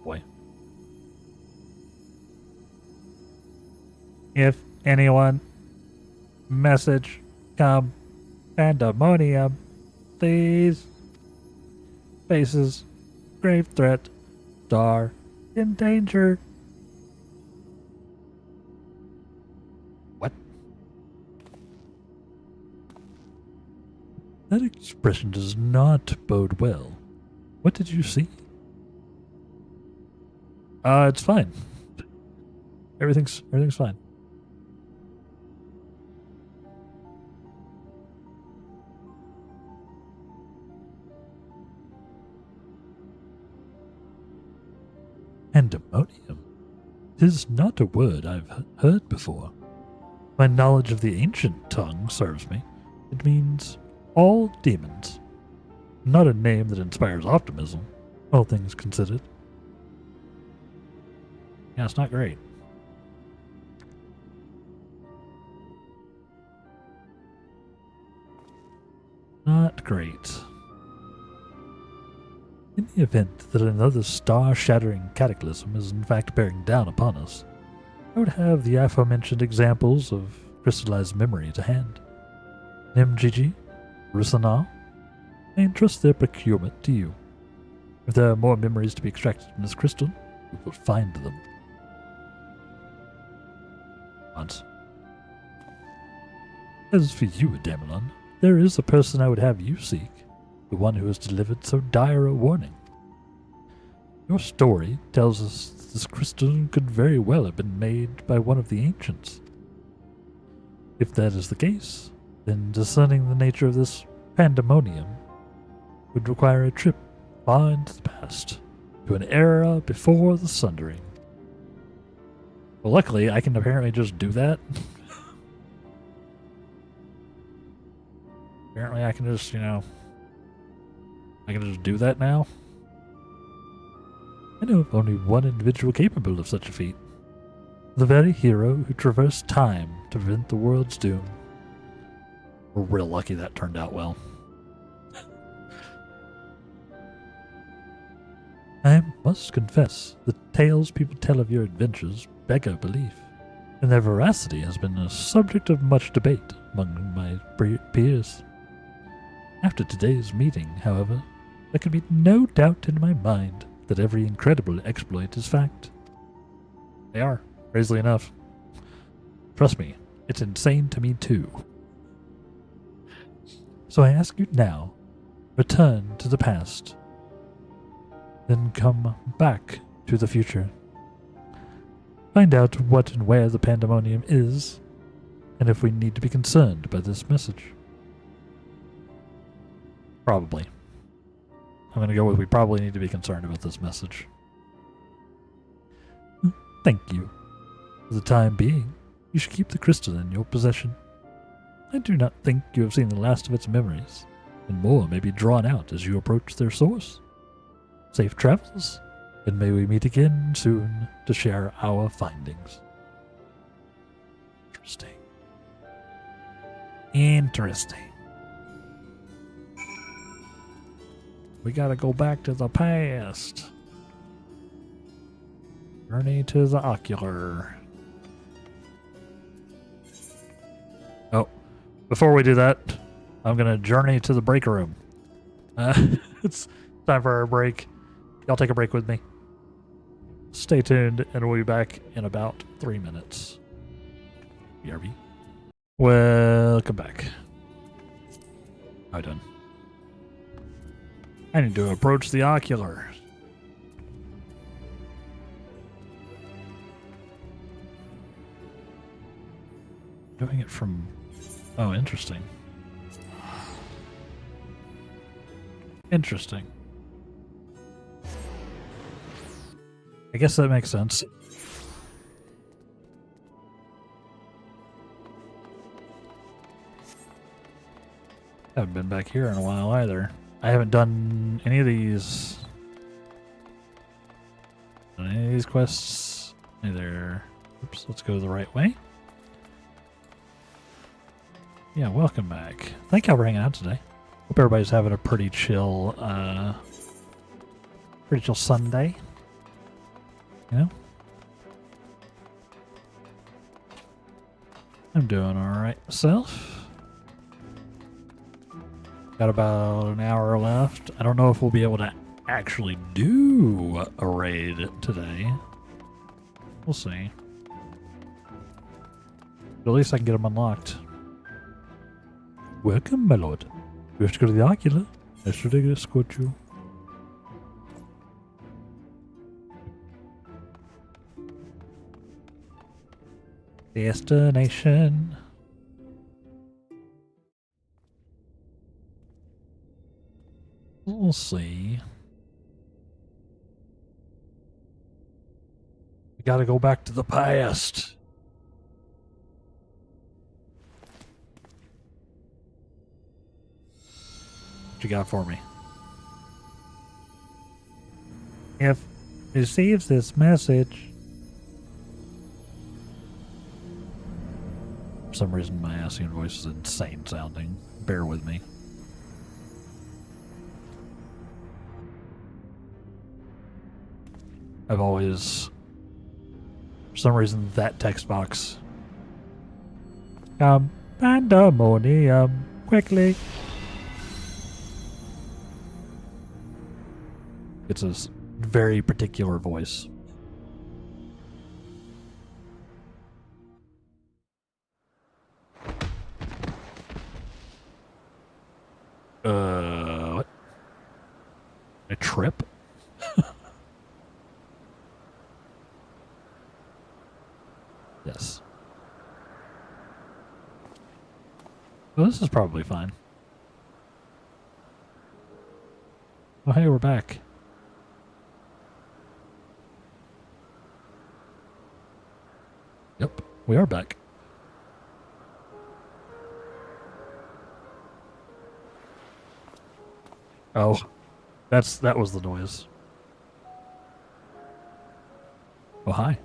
boy. If anyone message come pandemonium, please. Faces, grave threat, star in danger. What? That expression does not bode well. What did you see? It's fine. Everything's fine. Pandemonium? 'Tis not a word I've heard before. My knowledge of the ancient tongue serves me. It means all demons. Not a name that inspires optimism, all things considered. Yeah, it's not great. Not great. In the event that another star-shattering cataclysm is in fact bearing down upon us, I would have the aforementioned examples of crystallized memory to hand. Nimgigi, Rusana, I entrust their procurement to you. If there are more memories to be extracted from this crystal, we will find them. Once. As for you, Damelon, there is a person I would have you seek, the one who has delivered so dire a warning. Your story tells us that this crystal could very well have been made by one of the ancients. If that is the case, then discerning the nature of this pandemonium would require a trip far into the past, to an era before the Sundering. Well, luckily, I can apparently just do that. Apparently I can just, I can just do that now. I know of only one individual capable of such a feat. The very hero who traversed time to prevent the world's doom. We're real lucky that turned out well. I must confess, the tales people tell of your adventures beggar belief, and their veracity has been a subject of much debate among my peers. After today's meeting, however, there can be no doubt in my mind that every incredible exploit is fact. They are, crazily enough. Trust me, it's insane to me too. So I ask you now, return to the past, then come back to the future. Find out what and where the pandemonium is, and if we need to be concerned by this message. Probably. I'm going to go with we probably need to be concerned about this message. Thank you. For the time being, you should keep the crystal in your possession. I do not think you have seen the last of its memories, and more may be drawn out as you approach their source. Safe travels, and may we meet again soon to share our findings. Interesting. We gotta go back to the past. Journey to the ocular. Oh, before we do that, I'm gonna journey to the break room. It's time for our break. Y'all take a break with me. Stay tuned, and we'll be back in about 3 minutes. BRB. Welcome back. How done? I need to approach the ocular. Doing it from... Oh, interesting. Interesting. I guess that makes sense. I haven't been back here in a while either. I haven't done any of these. Any of these quests either. Oops, let's go the right way. Yeah, welcome back. Thank y'all for hanging out today. Hope everybody's having a pretty chill Sunday. You know? I'm doing alright myself. Got about an hour left. I don't know if we'll be able to actually do a raid today. We'll see. But at least I can get them unlocked. Welcome, my lord. You have to go to the ocular. I should escort you. Destination. We'll see. We gotta go back to the past. What you got for me? If receives this message. For some reason, my Asian voice is insane sounding. Bear with me. I've always, for some reason, that text box. Pandemonium, quickly. It's a very particular voice. What? A trip? Yes. Well, this is probably fine. Oh, hey, we're back. Yep, we are back. Oh, that was the noise. Oh, hi.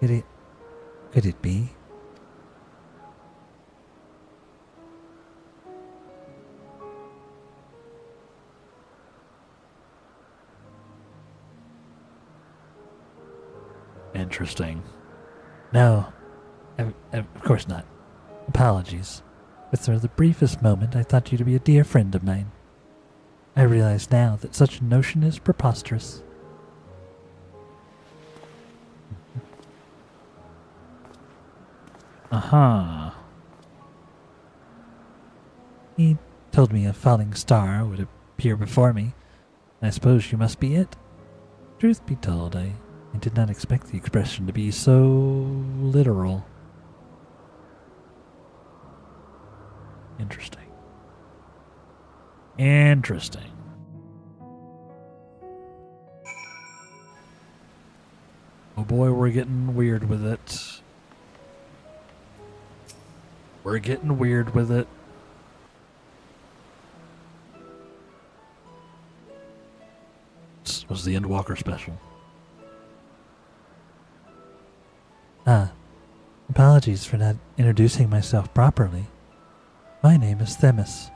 Could it be? Interesting. No, of course not. Apologies. But for the briefest moment, I thought you to be a dear friend of mine. I realize now that such a notion is preposterous. Aha. He told me a falling star would appear before me. I suppose you must be it. Truth be told, I did not expect the expression to be so literal. Interesting. Interesting. Oh boy, we're getting weird with it. We're getting weird with it. This was the Endwalker special. Apologies for not introducing myself properly. My name is Themis.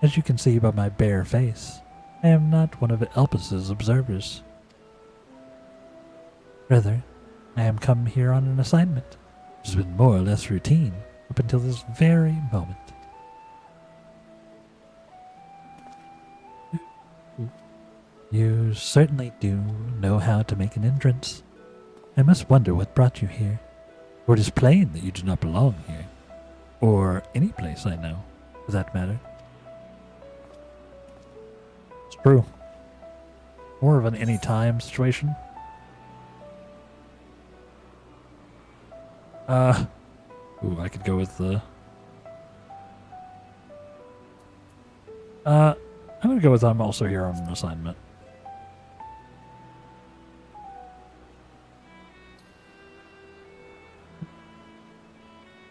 As you can see by my bare face, I am not one of Elpis's observers. Rather, I am come here on an assignment, which has been more or less routine up until this very moment. You certainly do know how to make an entrance. I must wonder what brought you here. For it is plain that you do not belong here. Or any place I know, for that matter. It's true. More of an any-time situation. Ooh, I could go with the... I'm gonna go with I'm also here on an assignment.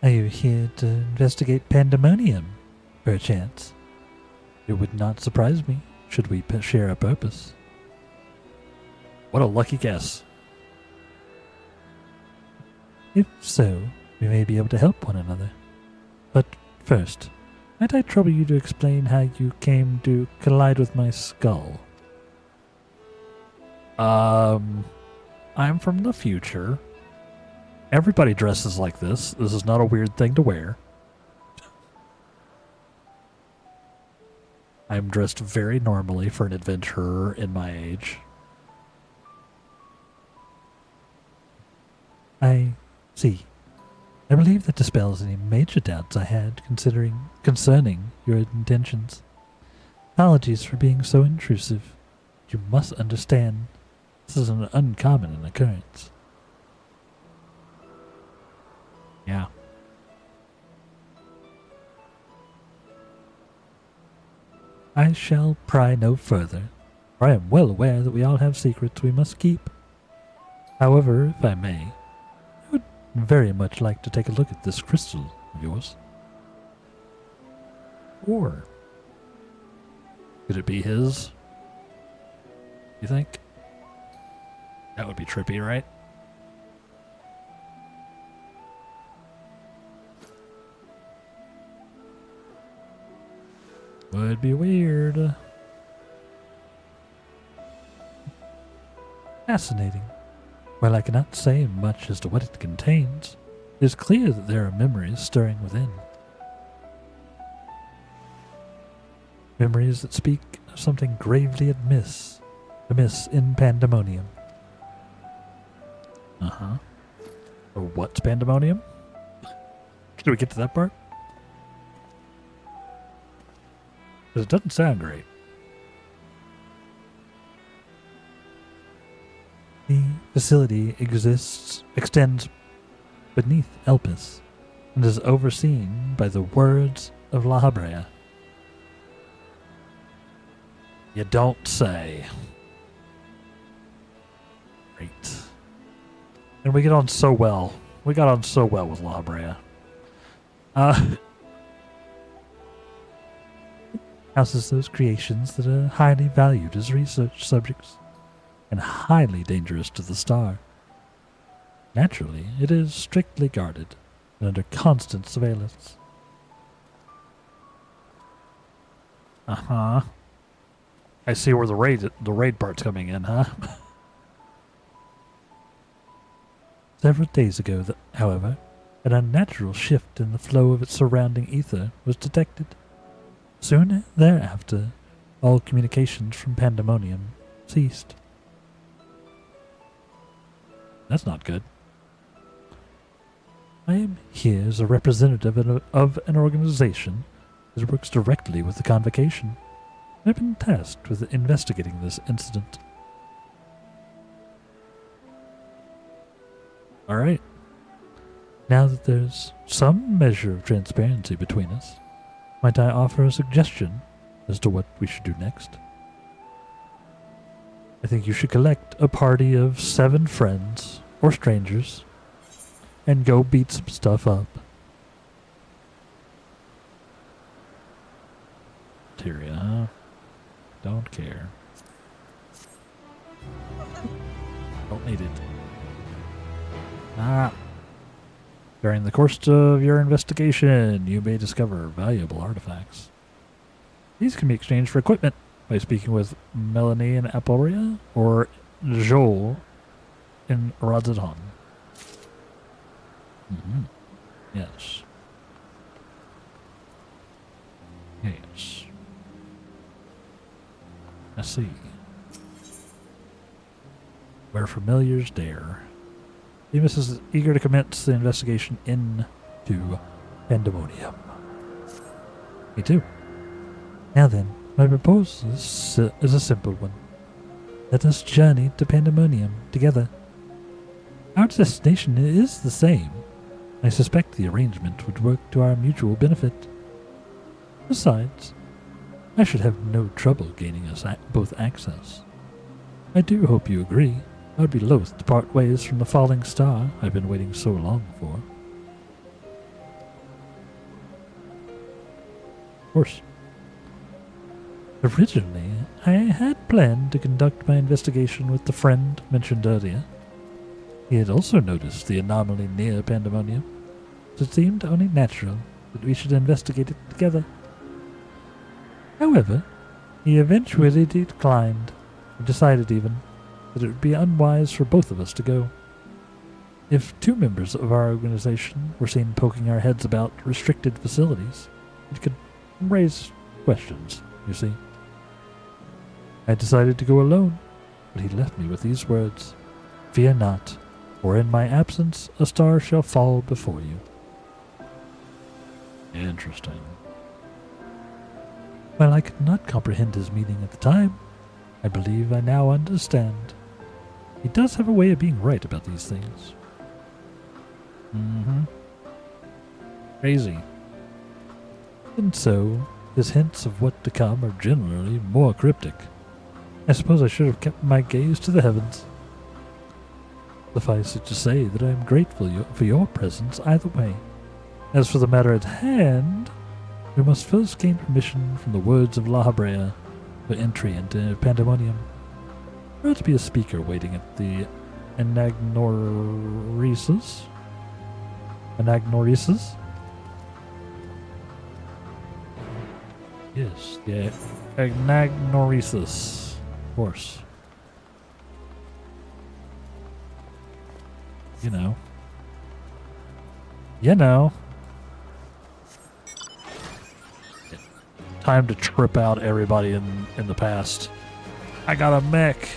Are you here to investigate Pandemonium, perchance? It would not surprise me, should we share a purpose. What a lucky guess. If so, we may be able to help one another. But first, Might I trouble you to explain how you came to collide with my skull? I'm from the future. Everybody dresses like this. This is not a weird thing to wear. I'm dressed very normally for an adventurer in my age. I see. I believe that dispels any major doubts I had concerning your intentions. Apologies for being so intrusive. You must understand, this is an uncommon occurrence. Yeah. I shall pry no further, for I am well aware that we all have secrets we must keep. However, if I may, I would very much like to take a look at this crystal of yours. Or could it be his? You think? That would be trippy, right? Would be weird. Fascinating. While I cannot say much as to what it contains, it is clear that there are memories stirring within. Memories that speak of something gravely amiss in pandemonium. Uh-huh. Or what's pandemonium? Did we get to that part? Because it doesn't sound great. The facility extends beneath Elpis and is overseen by the words of La Habrea. You don't say. Great. And we get on so well. We got on so well with La Habrea. Houses those creations that are highly valued as research subjects and highly dangerous to the star. Naturally, it is strictly guarded and under constant surveillance. Uh-huh. I see where the raid part's coming in, huh? Several days ago, however, an unnatural shift in the flow of its surrounding ether was detected. Soon thereafter, all communications from Pandemonium ceased. That's not good. I am here as a representative of an organization that works directly with the Convocation. I've been tasked with investigating this incident. Alright. Now that there's some measure of transparency between us, might I offer a suggestion as to what we should do next? I think you should collect a party of 7 friends or strangers and go beat some stuff up. Tyria, huh? Don't care. Don't need it. During the course of your investigation, you may discover valuable artifacts. These can be exchanged for equipment by speaking with Melanie in Aporia or Joel in Radzadon. Yes. Yes. I see. Where familiars dare. Demas is eager to commence the investigation into Pandemonium. Me too. Now then, my proposal is a simple one. Let us journey to Pandemonium together. Our destination is the same. I suspect the arrangement would work to our mutual benefit. Besides, I should have no trouble gaining us both access. I do hope you agree. I would be loath to part ways from the falling star I've been waiting so long for. Of course. Originally, I had planned to conduct my investigation with the friend mentioned earlier. He had also noticed the anomaly near Pandemonium, so it seemed only natural that we should investigate it together. However, he eventually declined, and decided even that it would be unwise for both of us to go. If two members of our organization were seen poking our heads about restricted facilities, it could raise questions, you see. I decided to go alone, but he left me with these words: "Fear not, for in my absence a star shall fall before you." Interesting. While I could not comprehend his meaning at the time, I believe I now understand. He does have a way of being right about these things. Crazy. And so, his hints of what to come are generally more cryptic. I suppose I should have kept my gaze to the heavens. Suffice it to say that I am grateful for your presence either way. As for the matter at hand, we must first gain permission from the words of La Habrea for entry into Pandemonium. There ought to be a speaker waiting at the Anagnoresis? Yes, the Anagnoresis. Of course. You know. Time to trip out everybody in the past. I got a mech.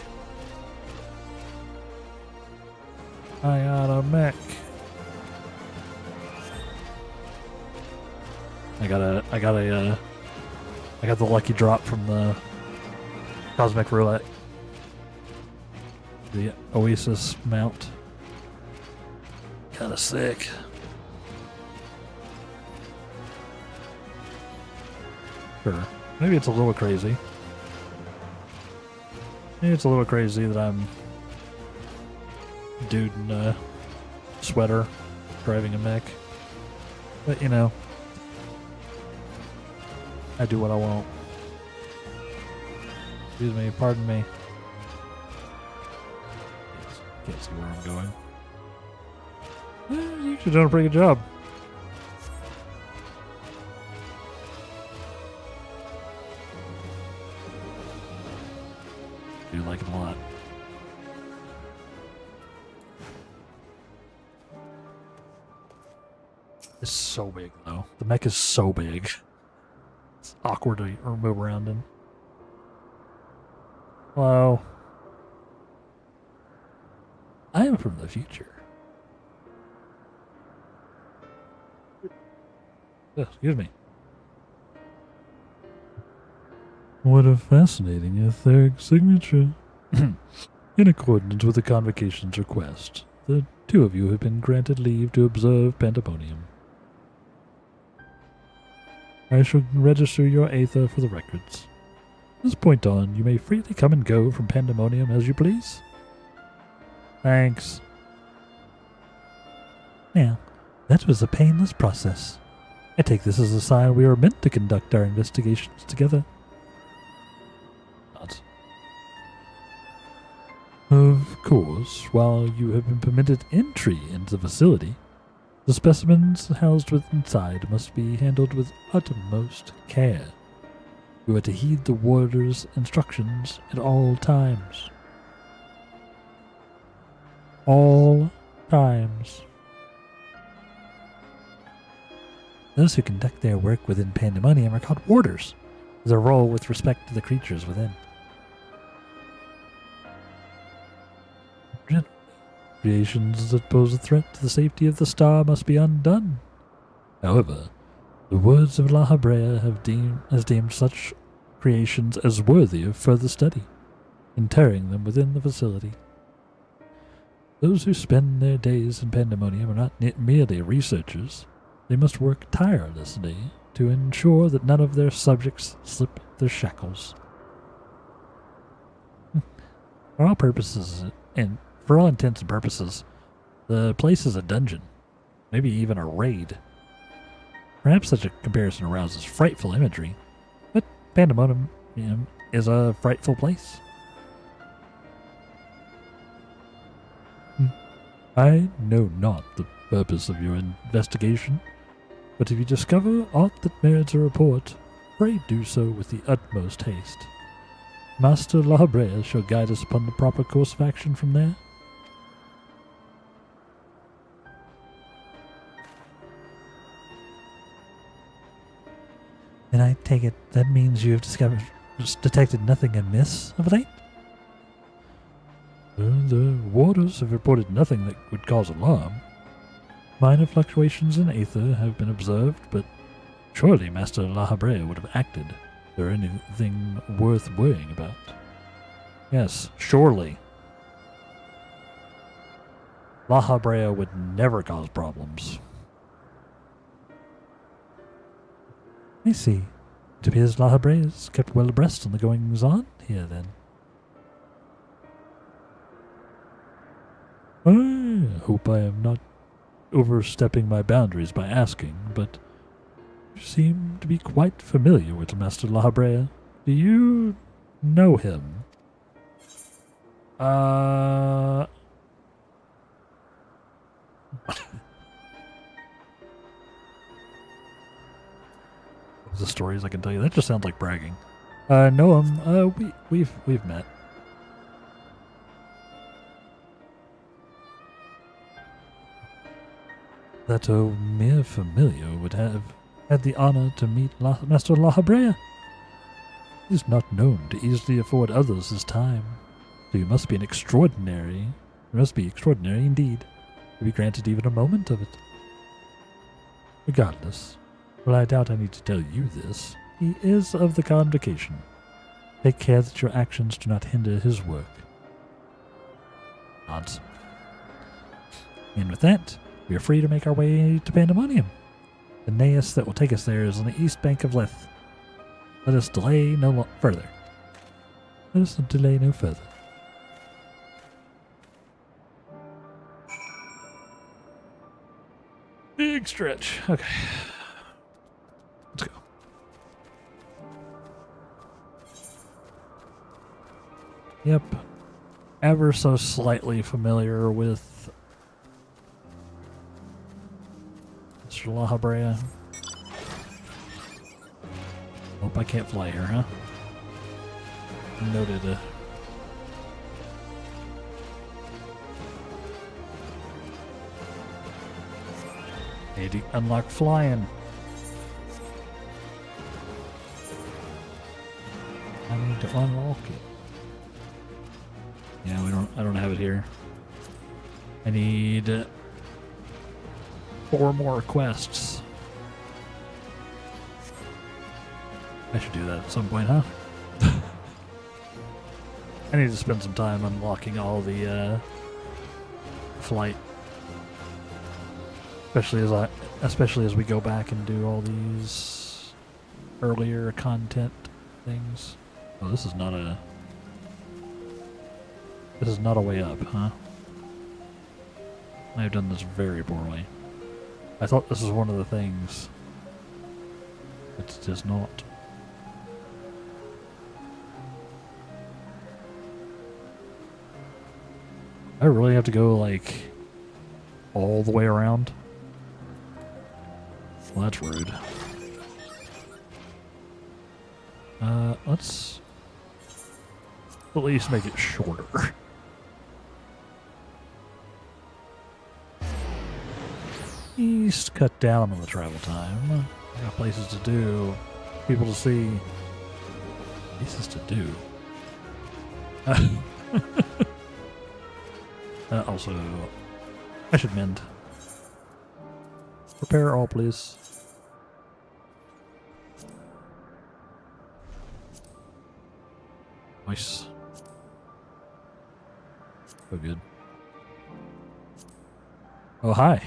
I got the lucky drop from the Cosmic Roulette. The Oasis mount. Kinda sick. Sure. Maybe it's a little crazy. Maybe it's a little crazy that I'm a dude in a sweater driving a mech. But you know, I do what I want. Excuse me, pardon me. Can't see where I'm going. You should have done a pretty good job. I do like it a lot. It's so big though. The mech is so big. It's awkward to move around in. Hello. I am from the future. Excuse me. What a fascinating etheric signature. In accordance with the Convocation's request, the two of you have been granted leave to observe Pandemonium. I shall register your Aether for the records. From this point on, you may freely come and go from Pandemonium as you please. Thanks. Now, that was a painless process. I take this as a sign we are meant to conduct our investigations together. Not. Of course, while you have been permitted entry into the facility, the specimens housed inside must be handled with utmost care. You are to heed the warder's instructions at all times. All times. Those who conduct their work within Pandemonium are called warders, as a role with respect to the creatures within. Creations that pose a threat to the safety of the star must be undone. However, the words of La Habrea has deemed such creations as worthy of further study, interring them within the facility. Those who spend their days in Pandemonium are not merely researchers. They must work tirelessly to ensure that none of their subjects slip their shackles. For all purposes, and for all intents and purposes, the place is a dungeon, maybe even a raid. Perhaps such a comparison arouses frightful imagery, but Pandemonium is a frightful place. I know not the purpose of your investigation, but if you discover aught that merits a report, Pray do so with the utmost haste. Master La Habrea shall guide us upon the proper course of action from there. And I take it that means you have detected nothing amiss of late? The warders have reported nothing that would cause alarm. Minor fluctuations in aether have been observed, but surely Master La Habrea would have acted if there were anything worth worrying about. Yes, surely. La Habrea would never cause problems. I see. It appears La Habrea is kept well abreast on the goings-on here, then. I hope I am not overstepping my boundaries by asking, but you seem to be quite familiar with Master La Habrea. Do you know him? The stories I can tell you. That just sounds like bragging. Know him. We've met. That a mere familiar would have had the honor to meet Master La Habrea. He is not known to easily afford others his time, so you must be extraordinary indeed, to be granted even a moment of it. Regardless, well, I doubt I need to tell you this. He is of the convocation. Take care that your actions do not hinder his work. Nods. And with that, we are free to make our way to Pandemonium. The naos that will take us there is on the east bank of Leth. Let us delay no further. Let us delay no further. Big stretch. Okay. Let's go. Yep. Ever so slightly familiar with Mr. La Habrea. Hope I can't fly here, huh? Noted. Need to unlock flying. I need to unlock it. Yeah, I don't have it here. I need 4 more quests. I should do that at some point, huh? I need to spend some time unlocking all the flight. Especially as we go back and do all these earlier content things. Oh, this is not a way up, huh? I have done this very poorly. I thought this was one of the things. It's just not. I really have to go like all the way around. Well, that's rude. Let's at least make it shorter. East cut down on the travel time. I got places to do, people to see, places to do. Also, I should mend. Repair all, please. Nice. So good. Oh, hi.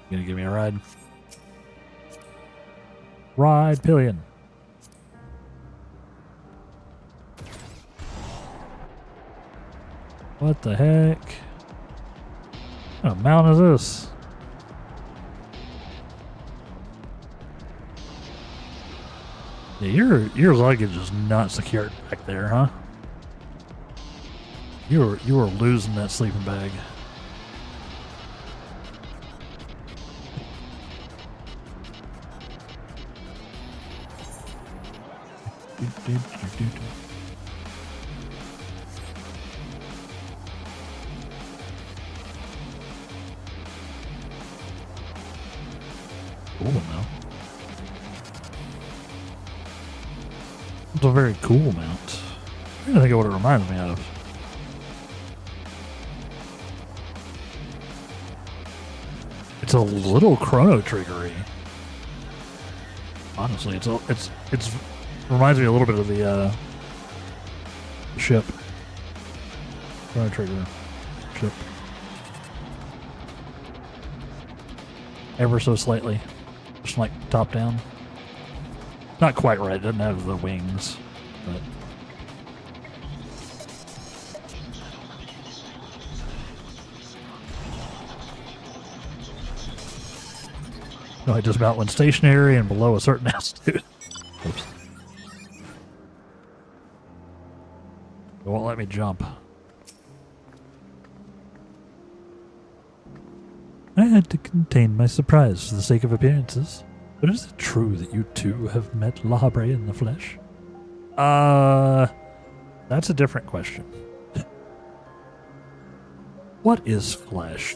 You gonna give me a ride? Ride pillion. What the heck? What kind of mount is this? Yeah, your luggage is not secured back there, huh? You were losing that sleeping bag. Cool now. It's a very cool mount. I think of what it reminds me of. It's a little Chrono Triggery. Honestly, it's reminds me a little bit of the ship. Chrono Trigger ship. Ever so slightly. Just like top down. Not quite right, it doesn't have the wings, but no, I just about went stationary and below a certain altitude. Oops. It won't let me jump. I had to contain my surprise for the sake of appearances. But is it true that you two have met La Habre in the flesh? That's a different question. What is flesh?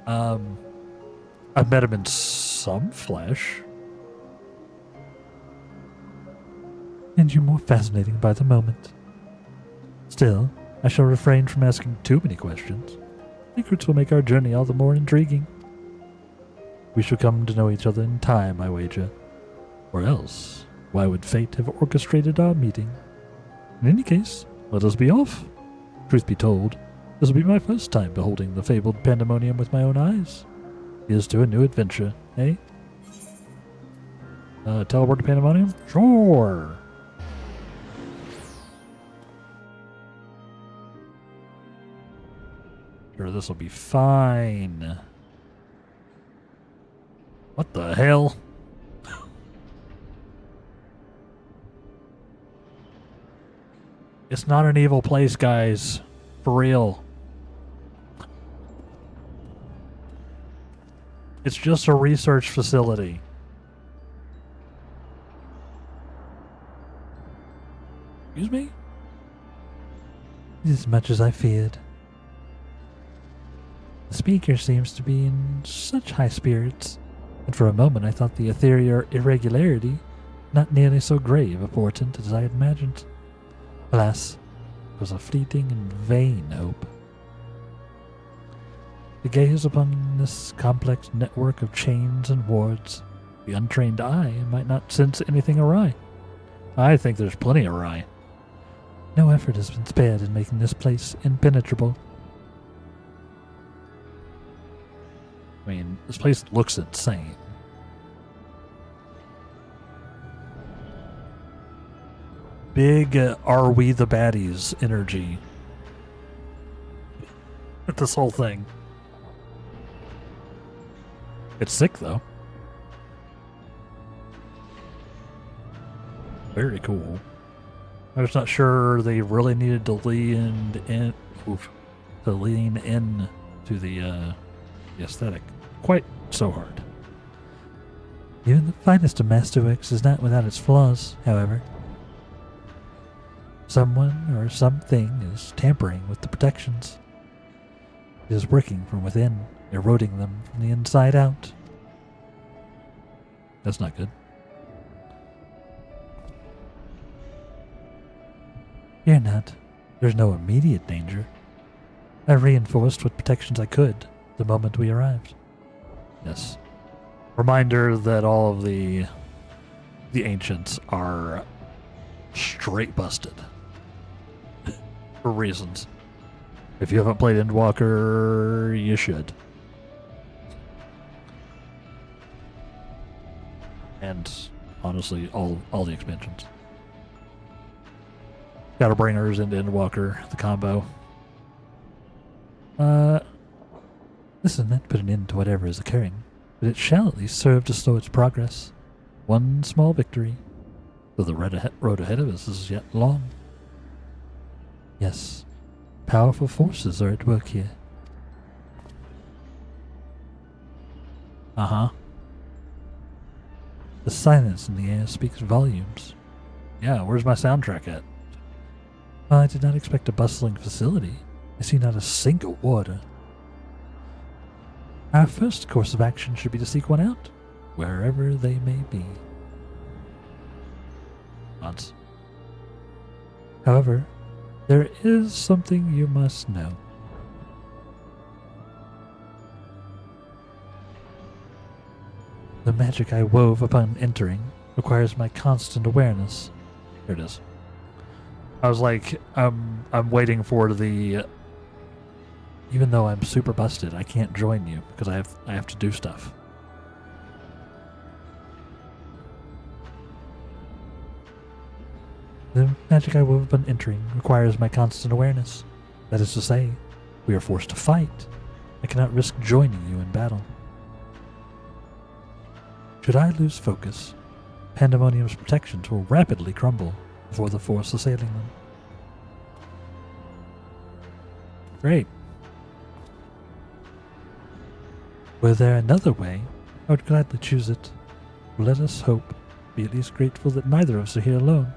I've met him in some flesh. And you're more fascinating by the moment. Still, I shall refrain from asking too many questions. Secrets will make our journey all the more intriguing. We shall come to know each other in time, I wager. Or else, why would fate have orchestrated our meeting? In any case, let us be off. Truth be told, this will be my first time beholding the fabled pandemonium with my own eyes. Here's to a new adventure, eh? Teleport to pandemonium? Sure! Sure, this will be fine. What the hell? It's not an evil place, guys. For real. It's just a research facility. Excuse me? As much as I feared. The speaker seems to be in such high spirits. And for a moment I thought the ethereal irregularity not nearly so grave a portent as I had imagined. Alas, it was a fleeting and vain hope. To gaze upon this complex network of chains and wards, the untrained eye might not sense anything awry. I think there's plenty awry. No effort has been spared in making this place impenetrable. I mean, this place looks insane. Big are we the baddies energy with this whole thing. It's sick though. Very cool. I'm just not sure they really needed to lean in to the aesthetic quite so hard. Even the finest of masterworks is not without its flaws, however. Someone or something is tampering with the protections. It is working from within, eroding them from the inside out. That's not good. Fear not. There's no immediate danger. I reinforced what protections I could the moment we arrived. Yes. Reminder that all of the ancients are straight busted. For reasons. If you haven't played Endwalker, you should. And honestly, all the expansions. Gotta bring hers into Endwalker, the combo. This will not put an end to whatever is occurring, but it shall at least serve to slow its progress. One small victory, though the road ahead of us is yet long. Yes, powerful forces are at work here. Uh-huh. The silence in the air speaks volumes. Yeah, where's my soundtrack at? Well, I did not expect a bustling facility. I see not a single warder. Our first course of action should be to seek one out, wherever they may be. Odds. However, there is something you must know. The magic I wove upon entering requires my constant awareness. Here it is. I was like, I'm waiting for the. Even though I'm super busted, I can't join you because I have to do stuff. The magic I wove upon entering requires my constant awareness. That is to say, we are forced to fight. I cannot risk joining you in battle. Should I lose focus, Pandemonium's protections will rapidly crumble before the force assailing them. Great. Were there another way, I would gladly choose it. Let us hope, be at least grateful that neither of us are here alone.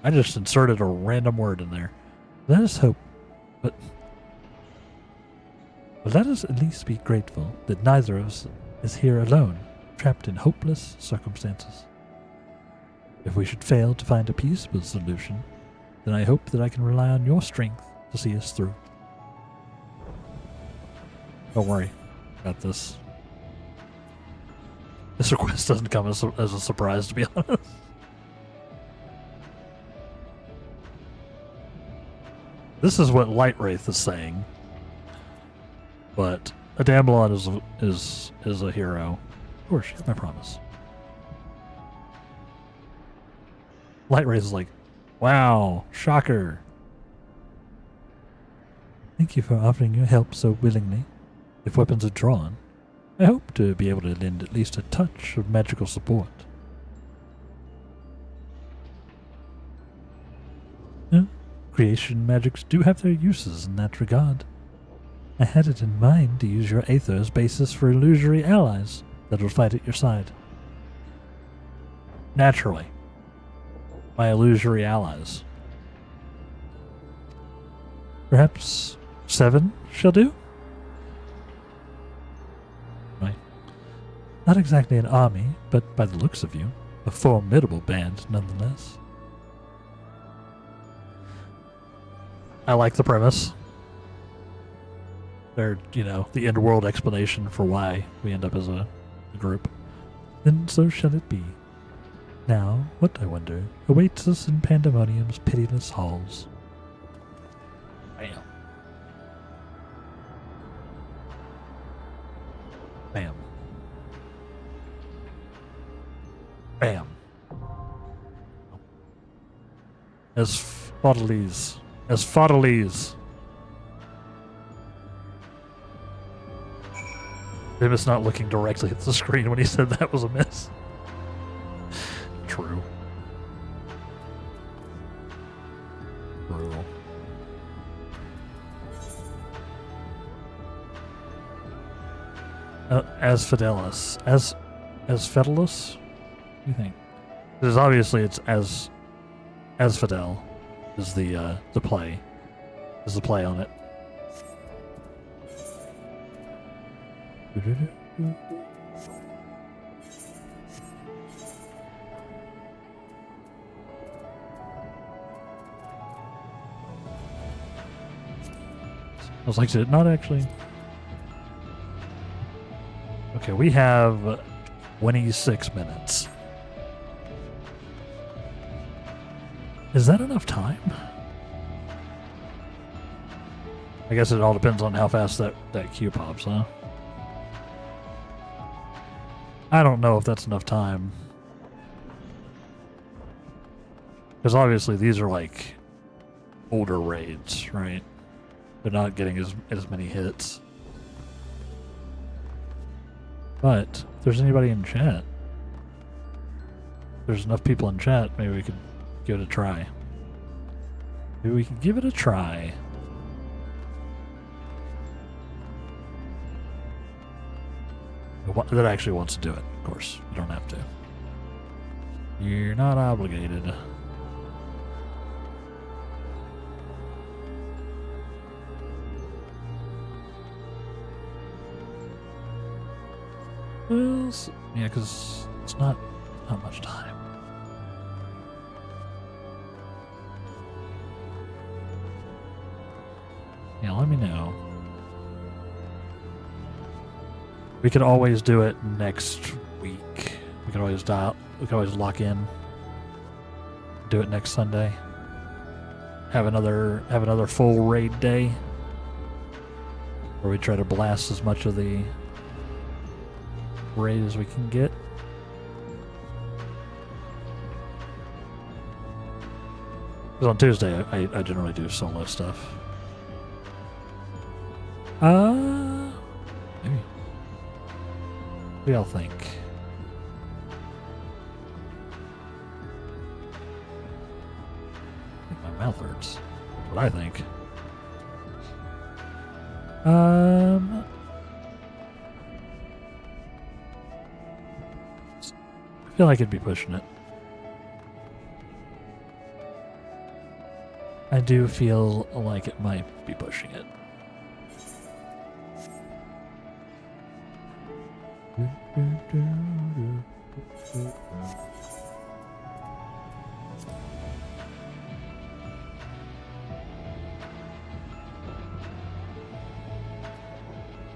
I just inserted a random word in there. Let us hope, but let us at least be grateful that neither of us is here alone, trapped in hopeless circumstances. If we should fail to find a peaceful solution, then I hope that I can rely on your strength to see us through. Don't worry, got this. This request doesn't come as a surprise, to be honest. This is what Light Wraith is saying. But Adambalon is a hero. Of course, I promise. Light Wraith is like, wow, shocker. Thank you for offering your help so willingly. If weapons are drawn, I hope to be able to lend at least a touch of magical support. Creation magics do have their uses in that regard. I had it in mind to use your Aether as basis for illusory allies that will fight at your side. Naturally. My illusory allies. Perhaps 7 shall do? Right. Not exactly an army, but by the looks of you, a formidable band nonetheless. I like the premise. They're, the end world explanation for why we end up as a group. Then so shall it be. Now, what, I wonder, awaits us in Pandemonium's pitiless halls? Bam. Bam. Bam. As Faudelese. Him is not looking directly at the screen when he said that was a miss. True. As Fidelis. As Fidelis? What do you think? Because obviously it's as Fidel is the play. Is the play on it. I was like, did it not actually? Okay, we have 26 minutes. Is that enough time? I guess it all depends on how fast that queue pops, huh? I don't know if that's enough time. Because obviously these are like older raids, right? They're not getting as many hits. But if there's anybody in chat, if there's enough people in chat, maybe we could give it a try. Maybe we could give it a try. That actually wants to do it, of course. You don't have to. You're not obligated. Well, yeah, because it's not much time. Yeah, let me know. We could always do it next week. We could always lock in. Do it next Sunday. Have another full raid day. Where we try to blast as much of the raid as we can get. Because on Tuesday I generally do solo stuff. Maybe. What do y'all think? I think my mouth hurts. That's what I think. I feel like it'd be pushing it. I do feel like it might be pushing it.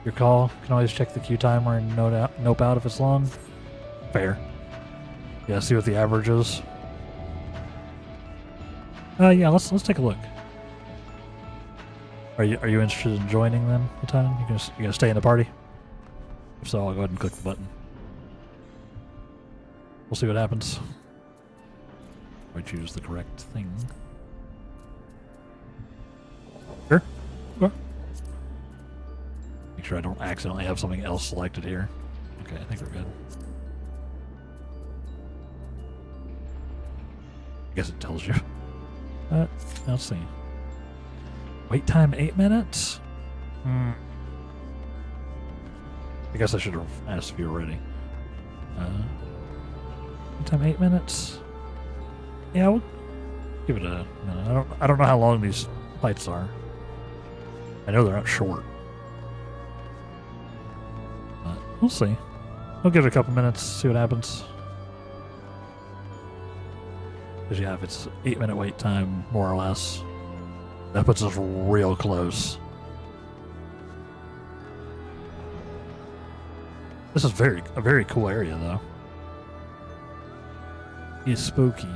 Your call. Can always check the queue timer and nope out if it's long. Fair. Yeah, see what the average is. Yeah, let's take a look. Are you interested in joining then, Valentine? You gonna stay in the party? If so, I'll go ahead and click the button. We'll see what happens. I choose the correct thing. Sure. Okay. Make sure I don't accidentally have something else selected here. Okay, I think we're good. I guess it tells you. Let's see. Wait time 8 minutes? I guess I should have asked if you were ready. Wait time 8 minutes? Yeah, we'll give it a minute. I don't know how long these fights are. I know they're not short. But we'll see. We'll give it a couple minutes, see what happens. Because yeah, if it's 8 minute wait time, more or less, that puts us real close. This is a very cool area though. It's spooky.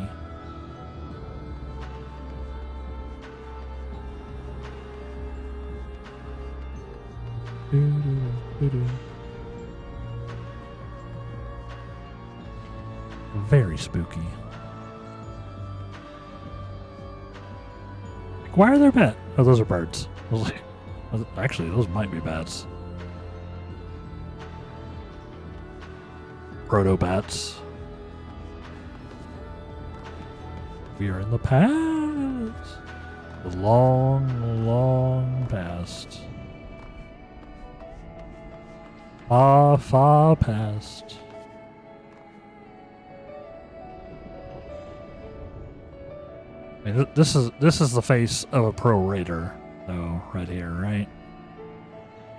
Very spooky. Why are there bats? Oh, those are birds. Actually, those might be bats. Proto-bats. We are in the past. The long, long past. Far, far past. I mean, this is the face of a pro raider, though, right here, right?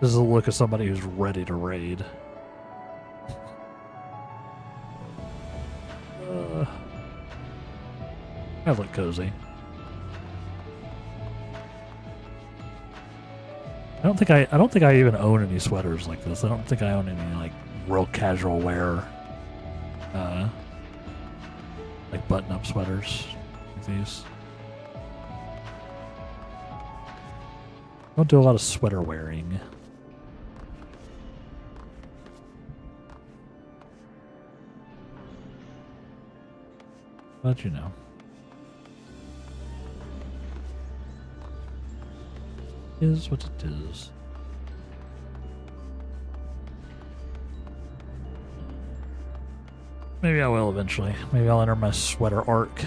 This is the look of somebody who's ready to raid. I look cozy. I don't think I even own any sweaters like this. I don't think I own any like real casual wear, like button-up sweaters like these. Don't do a lot of sweater wearing. But you know. Is what it is. Maybe I will eventually. Maybe I'll enter my sweater arc.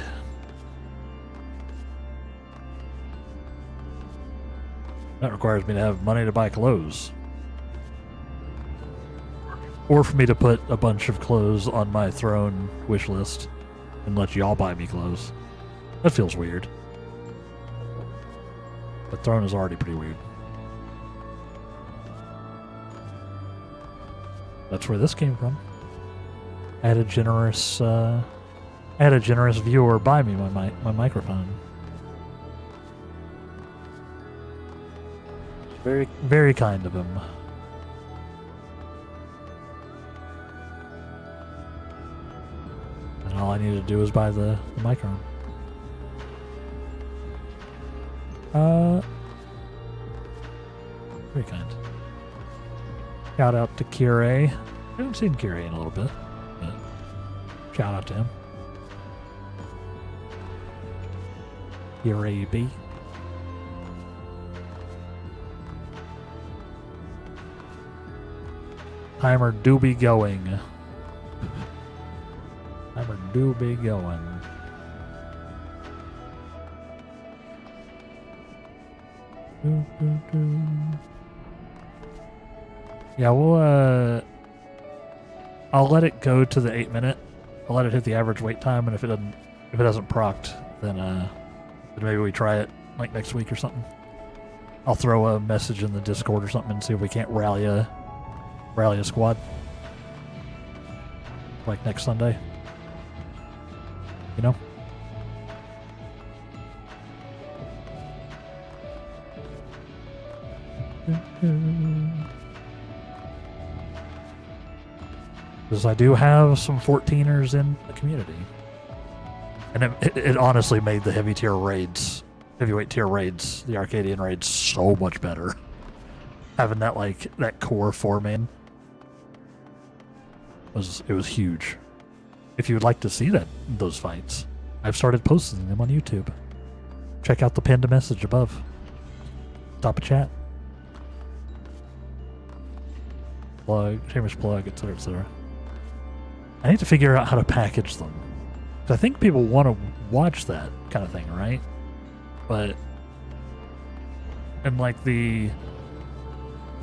That requires me to have money to buy clothes. Or for me to put a bunch of clothes on my throne wish list. and let y'all buy me clothes. That feels weird. The throne is already pretty weird. That's where this came from. I had a generous viewer buy me my microphone. Very, very kind of him. And all I needed to do was buy the microphone. Very kind. Shout out to Kirei. I haven't seen Kirei in a little bit, but shout out to him. Kirei B. Timer do be going. Timer do be going. Yeah, we'll I'll let it go to the 8-minute. I'll let it hit the average wait time, and if it hasn't procced, then maybe we try it like next week or something. I'll throw a message in the Discord or something and see if we can't rally a squad like next Sunday. You know? Because I do have some 14ers in the community. And it honestly made the heavyweight tier raids, the Arcadian raids, so much better. Having that core 4-man it was huge. If you would like to see those fights, I've started posting them on YouTube. Check out the pinned message above. Top of chat. Plug, shameless plug, etc., etc. I need to figure out how to package them. I think people want to watch that kind of thing, right? But and like the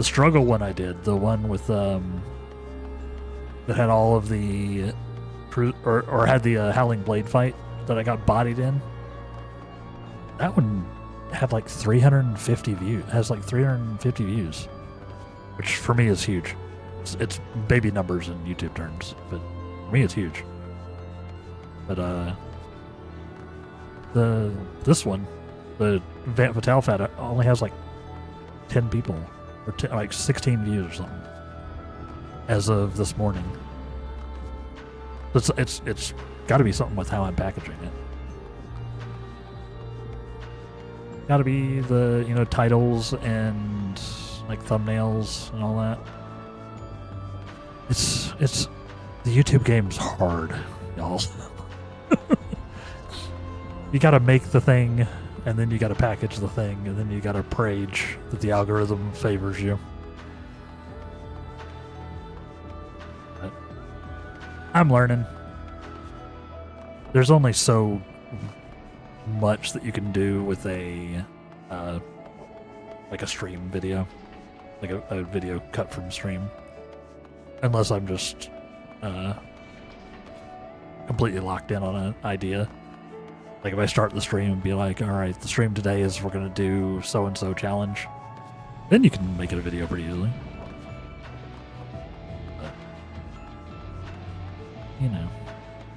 struggle one I did, the one with that had all of the or had the Howling Blade fight that I got bodied in. That one had like 350 views. Has like 350 views, which for me is huge. It's baby numbers in YouTube terms, but for me it's huge. But this one, the Vant Fatale Fat, only has like 10 people or like 16 views or something as of this morning. It's got to be something with how I'm packaging it. Got to be the titles and like thumbnails and all that. It's the YouTube game's hard, y'all. You gotta make the thing, and then you gotta package the thing, and then you gotta prage that the algorithm favors you. But I'm learning. There's only so much that you can do with a like a stream video, like a video cut from stream, unless I'm just completely locked in on an idea. Like if I start the stream and be like, all right, the stream today is we're going to do so-and-so challenge, then you can make it a video pretty easily. But,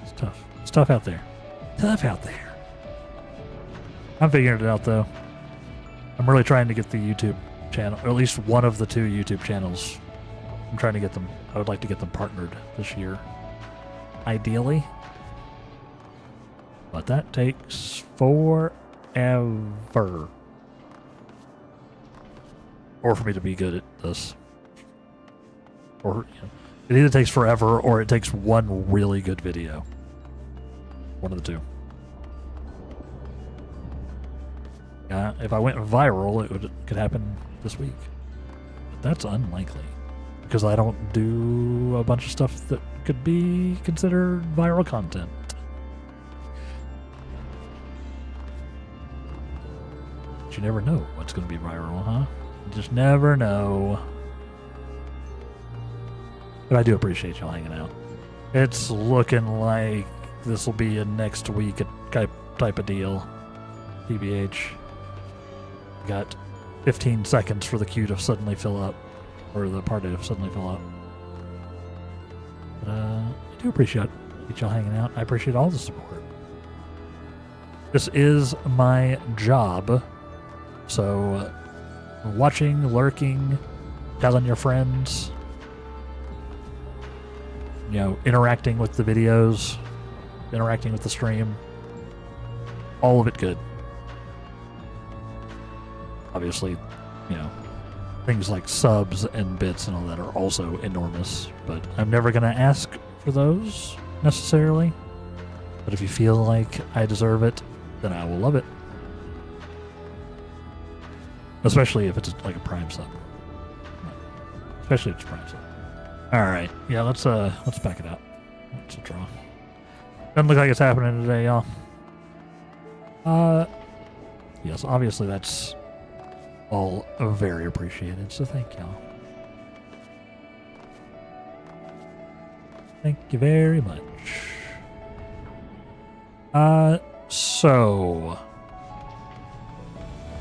it's tough. It's tough out there. Tough out there. I'm figuring it out, though. I'm really trying to get the YouTube channel, or at least one of the 2 YouTube channels. I'm trying to get them, I would like to get them partnered this year. Ideally. But that takes forever. Or for me to be good at this. Or, it either takes forever or it takes one really good video. One of the 2. If I went viral, it could happen this week. But that's unlikely. Because I don't do a bunch of stuff that could be considered viral content. But you never know what's going to be viral, huh? You just never know. But I do appreciate y'all hanging out. It's looking like this will be a next week type of deal. TBH. Got 15 seconds for the queue to suddenly fill up, or the party to suddenly fill up. But I do appreciate y'all hanging out. I appreciate all the support. This is my job, so watching, lurking, telling your friends, you know, interacting with the videos, interacting with the stream, all of it good. Obviously, you know, things like subs and bits and all that are also enormous, but I'm never going to ask for those necessarily. But if you feel like I deserve it, then I will love it. Especially if it's like a Prime sub. Especially if it's Prime sub. Alright, yeah, let's back it out. Let's draw. Doesn't look like it's happening today, y'all. Yes, obviously that's all very appreciated, so thank y'all. Thank you very much. So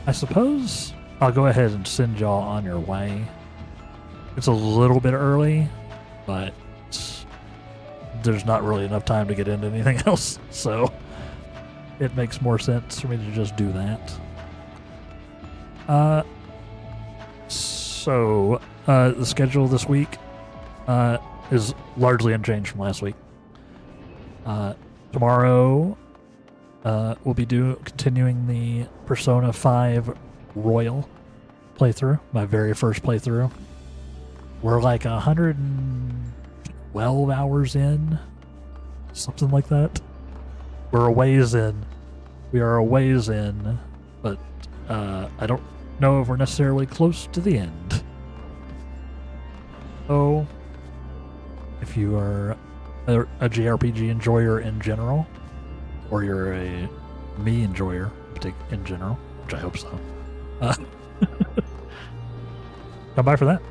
I suppose I'll go ahead and send y'all on your way. It's a little bit early, but there's not really enough time to get into anything else, so it makes more sense for me to just do that. The schedule this week is largely unchanged from last week. Tomorrow we'll be continuing the Persona 5 Royal playthrough, my very first playthrough. We're like 112 hours in, something like that. We're a ways in. We are a ways in, but I don't know if we're necessarily close to the end. So, if you are a JRPG enjoyer in general, or you're a me enjoyer in general, which I hope so, come by for that.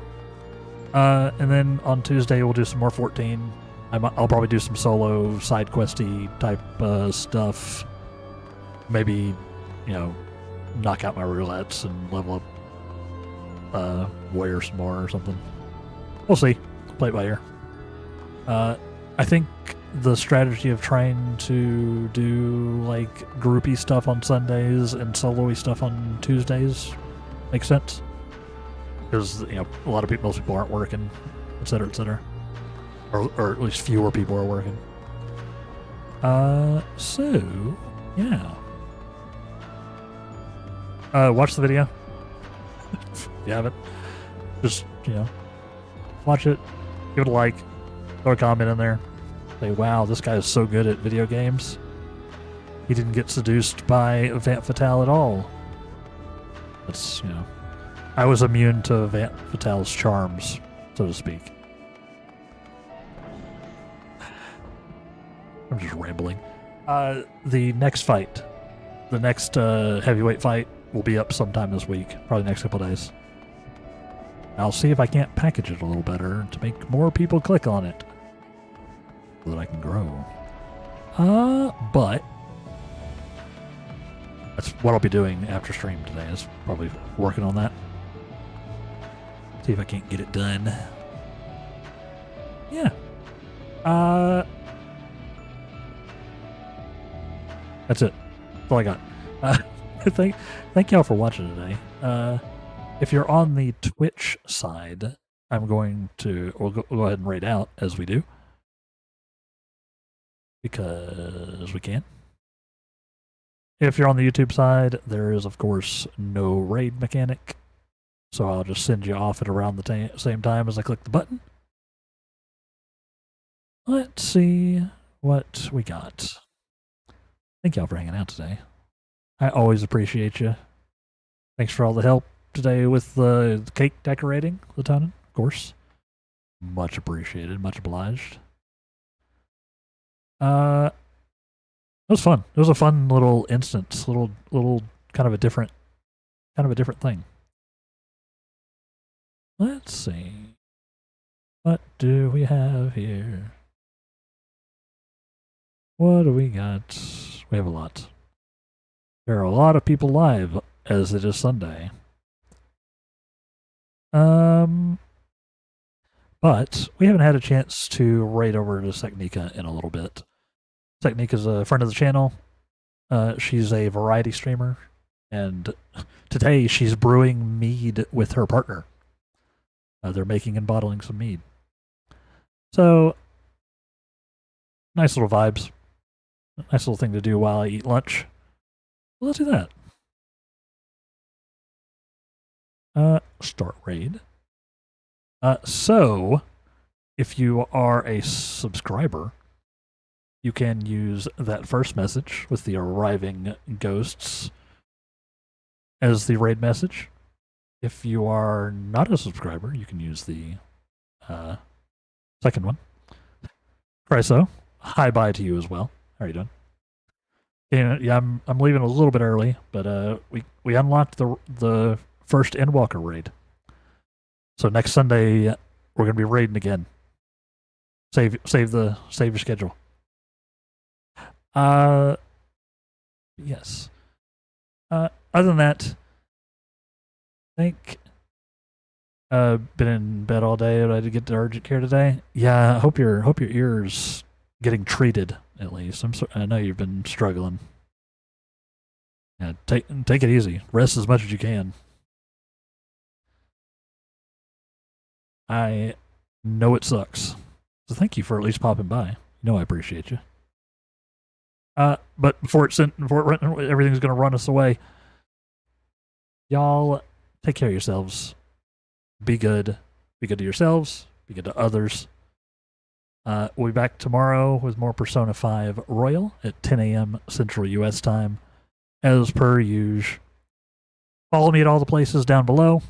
And then on Tuesday we'll do some more 14. I'll probably do some solo side questy type stuff. Maybe, you know, knock out my roulettes and level up warrior some more or something. We'll see. Play it by ear. I think the strategy of trying to do like groupy stuff on Sundays and solo-y stuff on Tuesdays makes sense, because, you know, most people aren't working, etc., etc., or at least fewer people are working. So yeah. Watch the video. If you haven't, just, you know, watch it, give it a like, throw a comment in there, say, wow, this guy is so good at video games. He didn't get seduced by Vant Fatale at all. That's, you know, I was immune to Vant Fatale's charms, so to speak. I'm just rambling. The next fight, the next heavyweight fight, will be up sometime this week, probably the next couple days. I'll see if I can't package it a little better to make more people click on it, so that I can grow. But that's what I'll be doing after stream today, is probably working on that. See if I can't get it done. Yeah. That's it. That's all I got. Thank y'all for watching today. If you're on the Twitch side, we'll go ahead and raid out as we do, because we can. If you're on the YouTube side, there is, of course, no raid mechanic, so I'll just send you off at around the same time as I click the button. Let's see what we got. Thank y'all for hanging out today. I always appreciate you. Thanks for all the help today with the cake decorating, Lieutenant, of course. Much appreciated, much obliged. It was fun. It was a fun little instance, little kind of a different thing. Let's see. What do we have here? What do we got? We have a lot. There are a lot of people live as it is Sunday. But we haven't had a chance to raid over to Seknika in a little bit. Seknika's a friend of the channel. She's a variety streamer, and today she's brewing mead with her partner. They're making and bottling some mead. So, nice little vibes. Nice little thing to do while I eat lunch. Well, let's do that. Start raid. So, if you are a subscriber, you can use that first message with the arriving ghosts as the raid message. If you are not a subscriber, you can use the second one. Chryso, hi bye to you as well. How are you doing? Yeah, I'm leaving a little bit early, but we unlocked the first Endwalker raid. So next Sunday we're gonna be raiding again. Save your schedule. Yes. Other than that, I think been in bed all day. I had to get to urgent care today. Yeah, I hope your ears getting treated at least. I know you've been struggling. Yeah, take it easy. Rest as much as you can. I know it sucks. So thank you for at least popping by. You know I appreciate you. But before everything's gonna run us away, y'all take care of yourselves. Be good. Be good to yourselves. Be good to others. We'll be back tomorrow with more Persona 5 Royal at 10 a.m. Central US time, as per usual. Follow me at all the places down below,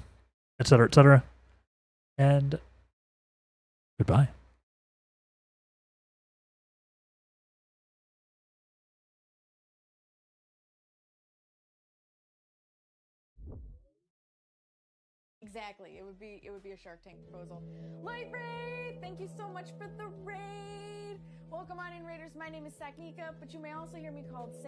etc., etc. And goodbye. Exactly. It would be a Shark Tank proposal. Light Raid! Thank you so much for the raid! Welcome on in, Raiders. My name is Saknika, but you may also hear me called Sam.